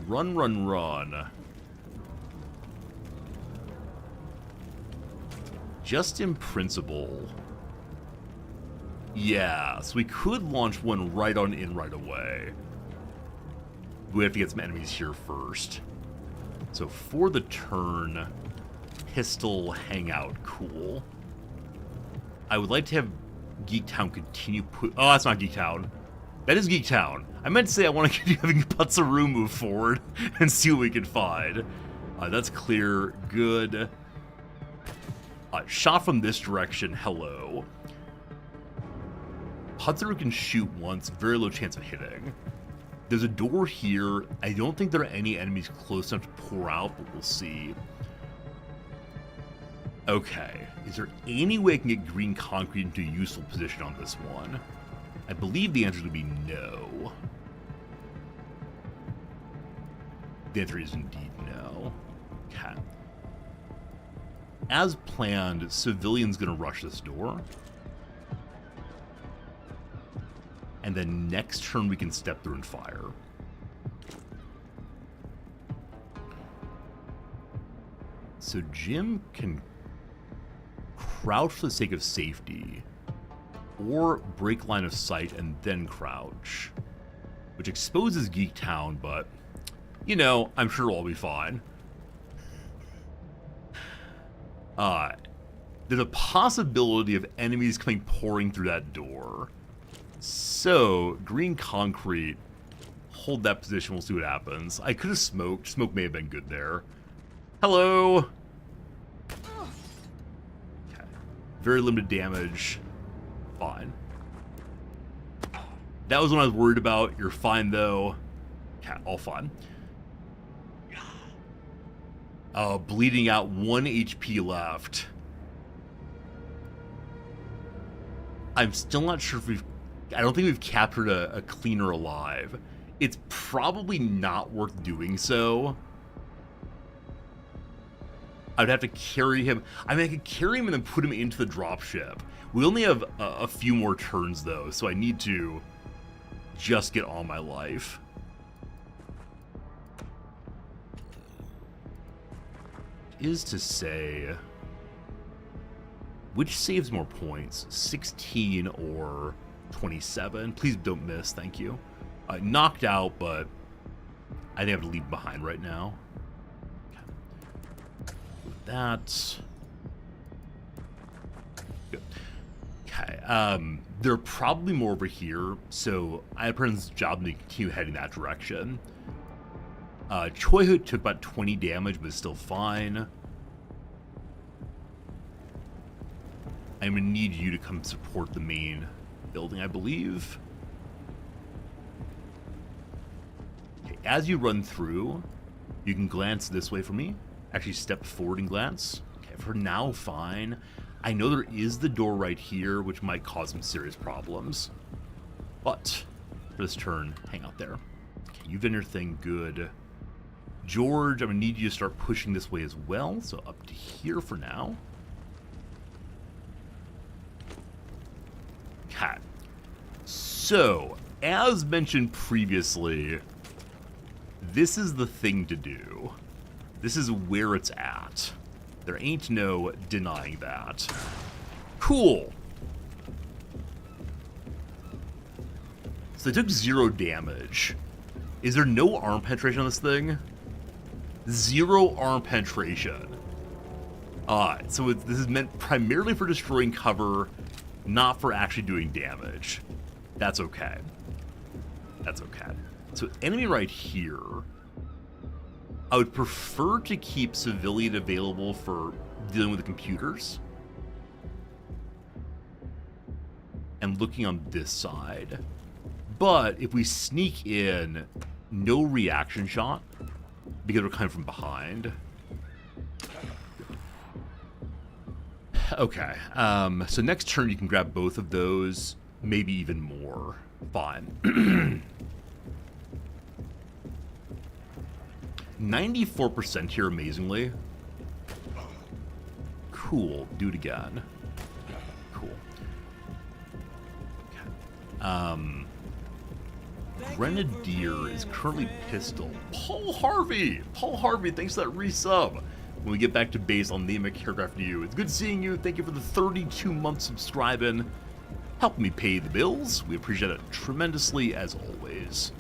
run. Just in principle. Yeah, so we could launch one right on in right away. We have to get some enemies here first. So for the turn, pistol hangout, cool. I would like to have Geek Town continue oh, that's not Geek Town. That is Geek Town. I meant to say I want to continue having Putzaru move forward and see what we can find. That's clear. Good. Shot from this direction. Hello. Putzaru can shoot once. Very low chance of hitting. There's a door here. I don't think there are any enemies close enough to pour out, but we'll see. Okay. Is there any way I can get green concrete into a useful position on this one? I believe the answer would be no. The answer is indeed no. Okay. As planned, civilians gonna rush this door. And then next turn we can step through and fire. So Jim can crouch for the sake of safety, or break line of sight and then crouch, which exposes Geek Town, but, you know, I'm sure it'll all be fine. There's a possibility of enemies coming pouring through that door. So, green concrete, hold that position, we'll see what happens. I could have smoked. Smoke may have been good there. Hello! Okay. Very limited damage. Fine. That was what I was worried about. You're fine, though. Okay, all fine. Bleeding out 1 HP left. I'm still not sure if I don't think we've captured a cleaner alive. It's probably not worth doing so. I'd have to carry him. I mean, I could carry him and then put him into the dropship. We only have a few more turns, though, so I need to just get on my life. Is to say, which saves more points, 16 or 27? Please don't miss, thank you. Knocked out, but I think I have to leave him behind right now. Okay. With that. Good. Okay. There are probably more over here, so I have Prince's job to continue heading that direction. Choihood took about 20 damage, but is still fine. I'm gonna need you to come support the main building, I believe. Okay, as you run through, you can glance this way for me. Actually, step forward and glance. Okay, for now, fine. I know there is the door right here, which might cause some serious problems. But, for this turn, hang out there. Okay, you've done your thing, good. George, I'm gonna need you to start pushing this way as well, so up to here for now. Okay. So, as mentioned previously, this is the thing to do. This is where it's at. There ain't no denying that. Cool. So they took 0 damage. Is there no arm penetration on this thing? 0 arm penetration. So this is meant primarily for destroying cover, not for actually doing damage. That's okay. That's okay. So enemy right here, I would prefer to keep civilian available for dealing with the computers. And looking on this side. But if we sneak in, no reaction shot, because we're coming from behind. Okay, so next turn you can grab both of those, maybe even more. Fine. 94% here, amazingly. Cool, do it again. Cool. Okay. Grenadier is currently pistol. Paul Harvey! Paul Harvey, thanks for that resub. When we get back to base, I'll name a character after you. It's good seeing you. Thank you for the 32 months subscribing. Help me pay the bills. We appreciate it tremendously, as always.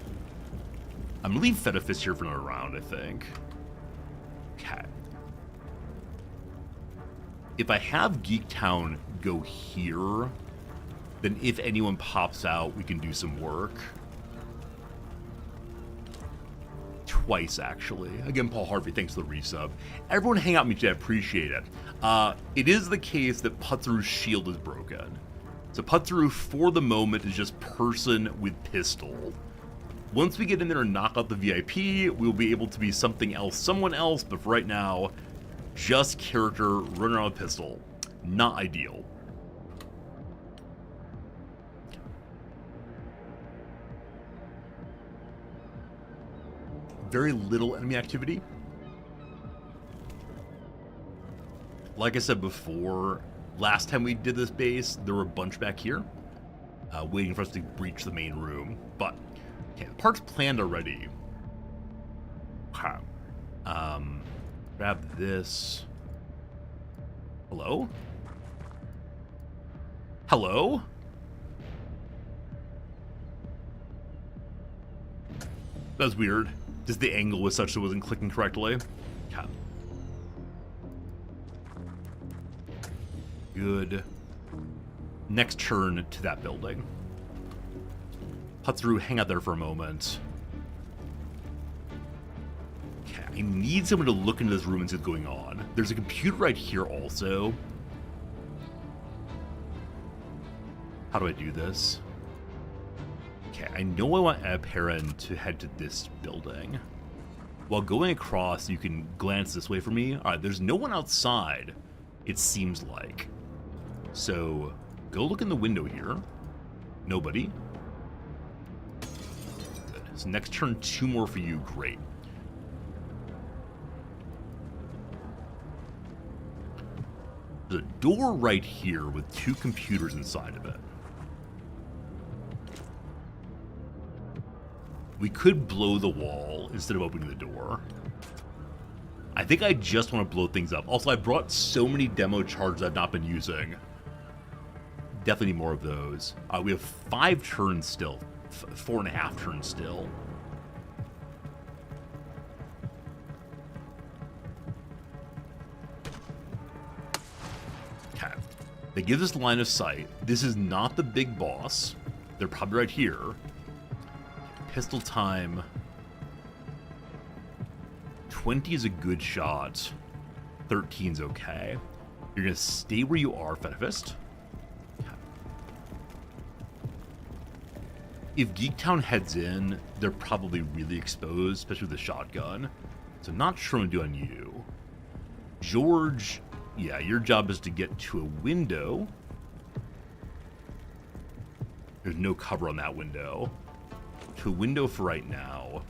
I'm gonna leave Fedifist here for another round, I think. Okay. If I have Geektown go here, then if anyone pops out, we can do some work. Twice, actually. Again, Paul Harvey, thanks for the resub. Everyone hang out with me today, I appreciate it. It is the case that Putzeru's shield is broken. So Putzeru, for the moment, is just person with pistol. Once we get in there and knock out the VIP, we'll be able to be something else, someone else, but for right now, just character running around with pistol. Not ideal. Very little enemy activity. Like I said before, last time we did this base, there were a bunch back here, waiting for us to breach the main room. But, okay, the part's planned already. Okay. Grab this. Hello? Hello? That's weird. Just the angle was such that it wasn't clicking correctly. Okay. Good. Next turn to that building. Putzeru, hang out there for a moment. Okay, I need someone to look into this room and see what's going on. There's a computer right here also. How do I do this? Okay, I know I want Apparent to head to this building. While going across, you can glance this way for me. Alright, there's no one outside, it seems like. So, go look in the window here. Nobody. Good. So next turn, 2 more for you. Great. There's a door right here with 2 computers inside of it. We could blow the wall instead of opening the door. I think I just want to blow things up. Also, I brought so many demo charges I've not been using. Definitely need more of those. We have 5 turns still. 4.5 turns still. Okay. They give us line of sight. This is not the big boss. They're probably right here. Pistol time. 20 is a good shot. 13's okay. You're going to stay where you are, Fetifist. Okay. If Geektown heads in, they're probably really exposed, especially with the shotgun. So not sure what to do on you. George, yeah, your job is to get to a window. There's no cover on that window. To a window for right now.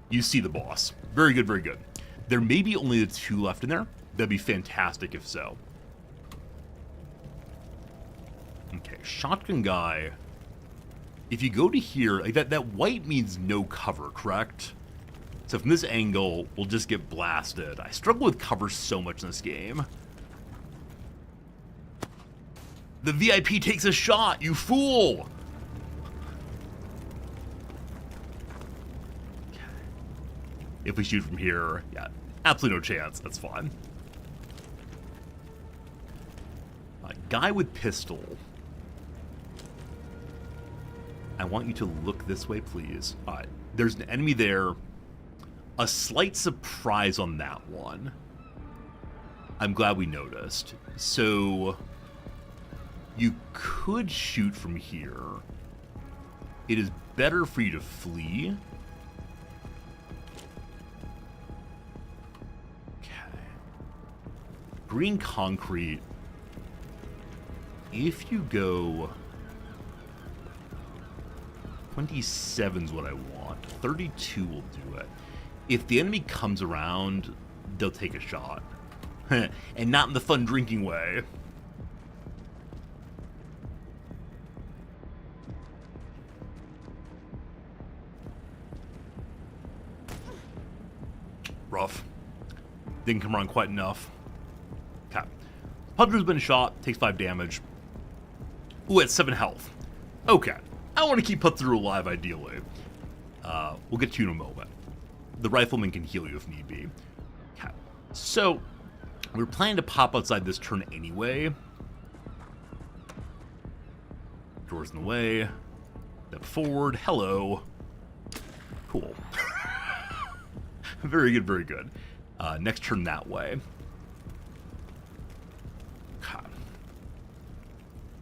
You see the boss. Very good, very good. There may be only the 2 left in there. That'd be fantastic if so. Okay, shotgun guy. If you go to here, like that white means no cover, correct? So from this angle, we'll just get blasted. I struggle with cover so much in this game. The VIP takes a shot, you fool! Okay. If we shoot from here, yeah, absolutely no chance. That's fine. Guy with pistol. I want you to look this way, please. Alright, there's an enemy there. A slight surprise on that one. I'm glad we noticed. So, you could shoot from here. It is better for you to flee. Okay. Green concrete. If you go... 27's what I want. 32 will do it. If the enemy comes around, they'll take a shot. And not in the fun drinking way. Rough. Didn't come around quite enough. Okay. Hunter's been shot, takes 5 damage. Ooh, at 7 health. Okay. I want to keep Putthrough alive, ideally. We'll get to you in a moment. The rifleman can heal you if need be. Okay. So, we're planning to pop outside this turn anyway. Doors in the way. Step forward. Hello. Cool. Very good, very good. Next turn that way. Okay.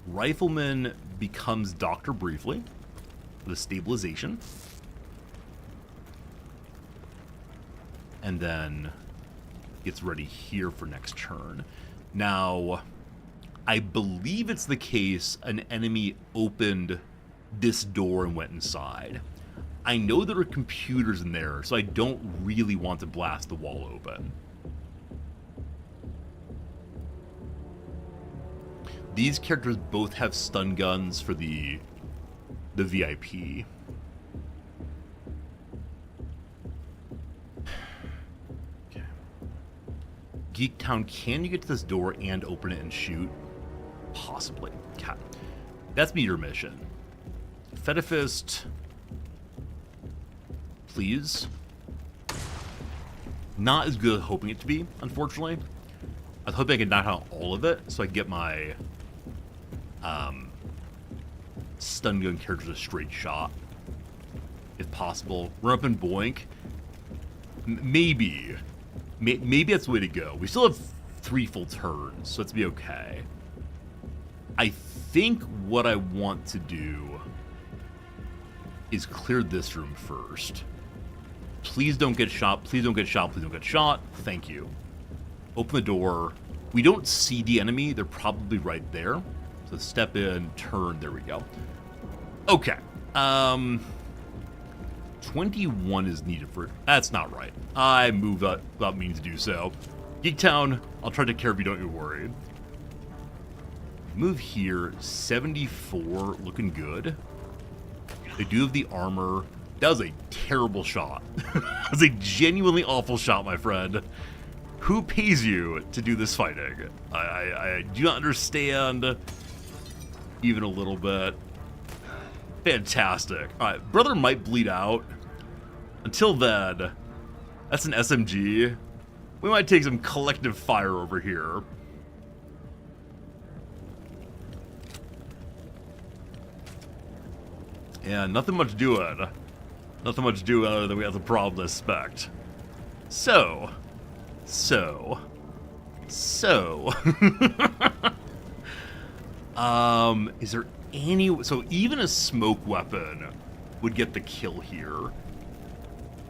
Rifleman becomes Doctor briefly with a stabilization. And then gets ready here for next turn. Now, I believe it's the case an enemy opened this door and went inside. I know there are computers in there, so I don't really want to blast the wall open. These characters both have stun guns for the VIP. Okay. Geektown, can you get to this door and open it and shoot? Possibly. Okay. That's meter mission. Fetifist, please. Not as good as hoping it to be, unfortunately. I was hoping I could knock out all of it so I could get my stun gun characters a straight shot. If possible. Run up and boink. Maybe. Maybe that's the way to go. We still have 3 full turns, so let's be okay. I think what I want to do is clear this room first. Please don't get shot. Please don't get shot. Please don't get shot. Thank you. Open the door. We don't see the enemy. They're probably right there. So step in, turn. There we go. Okay. 21 is needed for... That's not right. I moved without meaning to do so. Geektown, I'll try to take care of you, don't you worry. Move here. 74, looking good. They do have the armor. That was a terrible shot. That was a genuinely awful shot, my friend. Who pays you to do this fighting? I do not understand even a little bit. Fantastic. Alright, brother might bleed out. Until then, that's an SMG. We might take some collective fire over here. Yeah, nothing much doing. Nothing much doing other than we have the problem to suspect. So. Is there any... So even a smoke weapon would get the kill here.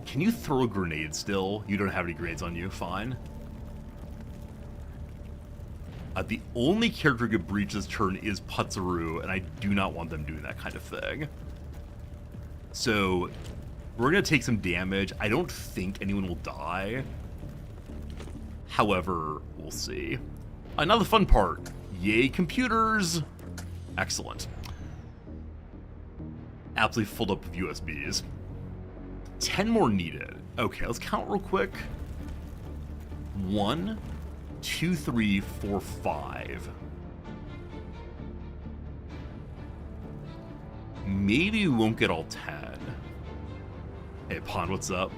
Can you throw a grenade still? You don't have any grenades on you. Fine. The only character who could breach this turn is Putzaru, and I do not want them doing that kind of thing. So, we're going to take some damage. I don't think anyone will die. However, we'll see. Another fun part. Yay, computers! Excellent. Absolutely filled up with USBs. 10 more needed. Okay, let's count real quick. 1, 2, 3, 4, 5. Maybe we won't get all 10. Hey, Pond, what's up?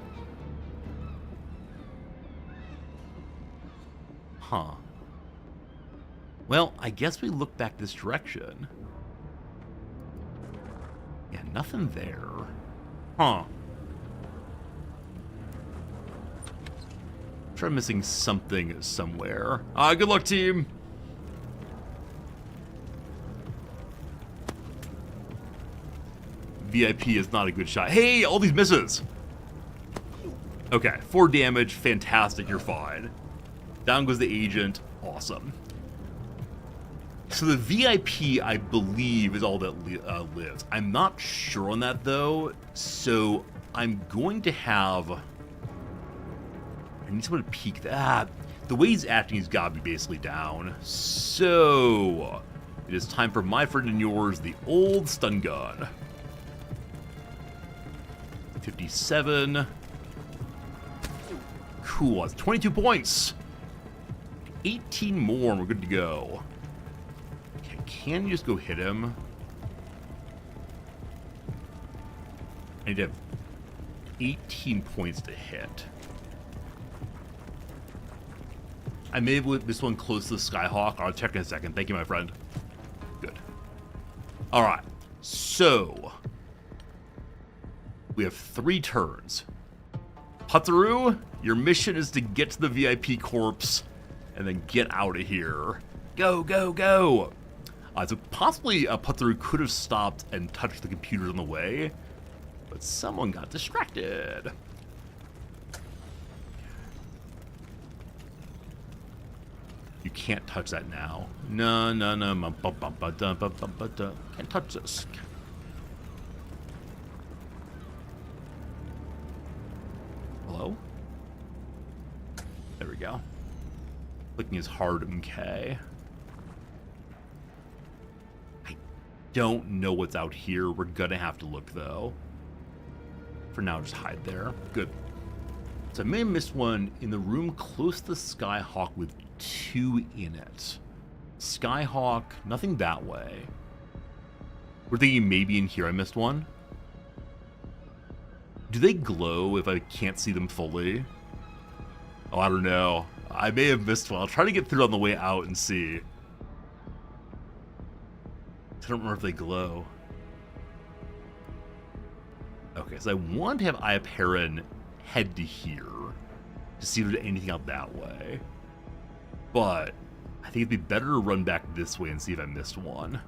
Huh. Well, I guess we look back this direction. Yeah, nothing there. Huh. Try missing something somewhere. Good luck, team! VIP is not a good shot. Hey, all these misses! Okay, 4 damage, fantastic, you're fine. Down goes the agent, awesome. So the VIP, I believe, is all that lives. I'm not sure on that, though, so I'm going to have... I need someone to peek that. The way he's acting, he's got to be basically down. So, it is time for my friend and yours, the old stun gun. 57. Cool, that's 22 points. 18 more and we're good to go. Okay, can you just go hit him? I need to have 18 points to hit. I may have lit this one close to the Skyhawk. I'll check in a second. Thank you, my friend. Good. Alright, so... we have 3 turns. Putzaru, your mission is to get to the VIP corpse and then get out of here. Go, go, go! So possibly Putzaru could have stopped and touched the computers on the way, but someone got distracted. You can't touch that now. No. Can't touch this. Hello? There we go. Clicking is hard, okay. I don't know what's out here. We're gonna have to look, though. For now, just hide there. Good. So I may have missed one in the room close to the Skyhawk with 2 in it. Skyhawk, nothing that way. We're thinking maybe in here I missed one. Do they glow if I can't see them fully? Oh, I don't know. I may have missed one. I'll try to get through on the way out and see. I don't remember if they glow. Okay, so I want to have Iaparin head to here to see if there's anything out that way. But I think it'd be better to run back this way and see if I missed one.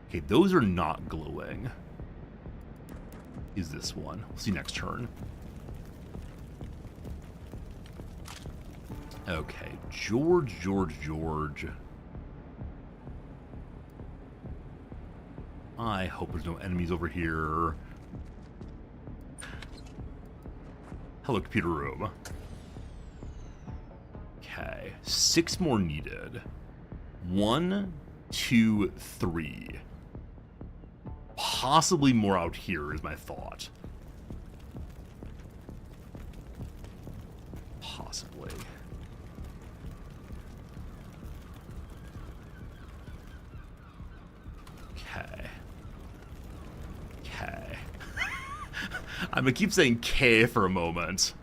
Okay, those are not glowing. Is this one? We'll see next turn. Okay, George. I hope there's no enemies over here. Hello, computer room. Okay, 6 more needed. 1, 2, 3. Possibly more out here is my thought. Possibly. Okay. Okay. I'm gonna keep saying K for a moment.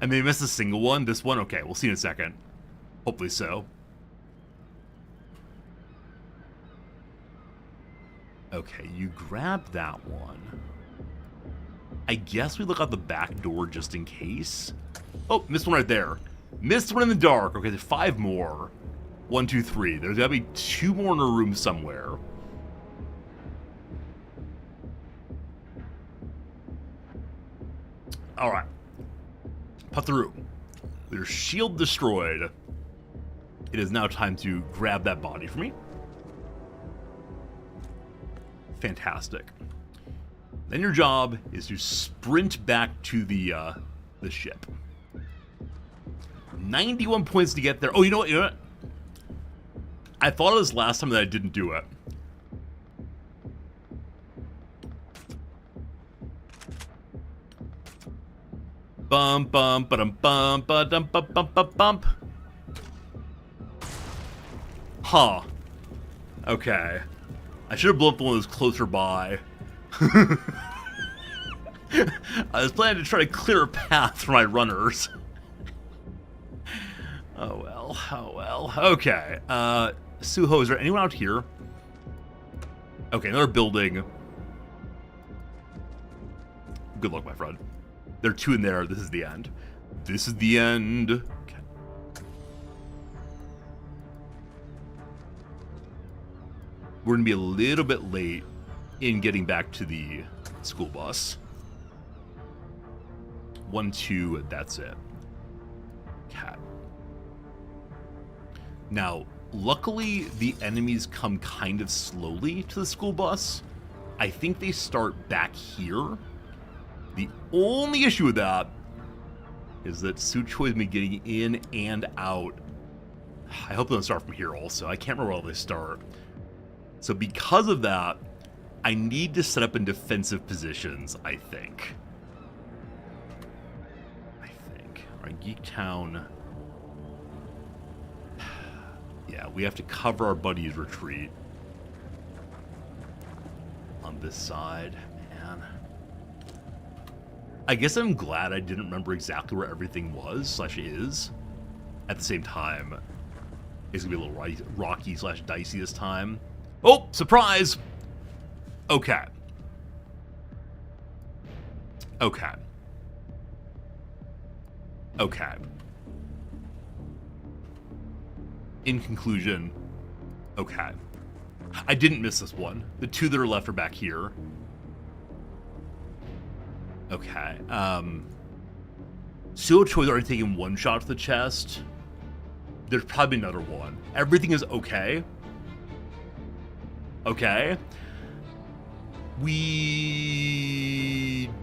I may miss a single one. This one? Okay, we'll see in a second. Hopefully so. Okay, you grab that one. I guess we look out the back door just in case. Oh, missed one right there. Missed one in the dark. Okay, there's 5 more. 1, 2, 3. There's gotta be 2 more in a room somewhere. Alright. Put through. Their shield destroyed. It is now time to grab that body for me. Fantastic. Then your job is to sprint back to the ship. 91 points to get there. Oh, you know what? You know what? I thought of this last time that I didn't do it. Bum bum ba-dum bum ba-dum bum bum bum bump. Huh. Okay. I should have blown up the one that was closer by. I was planning to try to clear a path for my runners. Oh well, oh well. Okay. Suho, is there anyone out here? Okay, another building. Good luck, my friend. There are 2 in there. This is the end. This is the end. Okay. We're gonna be a little bit late in getting back to the school bus. 1, 2, that's it. Cat. Now, luckily, the enemies come kind of slowly to the school bus. I think they start back here. The only issue with that is that Suchoi has been getting in and out. I hope they don't start from here also. I can't remember where they start. So because of that, I need to set up in defensive positions, I think. All right, Geek Town. Yeah, we have to cover our buddy's retreat. On this side, man. I guess I'm glad I didn't remember exactly where everything was, / is. At the same time, it's gonna be a little rocky / dicey this time. Oh, surprise! Okay. Okay. Okay. In conclusion, okay. I didn't miss this one. The 2 that are left are back here. Okay. Suo Choi's already taken 1 shot to the chest. There's probably another one. Everything is okay. Okay. We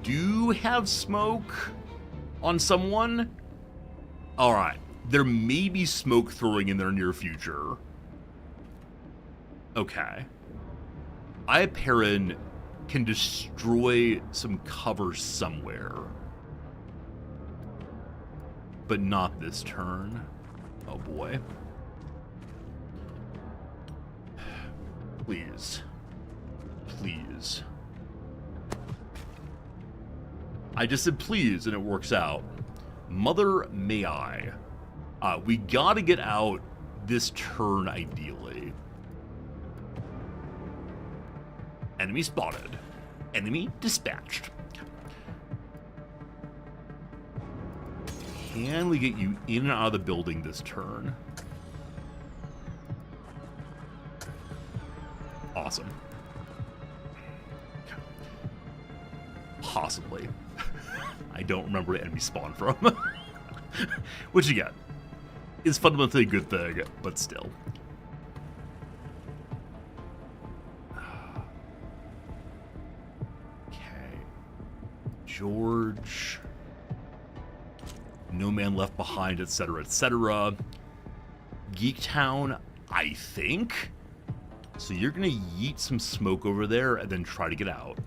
do have smoke on someone. All right. There may be smoke throwing in their near future. Okay. Iaparen can destroy some cover somewhere. But not this turn. Oh boy. Please. Please. I just said please and it works out. Mother, may I? We gotta get out this turn ideally. Enemy spotted. Enemy dispatched. Can we get you in and out of the building this turn? Awesome. Possibly. I don't remember where enemy spawn from. Which again, is fundamentally a good thing, but still. Okay. George. No Man Left Behind, etc., etc. Geek Town, I think. So you're gonna yeet some smoke over there and then try to get out.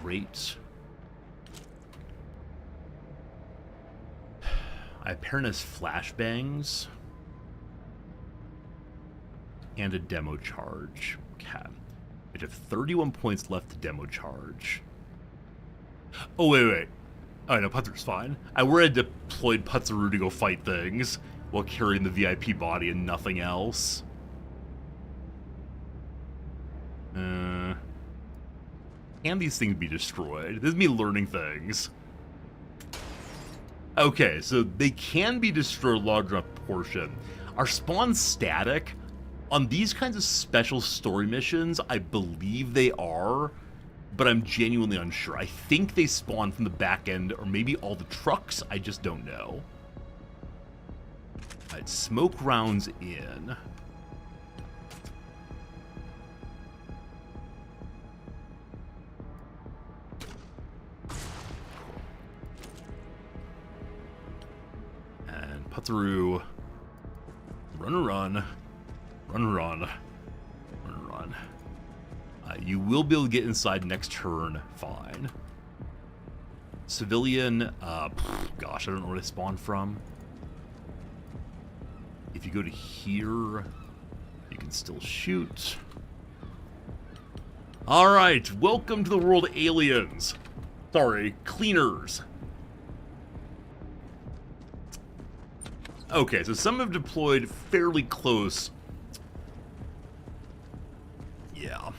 Great. Hypernus flashbangs. And a demo charge. Okay. I have 31 points left to demo charge. Oh, wait. Oh, no, Putzeru's fine. I would have deployed Putzeroo to go fight things while carrying the VIP body and nothing else. Can these things be destroyed? This is me learning things. Okay, so they can be destroyed a large enough portion. Are spawns static? On these kinds of special story missions, I believe they are, but I'm genuinely unsure. I think they spawn from the back end, or maybe all the trucks. I just don't know. Alright, smoke rounds in. And Putzeru, run. You will be able to get inside next turn, fine. Civilian, gosh, I don't know where they spawn from. If you go to here, you can still shoot. Alright, welcome to the world, aliens. Sorry, cleaners. Okay, so some have deployed fairly close. Yeah.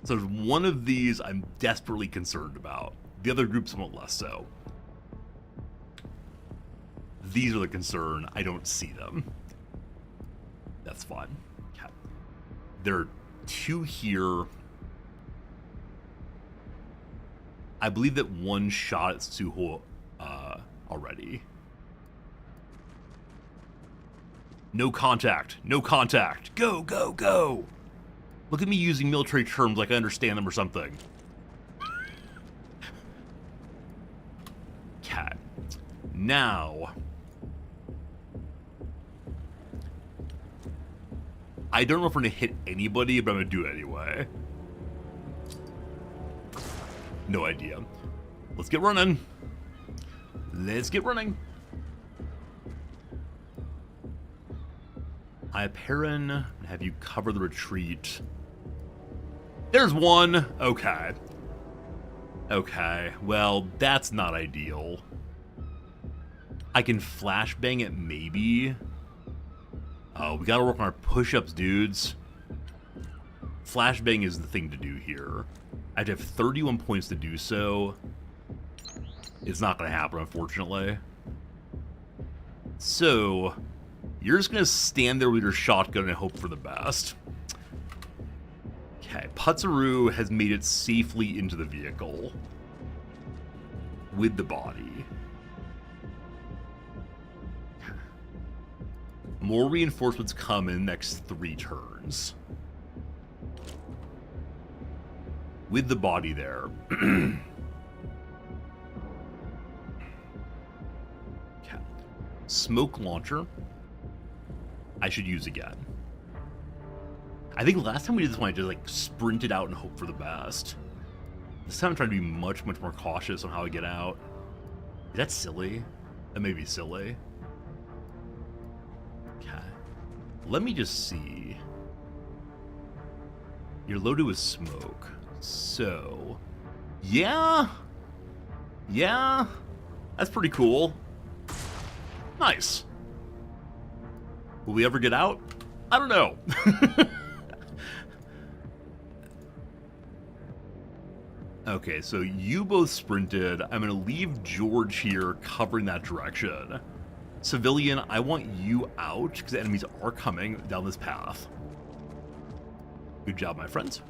So there's one of these I'm desperately concerned about. The other group somewhat less so. These are the concern. I don't see them. That's fine. Okay. There are two here. I believe that one shot at Suho already. No contact. Go. Look at me using military terms like I understand them or something. Okay. Now, I don't know if we're gonna hit anybody, but I'm gonna do it anyway. No idea. Let's get running. I Perrin, have you cover the retreat. There's one. Okay, well, that's not ideal. I can flashbang it, maybe. Oh, we gotta work on our push-ups, dudes. Flashbang is the thing to do here. I'd have 31 points to do so. It's not gonna happen, unfortunately. So, you're just gonna stand there with your shotgun and hope for the best. Okay, Putzeroo has made it safely into the vehicle with the body. More reinforcements come in the next 3 turns. With the body there. Okay. Smoke launcher. I should use again. I think last time we did this one, I just like sprinted out and hoped for the best. This time I'm trying to be much more cautious on how I get out. Is that silly? That may be silly. Okay. Let me just see. You're loaded with smoke. So, yeah. That's pretty cool. Nice. Will we ever get out? I don't know. Okay, so you both sprinted. I'm gonna leave George here covering that direction. Civilian, I want you out because the enemies are coming down this path. Good job, my friends.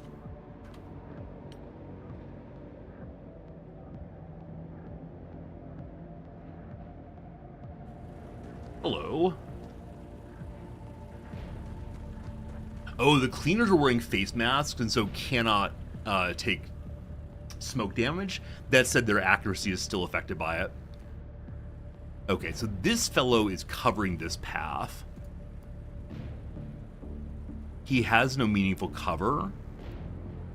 Hello. Oh, the cleaners are wearing face masks and so cannot take smoke damage. That said, their accuracy is still affected by it. Okay, so this fellow is covering this path. He has no meaningful cover,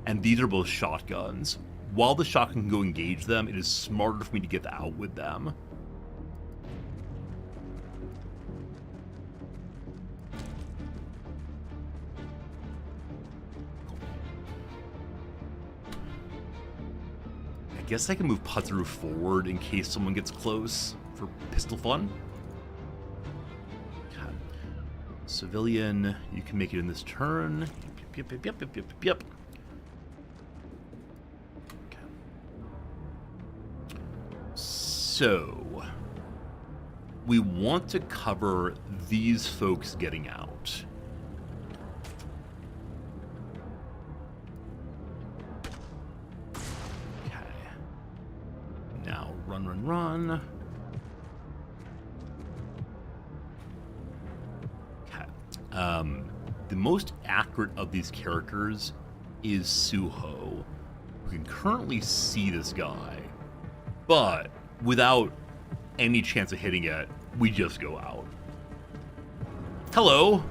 and these are both shotguns. while the shotgun can go engage them, it is smarter for me to get out with them. I guess I can move Putzeru forward in case someone gets close for pistol fun. Okay. Civilian, you can make it in this turn. Yep. Okay. So, we want to cover these folks getting out. Now, run. Okay. The most accurate of these characters is Suho. We can currently see this guy, but without any chance of hitting it, we just go out. Hello!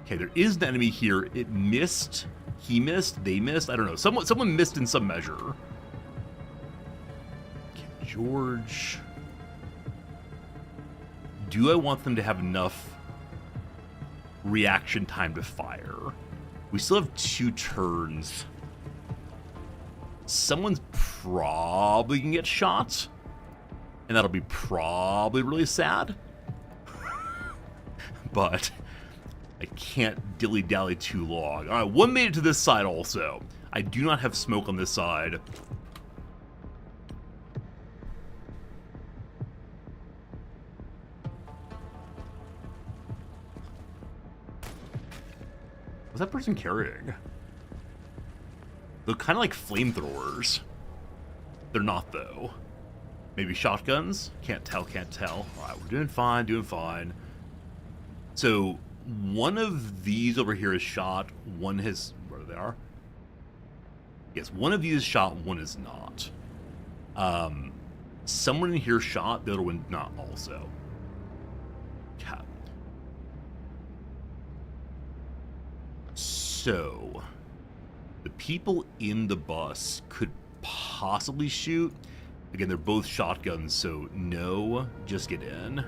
Okay, there is an enemy here. It missed. He missed. They missed. I don't know. Someone missed in some measure. George, do I want them to have enough reaction time to fire? We still have 2 turns. Someone's probably gonna get shot, and that'll be probably really sad. But I can't dilly-dally too long. All right, one made it to this side also. I do not have smoke on this side. What's that person carrying? They're kind of like flamethrowers. They're not, though. Maybe shotguns? Can't tell. Alright, we're doing fine. So, one of these over here is shot. One has... where they are? Yes, one of these is shot, one is not. Someone in here shot, the other one not also. Okay. So, the people in the bus could possibly shoot. Again, they're both shotguns, so no, just get in.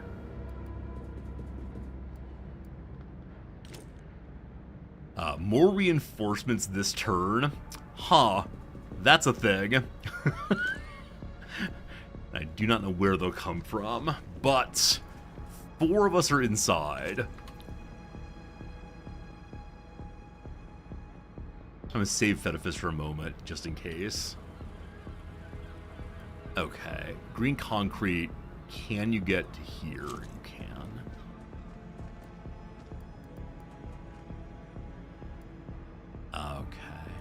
More reinforcements this turn. Huh, that's a thing. I do not know where they'll come from, but 4 of us are inside. I'm gonna save Fedifis for a moment, just in case. Okay, green concrete. Can you get to here? You can. Okay.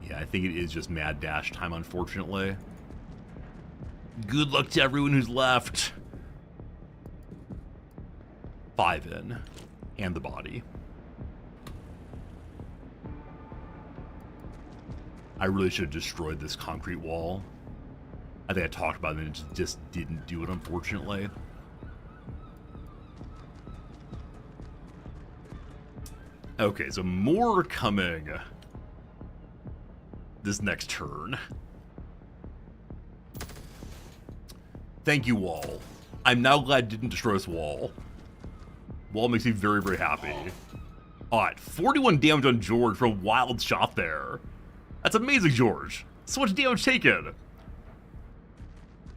Yeah, I think it is just mad dash time, unfortunately. Good luck to everyone who's left. 5 in. And the body. I really should have destroyed this concrete wall. I think I talked about it and it just didn't do it, unfortunately. Okay, so more are coming this next turn. Thank you, wall. I'm now glad I didn't destroy this wall. Wall makes me very, very happy. Alright, 41 damage on George for a wild shot there. That's amazing, George. So much damage taken.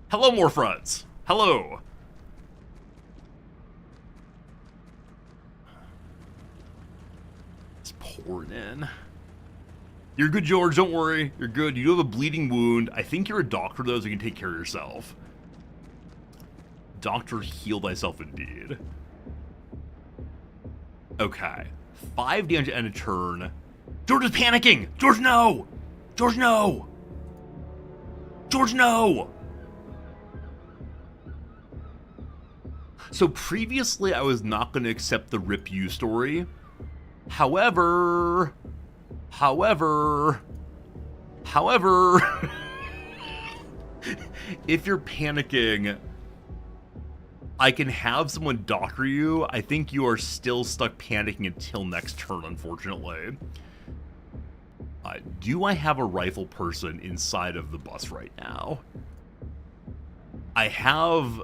Hello, more friends. Hello. It's pouring in. You're good, George. Don't worry. You're good. You do have a bleeding wound. I think you're a doctor, though, so you can take care of yourself. Doctor, heal thyself indeed. Okay. 5 damage to end a turn. George is panicking! George, no! George, no! George, no! So previously, I was not going to accept the Rip You story. However... if you're panicking, I can have someone doctor you. I think you are still stuck panicking until next turn, unfortunately. Do I have a rifle person inside of the bus right now? I have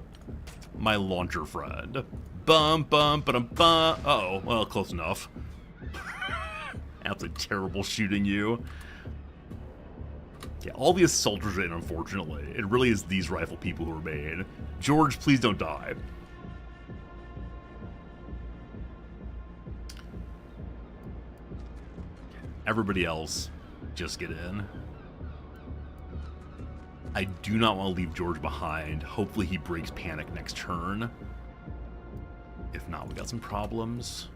my launcher friend. Bum, bum, ba-dum, bum. Uh-oh, well, close enough. Absolutely terrible shooting you. Yeah, all the assaulters are in, unfortunately. It really is these rifle people who remain. George, please don't die. Everybody else, just get in. I do not want to leave George behind. Hopefully he breaks panic next turn. If not, we got some problems.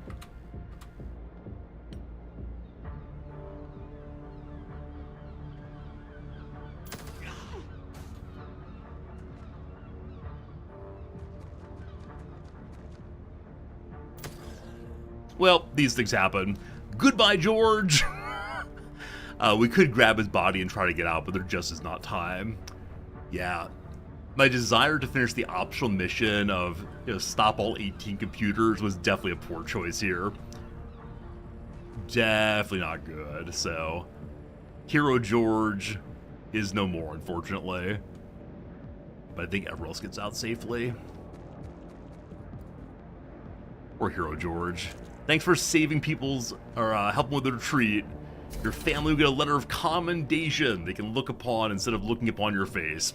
Well, these things happen. Goodbye, George! We could grab his body and try to get out, but there just is not time. Yeah. My desire to finish the optional mission of, stop all 18 computers was definitely a poor choice here. Definitely not good, so... Hero George is no more, unfortunately. But I think everyone else gets out safely. Or Hero George. Thanks for saving people's, or helping with the retreat. Your family will get a letter of commendation they can look upon instead of looking upon your face.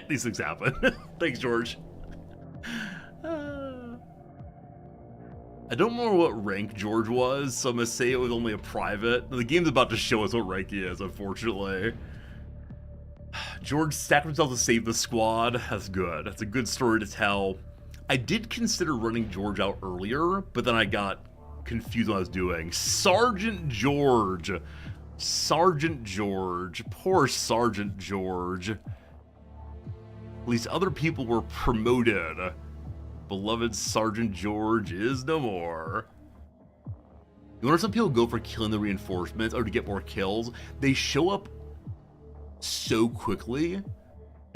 These things happen. Thanks, George. I don't remember what rank George was, so I'm gonna say it was only a private. The game's about to show us what rank he is, unfortunately. George sacrificed himself to save the squad. That's good. That's a good story to tell. I did consider running George out earlier, but then I got confused what I was doing. Sergeant George. Sergeant George. Poor Sergeant George. At least other people were promoted. Beloved Sergeant George is no more. You wonder some people go for killing the reinforcements or to get more kills. They show up so quickly.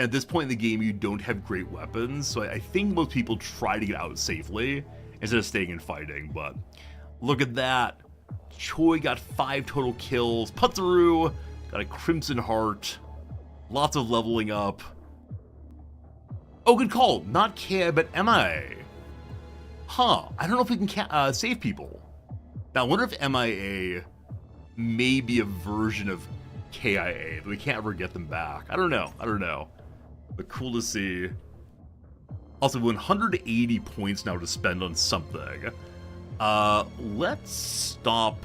At this point in the game, you don't have great weapons, so I think most people try to get out safely instead of staying and fighting, but look at that. Choi got 5 total kills. Putzaru got a Crimson Heart. Lots of leveling up. Oh, good call. Not KIA, but MIA. Huh. I don't know if we can save people. Now, I wonder if MIA may be a version of KIA, but we can't ever get them back. I don't know. But cool to see. Also, 180 points now to spend on something. Let's stop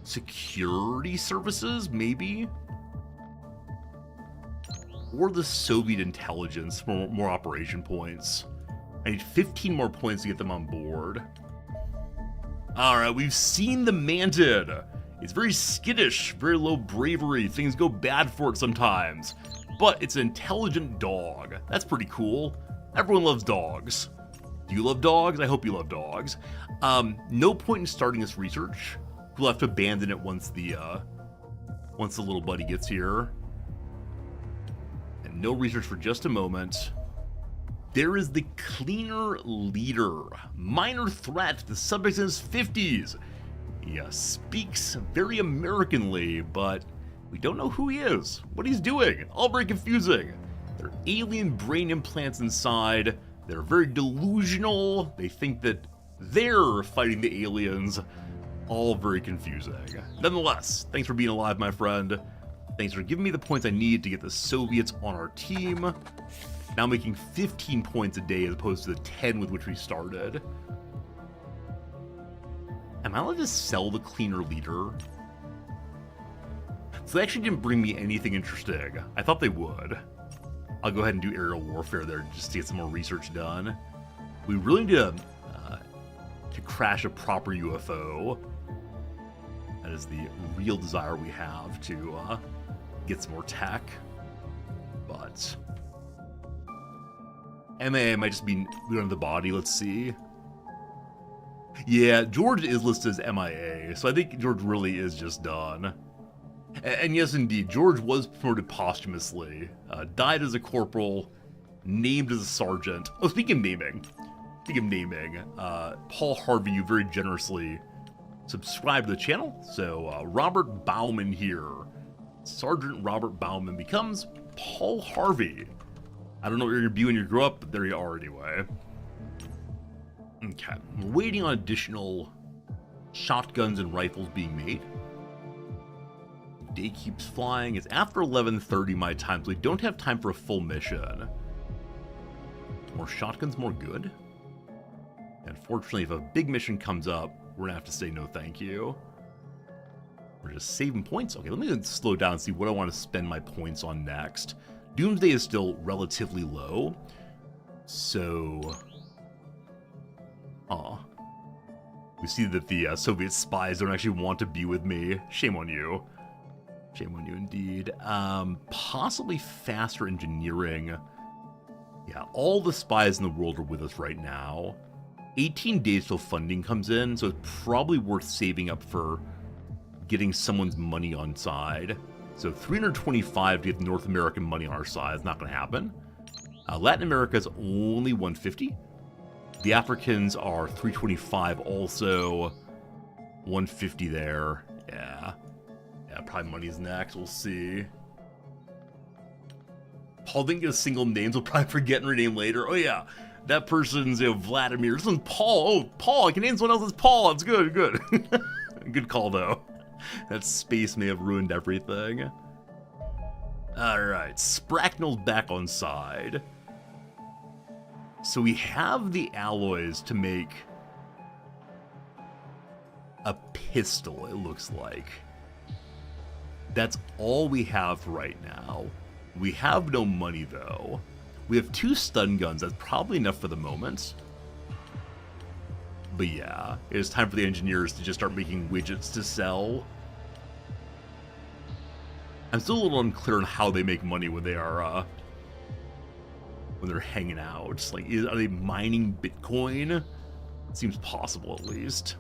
security services, maybe? Or the Soviet intelligence for more operation points. I need 15 more points to get them on board. Alright, we've seen the Mantid. It's very skittish, very low bravery. Things go bad for it sometimes. But it's an intelligent dog. That's pretty cool. Everyone loves dogs. Do you love dogs? I hope you love dogs. No point in starting this research. We'll have to abandon it once the little buddy gets here. And no research for just a moment. There is the Cleaner Leader. Minor threat. The subject's in his 50s. He speaks very Americanly, but we don't know who he is, what he's doing. All very confusing. There are alien brain implants inside. They're very delusional. They think that they're fighting the aliens. All very confusing. Nonetheless, thanks for being alive, my friend. Thanks for giving me the points I need to get the Soviets on our team. Now making 15 points a day as opposed to the 10 with which we started. Am I allowed to sell the Cleaner Leader? So they actually didn't bring me anything interesting. I thought they would. I'll go ahead and do aerial warfare there just to get some more research done. We really need to crash a proper UFO. That is the real desire we have to get some more tech. But MA might just be good on the body. Let's see. Yeah, George is listed as MIA, so I think George really is just done. And yes, indeed, George was promoted posthumously, died as a corporal, named as a sergeant. Oh, speaking of naming, Paul Harvey, you very generously subscribe to the channel. So Robert Bauman here. Sergeant Robert Bauman becomes Paul Harvey. I don't know what you're going to be when you grow up, but there you are anyway. Okay, we're waiting on additional shotguns and rifles being made. Day keeps flying. It's after 11:30 my time, so we don't have time for a full mission. More shotguns, more good. Unfortunately, if a big mission comes up, we're gonna have to say no thank you. We're just saving points. Okay, let me slow down and see what I want to spend my points on next. Doomsday is still relatively low, so... we see that the Soviet spies don't actually want to be with me. Shame on you. Shame on you indeed. Possibly faster engineering. Yeah, all the spies in the world are with us right now. 18 days till funding comes in, so it's probably worth saving up for getting someone's money on side. So 325 to get North American money on our side is not going to happen. Latin America is only 150. The Africans are 325 also. 150 there. Yeah. Yeah, probably money's next. We'll see. Paul didn't get a single name, so we'll probably forget and rename later. Oh yeah, that person's Vladimir. This one's Paul. Oh, Paul. I can name someone else as Paul. That's good, good. Good call, though. That space may have ruined everything. Alright, Spracknell's back on side. So we have the alloys to make a pistol, it looks like. That's all we have right now. We have no money, though. We have 2 stun guns. That's probably enough for the moment. But yeah, it is time for the engineers to just start making widgets to sell. I'm still a little unclear on how they make money when they are, when they're hanging out. Like, are they mining Bitcoin? It seems possible, at least.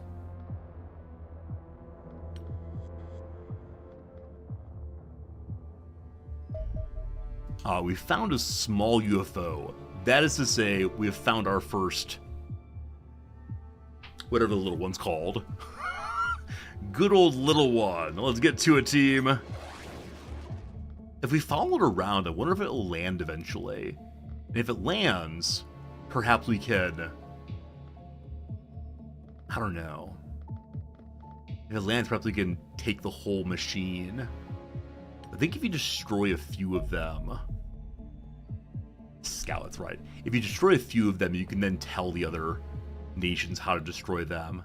We found a small UFO. That is to say, we have found our first... whatever the little one's called. Good old little one. Let's get to it, team. If we follow it around, I wonder if it'll land eventually. And if it lands, perhaps we can... I don't know. If it lands, perhaps we can take the whole machine. I think if you destroy a few of them... Scout, that's right. If you destroy a few of them, you can then tell the other nations how to destroy them.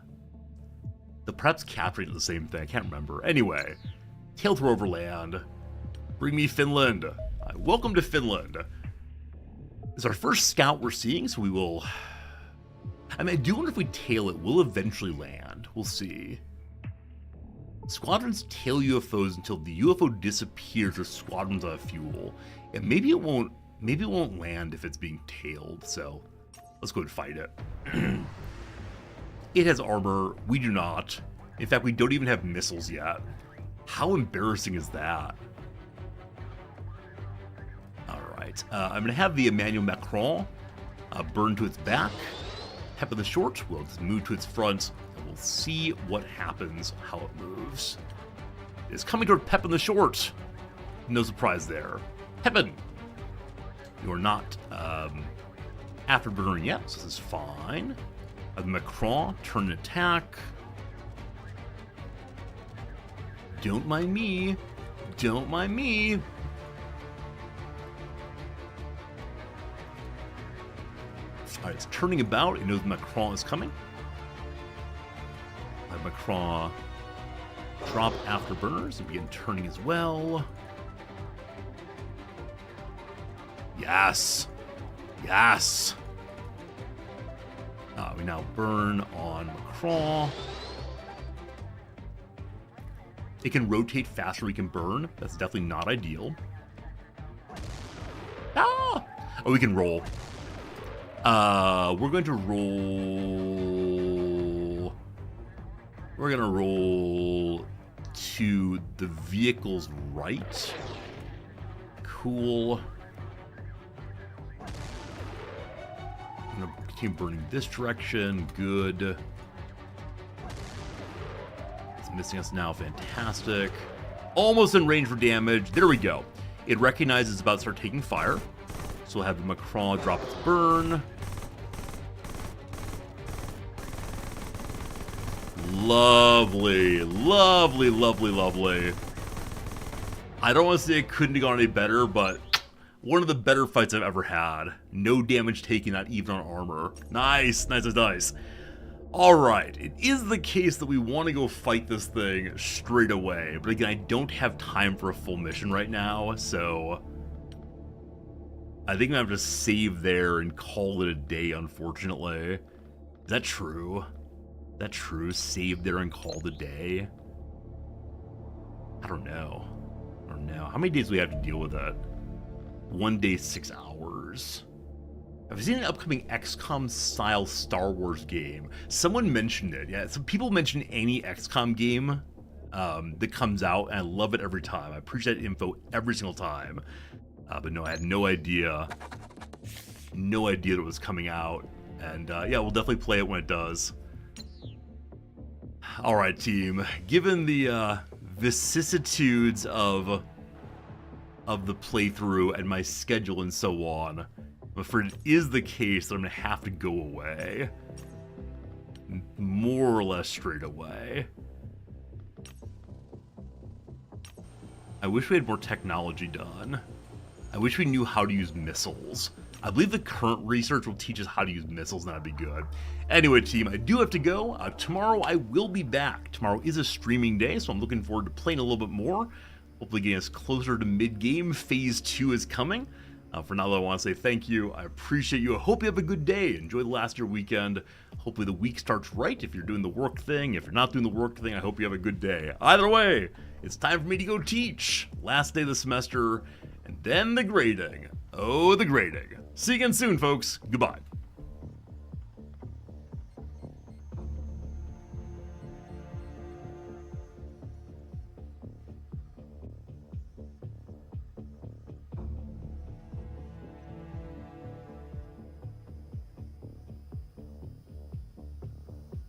The perhaps capturing the same thing, I can't remember. Anyway, tail throw overland. Bring me Finland. Welcome to Finland. It's our first scout we're seeing, so we will... I mean, I do wonder if we tail it, we'll eventually land. We'll see. Squadrons tail UFOs until the UFO disappears or squadrons out of fuel. And maybe it won't land if it's being tailed, so let's go and fight it. It has armor, we do not. In fact, we don't even have missiles yet. How embarrassing is that? Alright, I'm gonna have the Emmanuel Macron burn to its back. Pep in the short, we'll just move to its front, and we'll see what happens, how it moves. It's coming toward Pep in the short. No surprise there. Pepin! You're not afterburnering yet, so this is fine. Macron, turn and attack. Don't mind me. Don't mind me. Alright, it's turning about. It knows Macron is coming. Let Macron drop afterburners and begin turning as well. Yes! Yes! We now burn on Macron. It can rotate faster, we can burn. That's definitely not ideal. Ah! Oh, we can roll. We're going to roll... We're going to roll to the vehicle's right. Cool. I'm going to continue burning this direction. Good. It's missing us now. Fantastic. Almost in range for damage. There we go. It recognizes it's about to start taking fire. So we'll have the Macron drop its burn. Lovely, lovely, lovely, lovely. I don't want to say it couldn't have gone any better, but one of the better fights I've ever had. No damage taken, not even on armor. Nice, nice, nice, nice. Alright, it is the case that we want to go fight this thing straight away. But again, I don't have time for a full mission right now, so I think I'm going to have to save there and call it a day, unfortunately. Is that true? Is that true? Save there and call it a day? I don't know. I don't know. How many days do we have to deal with that? 1 day, 6 hours. Have you seen an upcoming XCOM style Star Wars game? Someone mentioned it. Yeah, some people mention any XCOM game that comes out, and I love it every time. I appreciate that info every single time. But no, I had no idea. No idea that it was coming out. And yeah, we'll definitely play it when it does. Alright, team. Given the vicissitudes of the playthrough and my schedule and so on, I'm afraid it is the case that I'm going to have to go away. More or less straight away. I wish we had more technology done. I wish we knew how to use missiles. I believe the current research will teach us how to use missiles, and that'd be good. Anyway, team, I do have to go. Tomorrow I will be back. Tomorrow is a streaming day, so I'm looking forward to playing a little bit more. Hopefully getting us closer to mid-game. Phase 2 is coming. For now, I want to say thank you. I appreciate you. I hope you have a good day. Enjoy the last of your weekend. Hopefully the week starts right if you're doing the work thing. If you're not doing the work thing, I hope you have a good day. Either way, it's time for me to go teach. Last day of the semester, and then the grading. Oh, the grading. See you again soon, folks. Goodbye.